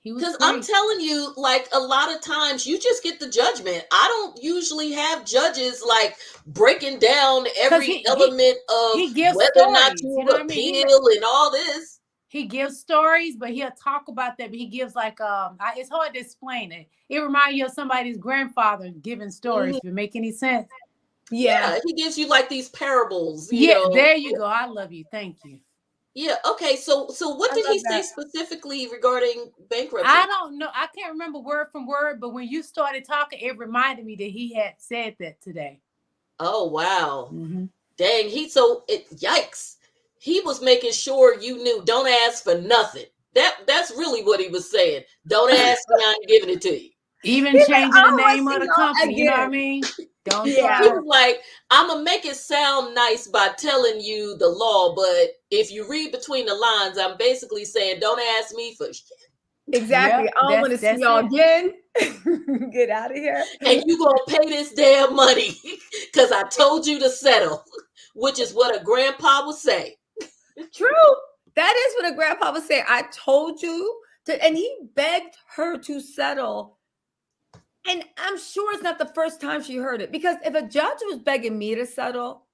Because I'm telling you, like, a lot of times you just get the judgment. I don't usually have judges like breaking down every element of whether or not to appeal and all this.
He gives stories, but he'll talk about that. But he gives like it's hard to explain it. It reminds you of somebody's grandfather giving stories. If it make any sense?
Yeah, he gives you like these parables.
There you go. I love you. Thank you.
Yeah. Okay. So what did he say specifically regarding bankruptcy?
I don't know. I can't remember word from word, but when you started talking, it reminded me that he had said that today.
Oh wow! Dang. Yikes. He was making sure you knew. Don't ask for nothing. That's really what he was saying. Don't ask me. I ain't giving it to you.
Even
He's like,
changing
I
the
don't want to
name of
see
the
y'all
company, you know what I
again.
mean? Don't
Yeah.
He
try.
was like, I'm gonna make it sound nice by telling you the law, but if you read between the lines, I'm basically saying, don't ask me for shit.
Exactly.
Yep,
I don't want to see
that's
y'all
it.
again. Get out of here.
And you gonna pay this damn money because I told you to settle, which is what a grandpa would say.
True. That is what a grandpa would say. I told you to, and he begged her to settle. And I'm sure it's not the first time she heard it, because if a judge was begging me to settle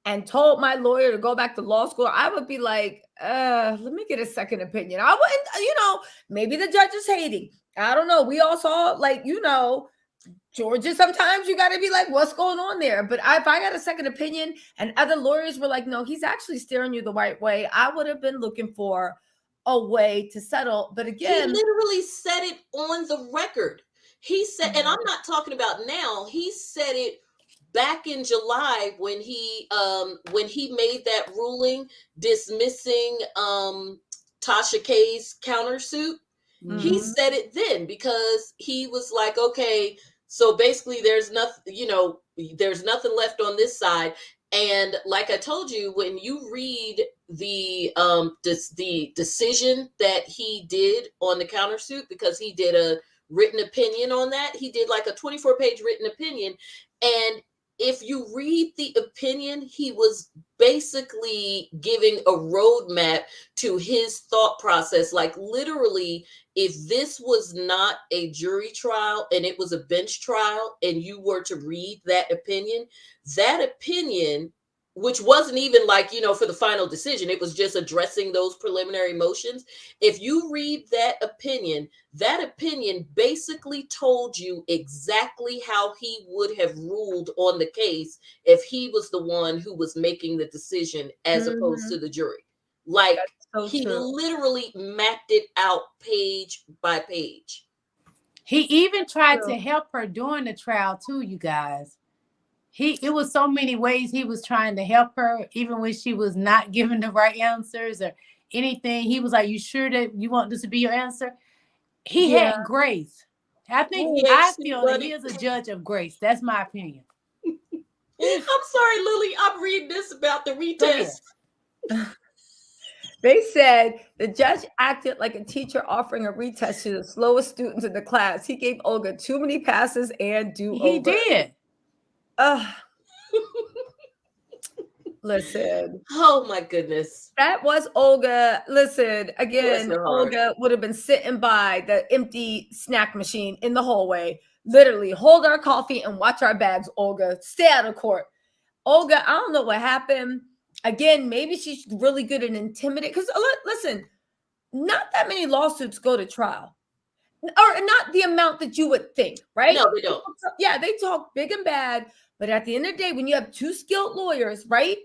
and told my lawyer to go back to law school, I would be like, let me get a second opinion. I wouldn't, maybe the judge is hating. I don't know. We all saw, like, Georgia, sometimes you got to be like, what's going on there? But if I got a second opinion and other lawyers were like, no, he's actually steering you the right way, I would have been looking for a way to settle. But
He
again,
literally said it on the record. He said, and I'm not talking about now, he said it back in July when he made that ruling dismissing Tasha K's countersuit. He
Mhm.
said it then because he was like, okay, so basically there's nothing, there's nothing left on this side. And like I told you, when you read the decision that he did on the countersuit, because he did a written opinion on that, he did like a 24-page written opinion. And if you read the opinion, he was basically giving a roadmap to his thought process. Like, literally, if this was not a jury trial and it was a bench trial and you were to read that opinion, which wasn't even like, for the final decision, it was just addressing those preliminary motions. If you read that opinion basically told you exactly how he would have ruled on the case if he was the one who was making the decision as opposed to the jury. Like,
so
he
true.
literally mapped it out page by page.
He even tried
True.
to help her during the trial too, you guys. It was so many ways he was trying to help her, even when she was not giving the right answers or anything. He was like, you sure that you want this to be your answer? He
Yeah.
had grace. I
THC
feel that
buddy.
he is a judge of grace. That's my opinion.
I'm sorry, Lily. I'm reading this about the retest.
They said the judge acted like a teacher offering a retest to the slowest students in the class. He gave Olga too many passes and do-overs.
He did.
Listen.
Oh my goodness.
That was Olga. Listen,
Bless
again,
her heart.
Olga would have been sitting by the empty snack machine in the hallway. Literally, hold our coffee and watch our bags, Olga. Stay out of court. Olga, I don't know what happened. Again, maybe she's really good at intimidating. Because listen, not that many lawsuits go to trial. Or not the amount that you would think, right?
No, they don't.
Yeah, they talk big and bad. But at the end of the day, when you have two skilled lawyers, right?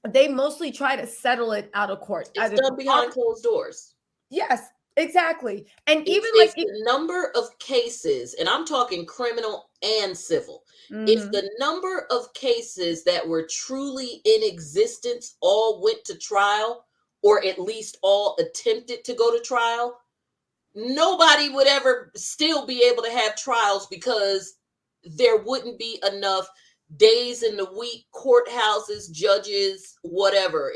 They mostly try to settle it out of court.
It's done behind closed doors.
Yes, exactly. And even
If the number of cases, and I'm talking criminal and civil, if the number of cases that were truly in existence all went to trial, or at least all attempted to go to trial, nobody would ever still be able to have trials because there wouldn't be enough days in the week, courthouses, judges, whatever.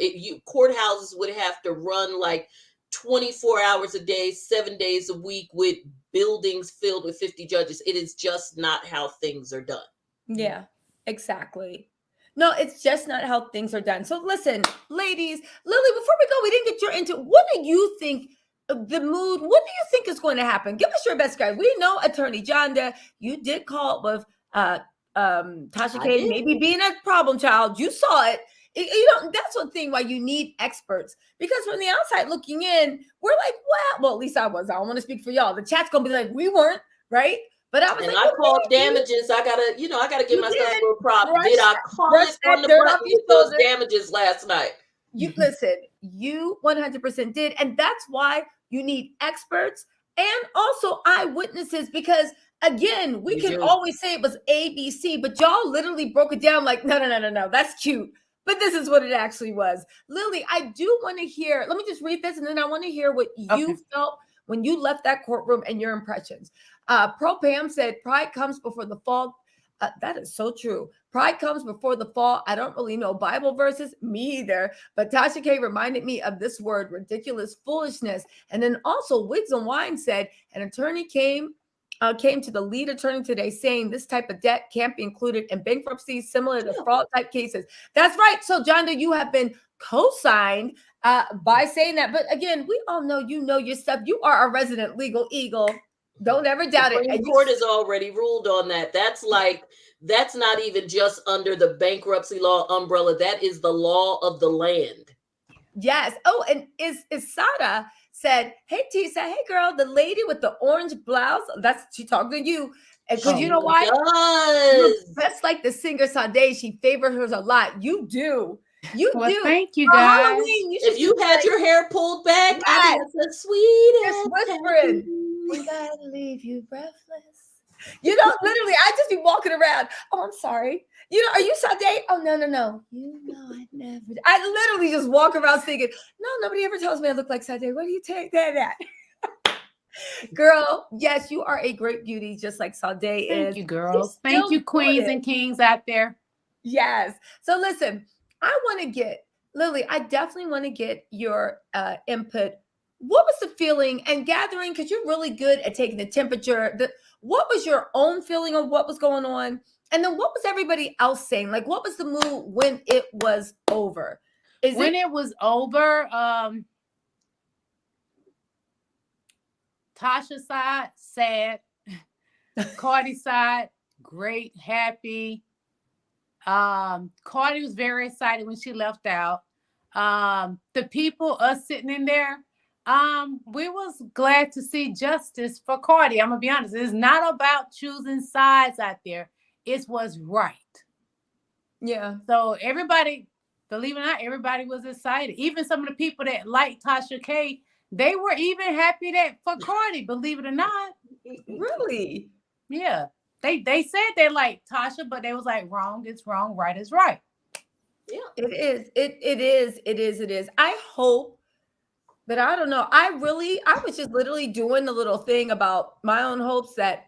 Courthouses would have to run like 24 hours a day, 7 days a week, with buildings filled with 50 judges. It is just not how things are done.
Yeah, exactly. No, it's just not how things are done. So listen, ladies, Lily, before we go, we didn't get your into what do you think of the mood? What do you think is going to happen? Give us your best guide. We know Attorney Johnda, you did call it with Tasha K maybe being a problem child. You saw it. That's one thing why you need experts, because from the outside looking in, we're like, well, at least I was. I don't want to speak for y'all. The chat's gonna be like, we weren't, right? But I was
I called damages. I gotta give myself a little prop. Did I call it on the button with those damages last night?
You listen, you 100% did. And that's why you need experts and also eyewitnesses, because again, we can always say it was ABC, but y'all literally broke it down like, no, that's cute. But this is what it actually was. Lily, I do want to hear, let me just read this and then I want to hear what you felt when you left that courtroom and your impressions. Pro Pam said, pride comes before the fall. That is so true. Pride comes before the fall. I don't really know Bible verses, me either. But Tasha K reminded me of this word, ridiculous foolishness. And then also Wigs and Wine said, an attorney came to the lead attorney today saying this type of debt can't be included in bankruptcy, similar to fraud type cases. That's right. So, Johnda, you have been co-signed by saying that. But again, we all know you know your stuff. You are a resident legal eagle. Don't ever doubt it.
The court has already ruled on that. That's not even just under the bankruptcy law umbrella. That is the law of the land.
Yes. Oh, and is Sada said, hey, Tisa, hey, girl, the lady with the orange blouse, she talking to you. And because you know why? That's like the singer Sade. She favors hers a lot. You do. You do.
Thank you, guys.
Halloween,
if you had your hair pulled back, I think that's the sweetest.
Whispering. We gotta leave you breathless. You know, literally, I just be walking around. Oh, I'm sorry. You know, are you Sade? Oh, no. You know, I never. I literally just walk around thinking, no, nobody ever tells me I look like Sade. What do you take that at? Girl, yes, you are a great beauty, just like Sade is.
Thank you, girls. Thank you, queens and kings out there.
Yes. So listen, I want to get, Lillie, I definitely want to get your input. What was the feeling and gathering? Because you're really good at taking the temperature. What was your own feeling of what was going on? And then what was everybody else saying? Like, what was the mood when it was over?
It was over, Tasha's side, sad. Cardi's side, great, happy. Cardi was very excited when she left out. The people, us sitting in there, we was glad to see justice for Cardi. I'm gonna be honest. It's not about choosing sides out there. It's what's right.
Yeah.
So everybody, believe it or not, everybody was excited. Even some of the people that like Tasha K, they were even happy that for Cardi, believe it or not.
Really?
Yeah. They said they like Tasha, but they was like, wrong is wrong, right is right.
Yeah. It is. It is. I hope, but I don't know. I was just literally doing the little thing about my own hopes that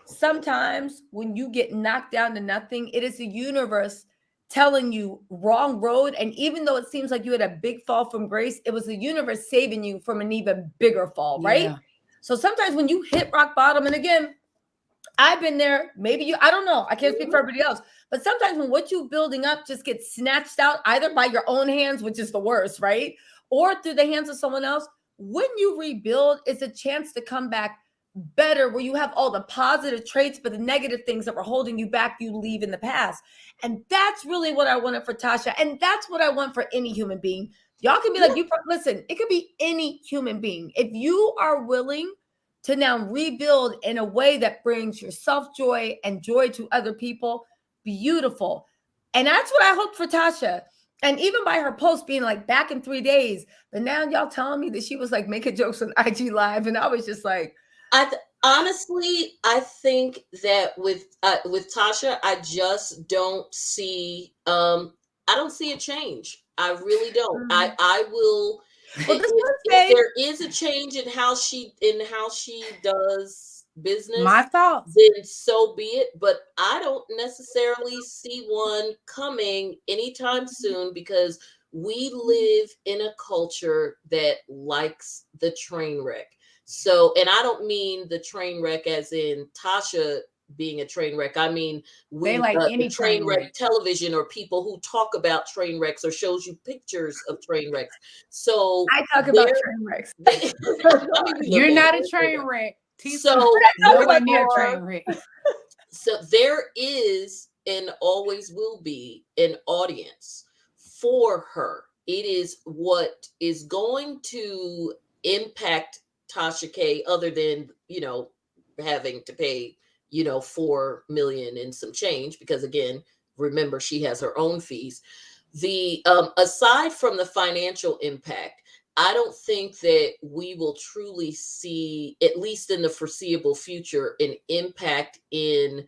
sometimes when you get knocked down to nothing, it is the universe telling you wrong road. And even though it seems like you had a big fall from grace, it was the universe saving you from an even bigger fall, right? Yeah. So sometimes when you hit rock bottom, and again, I've been there, maybe you, I don't know. I can't speak for everybody else. But sometimes when what you're building up just gets snatched out, either by your own hands, which is the worst, right? Or through the hands of someone else, when you rebuild, it's a chance to come back better, where you have all the positive traits, but the negative things that were holding you back, you leave in the past. And that's really what I wanted for Tasha. And that's what I want for any human being. Y'all can be like, listen, it could be any human being. If you are willing to now rebuild in a way that brings yourself joy and joy to other people, beautiful. And that's what I hope for Tasha. And even by her post being like back in 3 days, but now y'all telling me that she was like making jokes on IG Live, and I was just like,
honestly, I think that with Tasha, I just don't see I don't see a change. I really don't. I will. Well, if there is a change in how she does business,
my thoughts,
then so be it. But I don't necessarily see one coming anytime soon, because we live in a culture that likes the train wreck. So, and I don't mean the train wreck as in Tasha being a train wreck. I mean, we like any train wreck television, or people who talk about train wrecks or shows you pictures of train wrecks. So
I talk about train wrecks.
You're not a train wreck.
So
nowhere near train wreck.
So there is and always will be an audience for her. It is what is going to impact Tasha K, other than, having to pay, $4 million and some change, because again, remember, she has her own fees. The aside from the financial impact, I don't think that we will truly see, at least in the foreseeable future, an impact in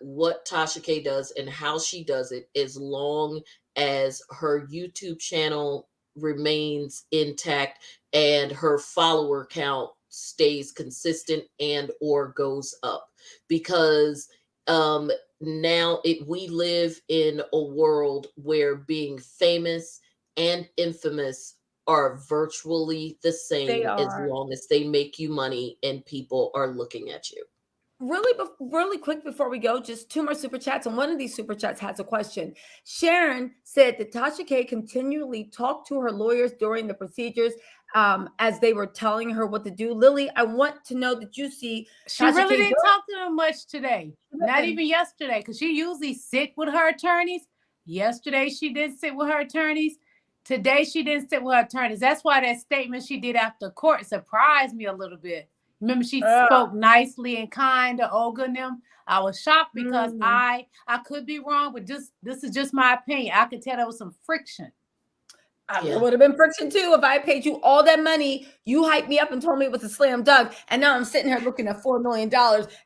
what Tasha K does and how she does it, as long as her YouTube channel remains intact and her follower count stays consistent and or goes up, because now we live in a world where being famous and infamous are virtually the
They
same, as
are.
long as they make you money and people are looking at you.
Really quick before we go, just two more super chats, and one of these super chats has a question. Sharon said that Tasha K continually talked to her lawyers during the procedures, as they were telling her what to do. Lillie, I want to know that you see
She
Tasha
really
K.
didn't talk to them much today. Not
Listen.
even yesterday, because she usually sit with her attorneys. Yesterday, she did sit with her attorneys. Today, she didn't sit with her attorneys. That's why that statement she did after court surprised me a little bit. Remember, she spoke nicely and kind to Olga and them. I was shocked because I could be wrong, but this is just my opinion. I could tell there was some friction.
There would have been friction too if I paid you all that money. You hyped me up and told me it was a slam dunk, and now I'm sitting here looking at $4 million.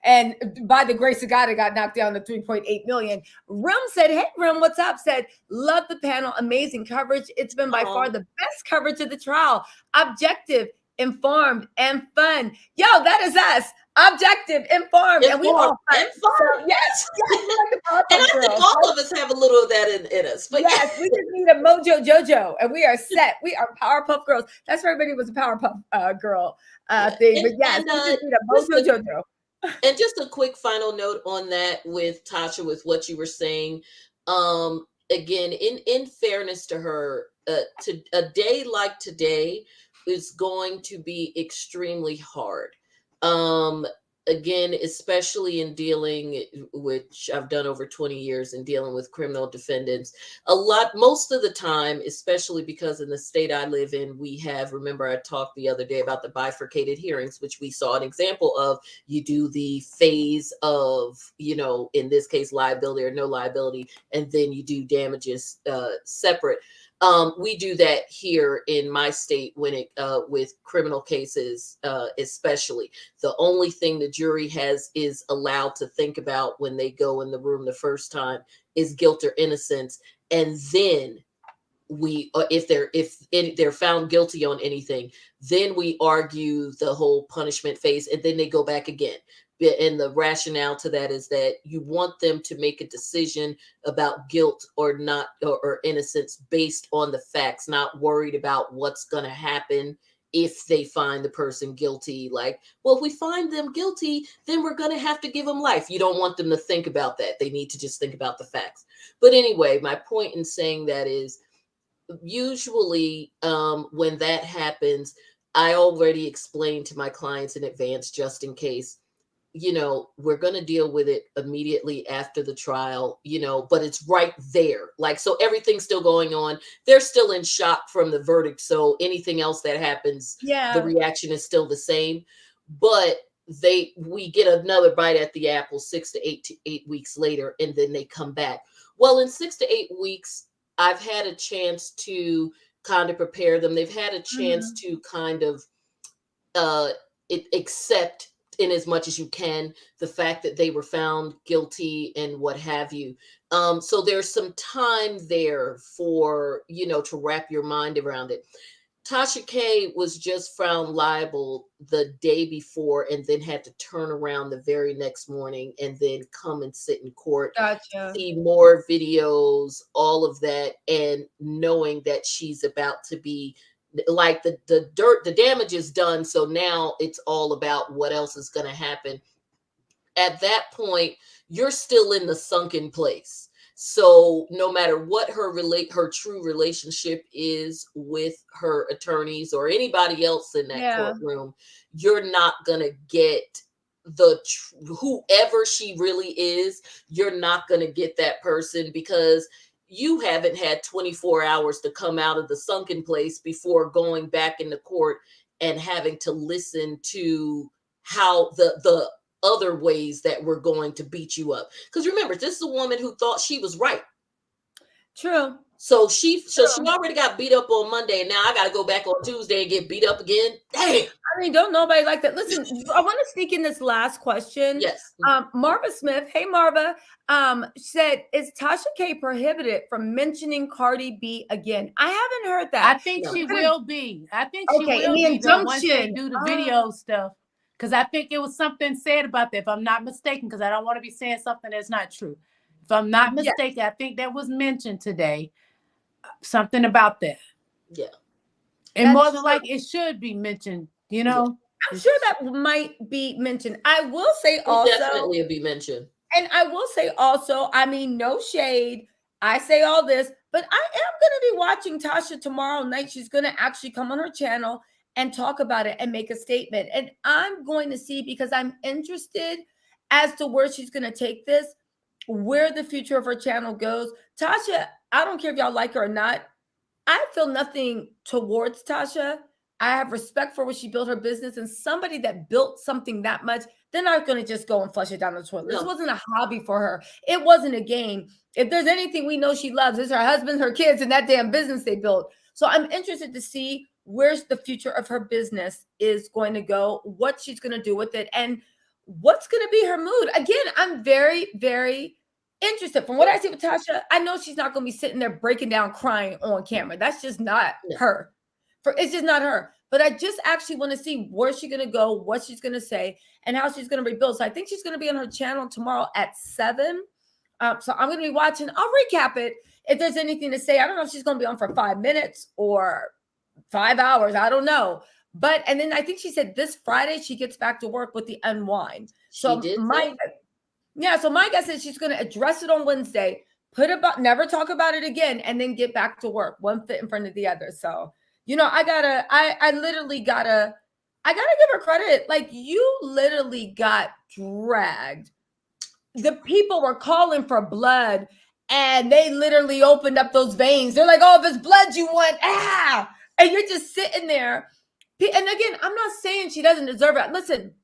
And by the grace of God, it got knocked down to 3.8 million. Rim said, "Hey, Rim, what's up?" Said, "Love the panel, amazing coverage. It's been by far the best coverage of the trial. Objective, informed, and fun." Yo, that is us. Objective, informed, and we all fun. So, yes,
and I think all of us have a little of that in us. But
yes, we just need a Mojo Jojo, and we are set. We are Powerpuff Girls. That's where everybody was a Powerpuff Girl thing. But yes, we just need a Mojo Jojo.
And just a quick final note on that with Tasha, with what you were saying. Again, in fairness to her, to a day like today is going to be extremely hard. Again, especially in dealing, which I've done over 20 years in dealing with criminal defendants, most of the time, especially because in the state I live in, we have, remember I talked the other day about the bifurcated hearings, which we saw an example of. You do the phase of, in this case, liability or no liability, and then you do damages separate. We do that here in my state when it with criminal cases, especially. The only thing the jury is allowed to think about when they go in the room the first time is guilt or innocence, and then if they're found guilty on anything, then we argue the whole punishment phase, and then they go back again. And the rationale to that is that you want them to make a decision about guilt or not, or innocence, based on the facts, not worried about what's going to happen if they find the person guilty. Like, well, if we find them guilty, then we're going to have to give them life. You don't want them to think about that. They need to just think about the facts. But anyway, my point in saying that is, usually when that happens, I already explained to my clients in advance, just in case, we're going to deal with it immediately after the trial, but it's right there. Like, so everything's still going on. They're still in shock from the verdict. So anything else that happens, the reaction is still the same. But we get another bite at the apple 6 to 8 weeks later, and then they come back. Well, in 6 to 8 weeks, I've had a chance to kind of prepare them. They've had a chance to kind of accept, in as much as you can, the fact that they were found guilty and what have you. So there's some time there for, to wrap your mind around it. Tasha K was just found liable the day before, and then had to turn around the very next morning and then come and sit in court.
Gotcha.
See more videos, all of that, and knowing that she's about to be, like, the damage is done. So now it's all about what else is going to happen. At that point, you're still in the sunken place. So no matter what her true relationship is with her attorneys or anybody else in that courtroom, you're not going to get whoever she really is. You're not going to get that person, because you haven't had 24 hours to come out of the sunken place before going back into court and having to listen to how the other ways that we're going to beat you up. Because remember, this is a woman who thought she was right.
True.
So she already got beat up on Monday, and now I got to go back on Tuesday and get beat up again. Damn.
I mean, don't nobody like that. Listen, I want to sneak in this last question.
Yes.
Marva Smith, hey Marva, said, is Tasha K prohibited from mentioning Cardi B again? I haven't heard that.
I think she will be. I think she
Okay, in
will
the
be though, once they
injunction.
do the video stuff. Because I think it was something said about that, if I'm not mistaken, because I don't want to be saying something that's not true. If I'm not mistaken, I think that was mentioned today. Something about that.
Yeah.
And that's more than like it should be mentioned, you know.
I'm sure that might be mentioned. I will say also
definitely be mentioned.
And I will say also, I mean, no shade. I say all this, but I am going to be watching Tasha tomorrow night. She's going to actually come on her channel and talk about it and make a statement. And I'm going to see, because I'm interested as to where she's going to take this, where the future of her channel goes. Tasha, I don't care if y'all like her or not. I feel nothing towards Tasha. I have respect for what she built her business, and somebody that built something that much, they're not going to just go and flush it down the toilet. No. This wasn't a hobby for her. It wasn't a game. If there's anything we know she loves, it's her husband, her kids, and that damn business they built. So I'm interested to see where's the future of her business is going to go, what she's going to do with it, and what's going to be her mood. Again, I'm very, very interested. From what I see with Tasha, I know she's not going to be sitting there breaking down crying on camera. That's just not her. It's just not her. But I just actually want to see where she's going to go, what she's going to say, and how she's going to rebuild. So I think she's going to be on her channel tomorrow at 7. So I'm going to be watching. I'll recap it if there's anything to say. I don't know if she's going to be on for 5 minutes or 5 hours. I don't know. But, and then I think she said this Friday she gets back to work with the unwind. So my guess is she's going to address it on Wednesday, never talk about it again, and then get back to work, one foot in front of the other. So, you know, I literally gotta give her credit. Like, you literally got dragged. The people were calling for blood, and they literally opened up those veins. They're like, oh, if it's blood you want, and you're just sitting there. And again, I'm not saying she doesn't deserve it. Listen,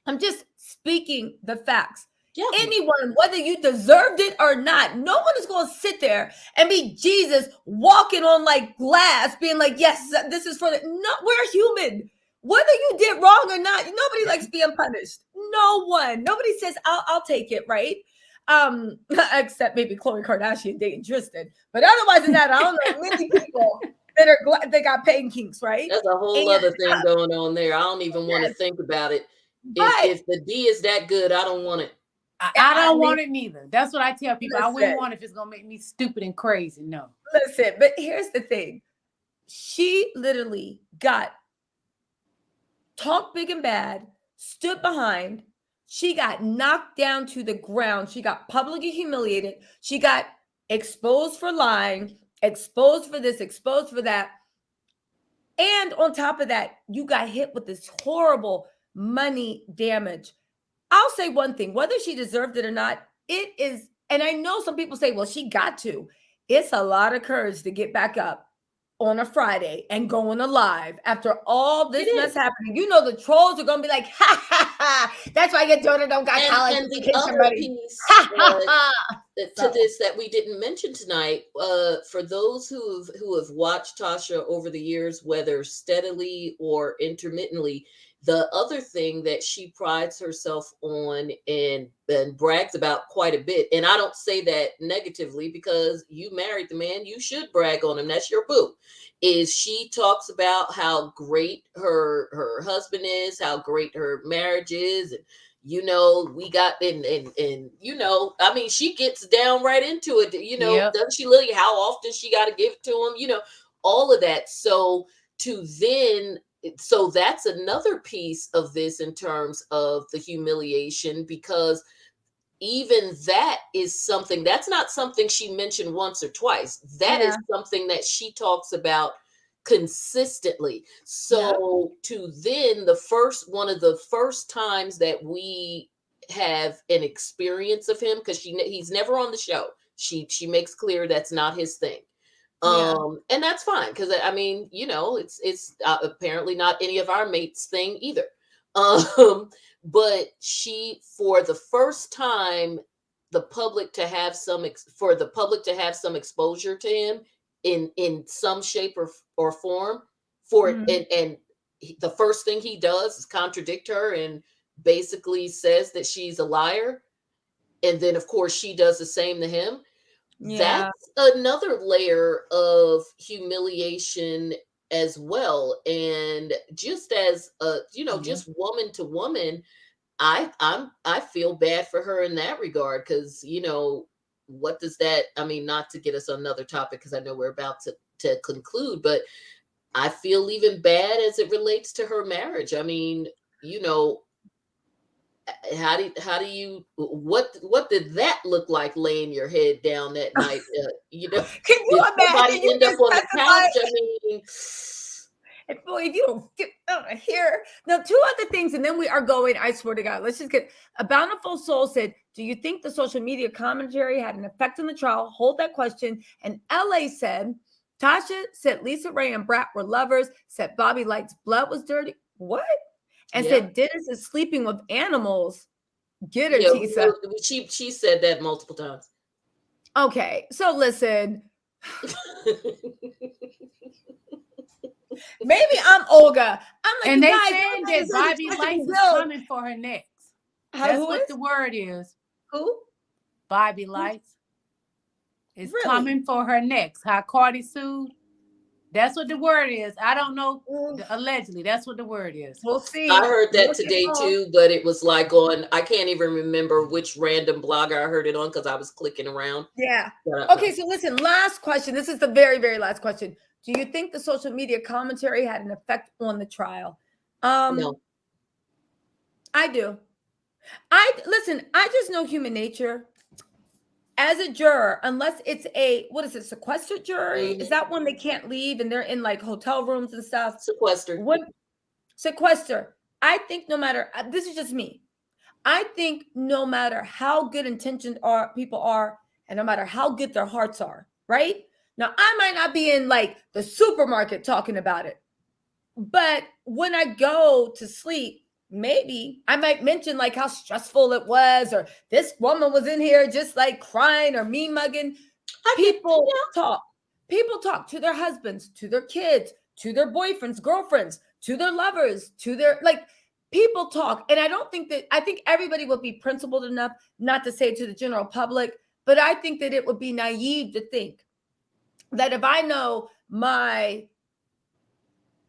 I'm just speaking the facts. Yeah. Anyone, whether you deserved it or not, no one is going to sit there and be Jesus walking on like glass, being like, yes, this is for the, no, we're human. Whether you did wrong or not, nobody likes being punished. No one. Nobody says, I'll take it, right? Except maybe Khloe Kardashian dating Tristan. But otherwise than that, I don't know many people that got pain kinks, right?
That's a whole other thing going on there. I don't even want to think about it. If the D is that good, I don't want it.
I don't want it neither. That's what I tell people. I wouldn't want it if it's going to make me stupid and crazy. No.
Listen, but here's the thing. She literally got talked big and bad, stood behind. She got knocked down to the ground. She got publicly humiliated. She got exposed for lying, exposed for this, exposed for that. And on top of that, you got hit with this horrible money damage. I'll say one thing, whether she deserved it or not, it is, and I know some people say, well, she got to. It's a lot of courage to get back up on a Friday and going live after all this mess happening. You know, the trolls are going to be like, ha, ha, ha. That's why your daughter don't got college.
And the other piece to this that we didn't mention tonight, for those who have watched Tasha over the years, whether steadily or intermittently, the other thing that she prides herself on and brags about quite a bit, and I don't say that negatively because you married the man, you should brag on him. That's your boo. Is she talks about how great her husband is, how great her marriage is, and you know, we got and you know, I mean, she gets down right into it. You know, doesn't she, Lillie? How often she got to give it to him? You know, all of that. So that's another piece of this in terms of the humiliation, because even that is something that's not something she mentioned once or twice. That is something that she talks about consistently. So to then one of the first times that we have an experience of him, because he's never on the show. She makes clear that's not his thing. And that's fine, because I mean, you know, it's apparently not any of our mates' thing either. But she, for the first time, the public to have some exposure to him, in some shape or form for it. And the first thing he does is contradict her and basically says that she's a liar. And then, of course, she does the same to him.
Yeah.
That's another layer of humiliation as well. And just as a, just woman to woman, I feel bad for her in that regard, because what does that, I mean, not to get us on another topic, because I know we're about to conclude, but I feel even bad as it relates to her marriage. I mean, how do you, what did that look like laying your head down that night?
Can you
did somebody
imagine? You
end up
just
on the couch?
specified.
I mean,
And boy, if you don't get out of here. Now, two other things, and then we are going, I swear to God, let's just get, a bountiful soul said, do you think the social media commentary had an effect on the trial? Hold that question. And LA said, Tasha said Lisa Ray and Brat were lovers, said Bobby Light's blood was dirty. What? And said Dennis is sleeping with animals. Get her, Tisa.
She said that multiple times.
Okay, so listen. Maybe I'm Olga. I'm like,
and they
guys,
saying that Bobby Lights is coming for her next. That's what the word is.
Who?
Bobby Lights is coming for her next. How Cardi sued. That's what the word is. I don't know. Allegedly, that's what the word is.
We'll see.
I heard that today too, but it was like I can't even remember which random blogger I heard it on, because I was clicking around.
Yeah. Okay, so listen, last question. This is the very, very last question. Do you think the social media commentary had an effect on the trial?
No.
I do. I just know human nature. As a juror, unless it's sequestered jury? Is that one they can't leave and they're in like hotel rooms and stuff?
Sequestered.
Sequester. I think no matter, this is just me. I think no matter how good intentioned people are, and no matter how good their hearts are, right? Now, I might not be in like the supermarket talking about it, but when I go to sleep, maybe I might mention like how stressful it was, or this woman was in here just like crying or me mugging. People talk. People talk to their husbands, to their kids, to their boyfriends, girlfriends, to their lovers, to their people talk. And I think everybody would be principled enough not to say to the general public, but I think that it would be naive to think that if I know my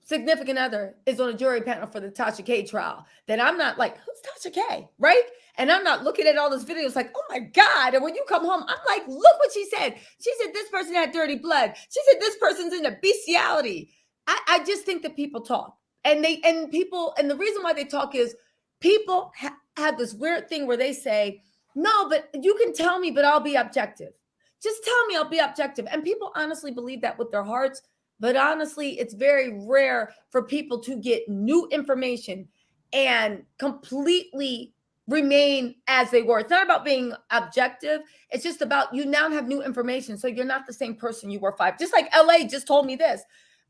significant other is on a jury panel for the Tasha K trial, then I'm not like, who's Tasha K, right? And I'm not looking at all those videos like, oh my God. And when you come home, I'm like, look what she said. She said this person had dirty blood. She said this person's in a bestiality. I just think that people talk. And the reason why they talk is people have this weird thing where they say, no, but you can tell me, but I'll be objective. Just tell me, I'll be objective. And people honestly believe that with their hearts. But honestly, it's very rare for people to get new information and completely remain as they were. It's not about being objective. It's just about you now have new information. So you're not the same person you were 5. Just like LA just told me this.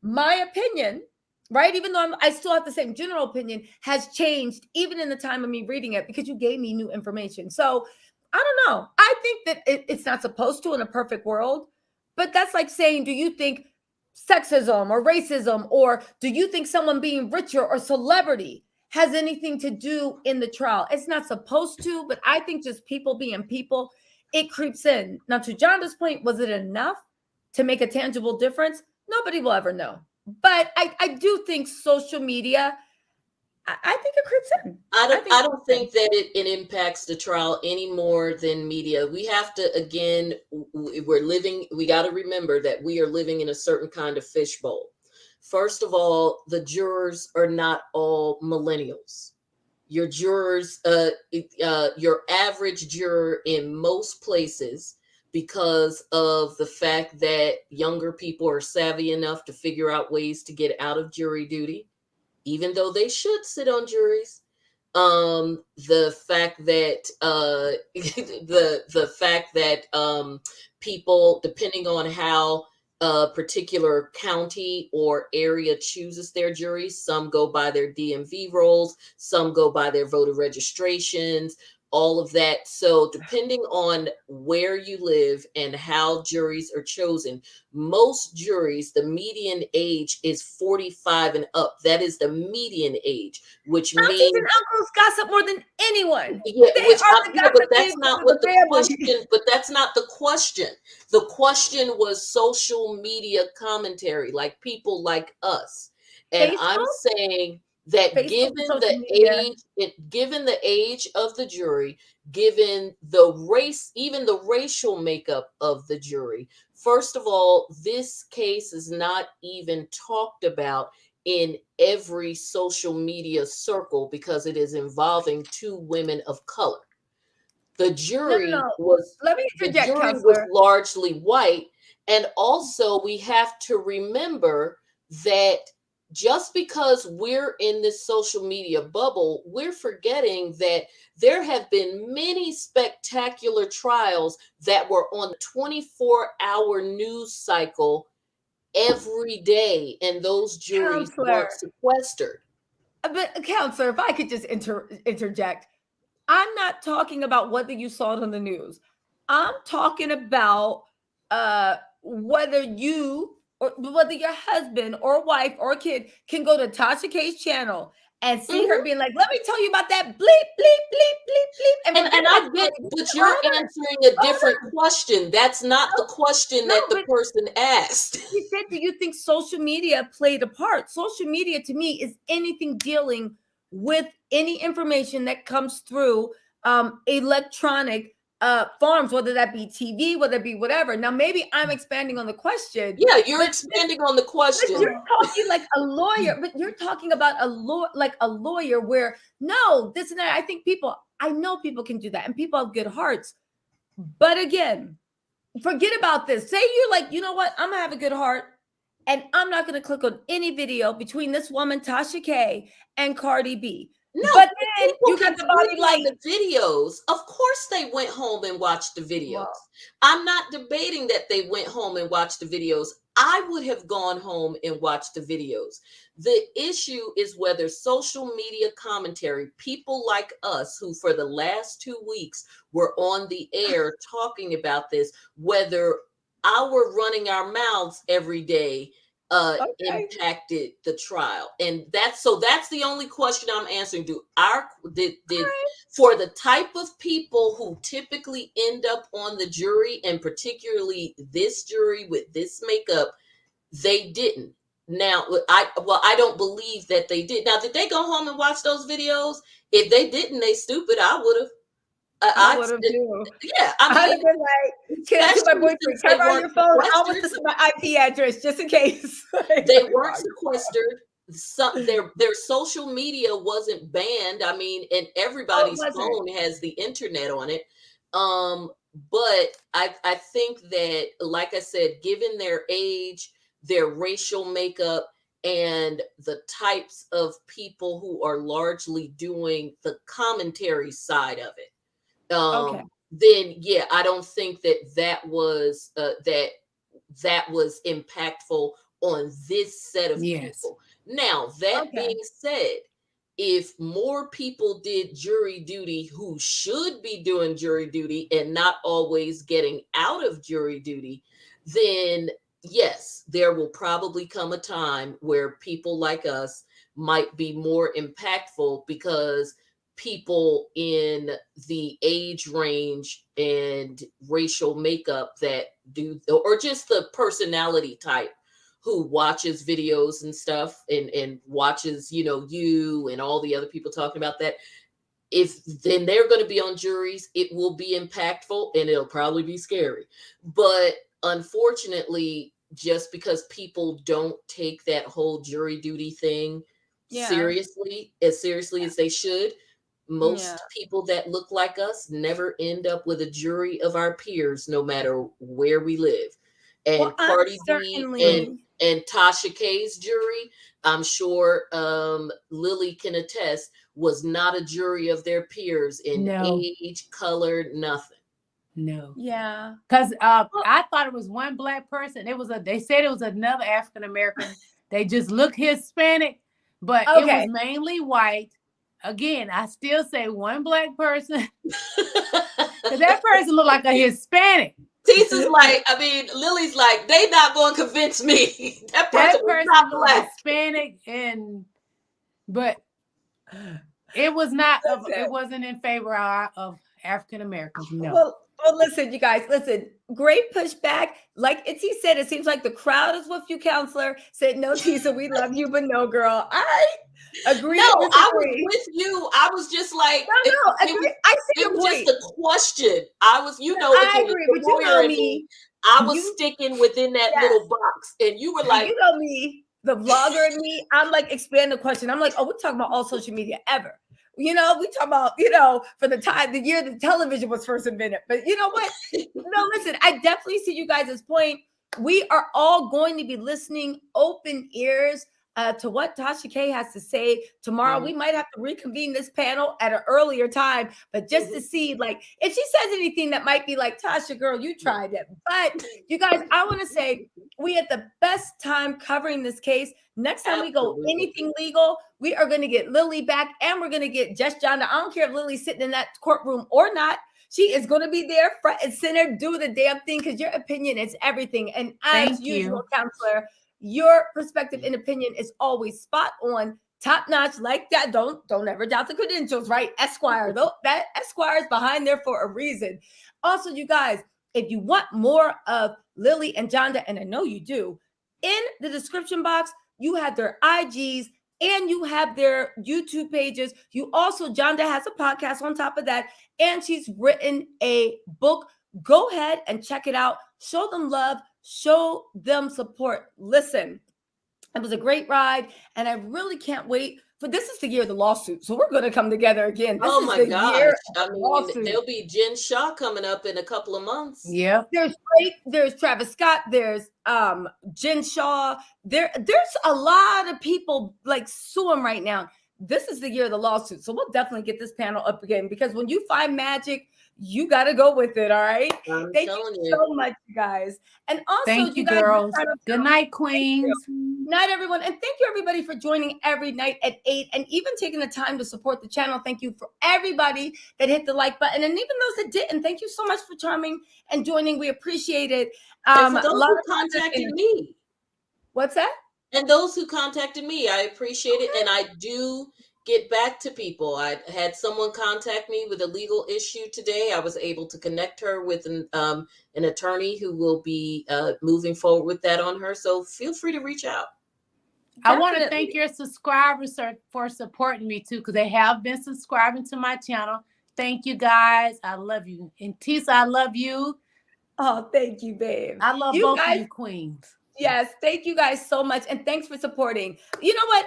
My opinion, right, even though I still have the same general opinion, has changed even in the time of me reading it because you gave me new information. So I don't know. I think that it's not supposed to in a perfect world. But that's like saying, do you think sexism or racism, or do you think someone being richer or celebrity has anything to do in the trial? It's not supposed to, but I think just people being people, it creeps in. Now, to Johnda's point, was it enough to make a tangible difference? Nobody will ever know. But I do think social media, I think it creeps in.
I don't think that it impacts the trial any more than media. We have to, again, we got to remember that we are living in a certain kind of fishbowl. First of all, the jurors are not all millennials. Your jurors, your average juror in most places, because of the fact that younger people are savvy enough to figure out ways to get out of jury duty, even though they should sit on juries. The fact that the fact that people, depending on how a particular county or area chooses their juries, some go by their DMV rolls, some go by their voter registrations, all of that. So depending on where you live and how juries are chosen, most juries, the median age is 45 and up. That is the median age, which
Aunties and
means
uncles gossip more than anyone.
yeah,
They
which
are the
yeah, but
gossip
that's
kings
not
of
what
the
the
family.
question. But that's not the question. The question was social media commentary, like people like us, and I'm
Facebook,
saying that
Facebook and social media.
given the age of the jury, given the race, even the racial makeup of the jury. First of all, this case is not even talked about in every social media circle because it is involving two women of color. The
No, no,
jury
no.
was
Let me
the
interject,
jury was
counselor.
largely white, and also we have to remember that just because we're in this social media bubble, we're forgetting that there have been many spectacular trials that were on the 24-hour news cycle every day, and those juries weren't
Counselor.
sequestered.
But counselor, if I could just interject, I'm not talking about whether you saw it on the news. I'm talking about whether you or whether your husband or wife or kid can go to Tasha K's channel and see her
Mhm.
being like, "Let me tell you about that bleep bleep bleep bleep bleep," and
And
forget
I
about
get,
Cardi B.
but you're
Hold on,
answering a
hold
different
on.
question. That's not the question
No,
that the
but
person asked.
he said, "Do you think social media played a part?" Social media to me is anything dealing with any information that comes through electronic forms, whether that be TV, whether it be whatever. Now, maybe I'm expanding on the question,
Yeah, you're
but
expanding on the
but you're
question.
talking like a lawyer. But you're talking about a law, like a lawyer, where no, this and that. I think people. I know people can do that, and people have good hearts. But again, forget about this. Say you're like, you know what? I'm gonna have a good heart, and I'm not gonna click on any video between this woman, Tasha K, and Cardi B.
No,
But then
people
you got
can
the
click
body
on
light.
the videos. Of course, they went home and watched the videos.
Well,
I'm not debating that they went home and watched the videos. I would have gone home and watched the videos. The issue is whether social media commentary, people like us who for the last 2 weeks were on the air talking about this, whether our running our mouths every day
okay.
impacted the trial. And that's the only question I'm answering. Did for the type of people who typically end up on the jury, and particularly this jury with this makeup, they didn't. Now I don't believe that they did. Now, did they go home and watch those videos? If they didn't, they stupid. I would have.
I would have too.
Yeah, I
I'd
mean,
have been like, to my
especially
boyfriend,
since
can
they
I borrow
weren't
your phone? I
sequestered.
want this is my IP address just in case.
They weren't sequestered. Their social media wasn't banned. I mean, and
Oh, it
everybody's
wasn't.
phone has the internet on it. But I think that, like I said, given their age, their racial makeup, and the types of people who are largely doing the commentary side of it,
Okay.
then yeah, I don't think that was impactful on this set of
Yes.
people. Now, that
Okay.
being said, if more people did jury duty who should be doing jury duty and not always getting out of jury duty, then yes, there will probably come a time where people like us might be more impactful because people in the age range and racial makeup that do, or just the personality type who watches videos and stuff and watches, you and all the other people talking about that, if then they're going to be on juries, it will be impactful and it'll probably be scary. But unfortunately, just because people don't take that whole jury duty thing
Yeah.
seriously as they should,
Yeah.
most people that look like us never end up with a jury of our peers, no matter where we live.
Well,
And
I'm
Cardi B and
certainly.
Tasha K's jury, I'm sure Lillie can attest, was not a jury of their peers in
No.
age, color, nothing.
No.
Yeah.
Because
Well,
I thought it was one black person. They said it was another African American. They just looked Hispanic, but it was
okay.
mainly white. again, I still say one black person. Because that person looked like a Hispanic.
Tisa's like, I mean, Lily's like, they not going to convince me. That person was not black.
Hispanic, but it was not.
Listen.
It wasn't in favor of African Americans. No.
Well, listen, you guys, listen. Great pushback. Like Itzy said, it seems like the crowd is with you, counselor. Said, no, Tisa, we love you, but no, girl. I agree.
No, I was with you. I was just like,
no, I see your
it was
point.
just a question. I was,
I agree, but you know me.
I was sticking within that little box, and you were like,
you know me, the vlogger in me. I'm like, expand the question. I'm like, oh, we're talking about all social media ever. You know, we talk about, for the year the television was first invented. But you know what? No, listen, I definitely see you guys' point. We are all going to be listening open ears to what Tasha K has to say tomorrow. We might have to reconvene this panel at an earlier time, but just to see, like, if she says anything that might be like, Tasha, girl, you tried it. But you guys, I want to say we had the best time covering this case. Next time we go anything legal, we are going to get Lillie back, and we're going to get just Johnda. I don't care if Lillie's sitting in that courtroom or not. She is going to be there front and center, do the damn thing, because your opinion is everything. And as usual, counselor, your perspective and opinion is always spot on, top notch, like that. Don't ever doubt the credentials, right? Esquire, that Esquire is behind there for a reason. Also, you guys, if you want more of Lillie and Johnda, and I know you do, in the description box, you have their IGs and you have their YouTube pages. You also, Johnda has a podcast on top of that, and she's written a book. Go ahead and check it out. Show them love. Show them support. Listen, it was a great ride, and I really can't wait for this is the year of the lawsuit. So we're going to come together again. This
oh
is
my
the
gosh.
year
I mean, there'll be Jen Shaw coming up in a couple of months.
Yeah.
There's Travis Scott, there's Jen Shaw. There's a lot of people like suing right now. This is the year of the lawsuit. So we'll definitely get this panel up again, because when you find magic, you got to go with it. All right. Thank you so much, you guys. And also,
thank you, guys, girls. Good night, queens.
Night, everyone. And thank you, everybody, for joining every night at 8 and even taking the time to support the channel. Thank you for everybody that hit the like button. And even those that didn't, thank you so much for charming and joining. We appreciate it.
And for those who contacted me.
What's that?
And those who contacted me, I appreciate it. And I do get back to people. I had someone contact me with a legal issue today. I was able to connect her with an attorney who will be moving forward with that on her. So feel free to reach out.
I want to thank your subscribers for supporting me too, because they have been subscribing to my channel. Thank you, guys. I love you. And Tisa, I love you.
Oh, thank you, babe.
I love both of you queens.
Yes, thank you guys so much. And thanks for supporting. You know what?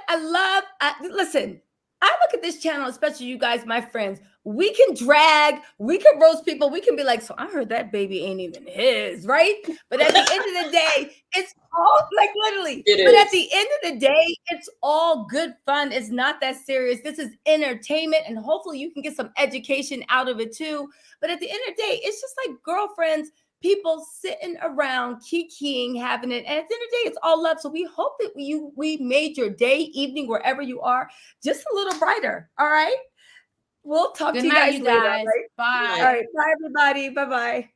Listen, I look at this channel, especially you guys, my friends. We can drag, we can roast people. We can be like, so I heard that baby ain't even his, right? But at the end of the day, it's all like literally. At the end of the day, it's all good fun. It's not that serious. This is entertainment, and hopefully you can get some education out of it too. But at the end of the day, it's just like girlfriends, people sitting around, kikiing, having it. And at the end of the day, it's all love. So we hope that we made your day, evening, wherever you are, just a little brighter. All right. We'll talk to you guys later. Right?
Bye.
All right. Bye, everybody. Bye-bye.